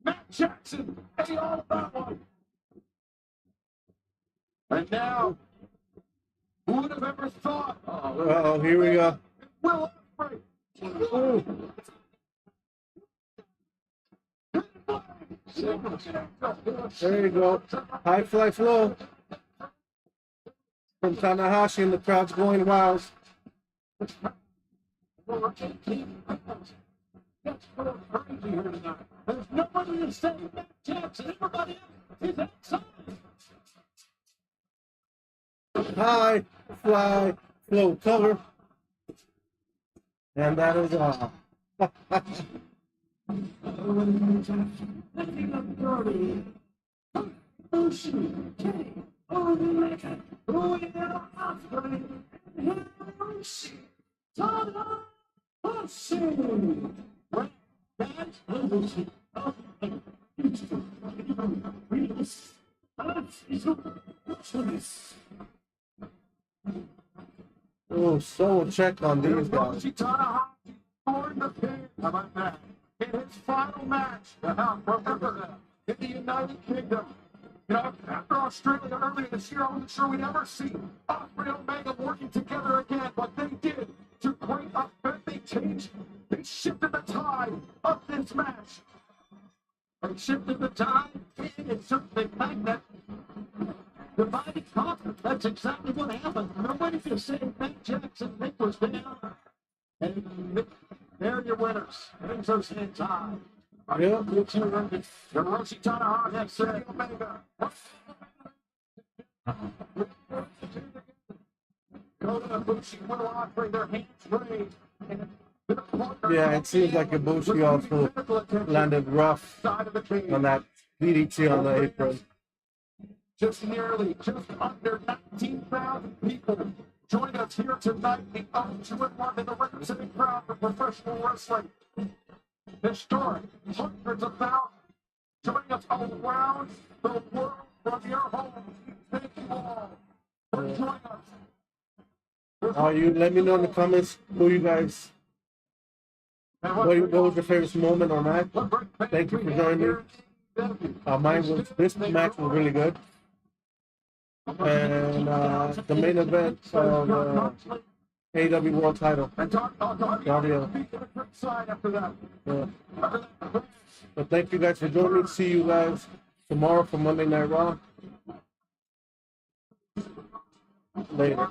Matt Jackson, ate all of that one. And now, who would have ever thought? Uh-oh, here we go. Will Ospreay. There you go. High fly flow from Tanahashi, and the crowd's going wild. There's nobody to save Matt Jackson. Everybody else is outside. High fly flow cover. And that is all. Oh, so check on these guys. How about that? In his final match, remember, in the United Kingdom. You know, after Australia earlier this year, I wasn't sure we'd ever see Ospreay and Omega working together again, but they did. To great effect, they changed. They shifted the tide of this match. They shifted the tide, and it certainly magnet. Divided conflict. That's exactly what happened. Nobody can say Matt Jackson, Nick was down. And Nick, they're your winners. Enzo's hands high. Yeah. Hiroshi Tanahashi said Omega. Go to Ibushi, Will Ospreay, their hands raised. Yeah, it seems like Ibushi also landed rough on that DDT on the apron. Just under 19,000 people join us here tonight. The O2-1 in the record-setting crowd for professional wrestling. Historic, hundreds of thousands joining us around the world from your homes. Thank you all for joining us. You let me know in the comments who you guys, what was your favorite moment or match. Thank you for joining me. This match was really good. And the main event of AEW World Title. Audio. Yeah. But thank you guys for joining me. See you guys tomorrow for Monday Night Raw. Later.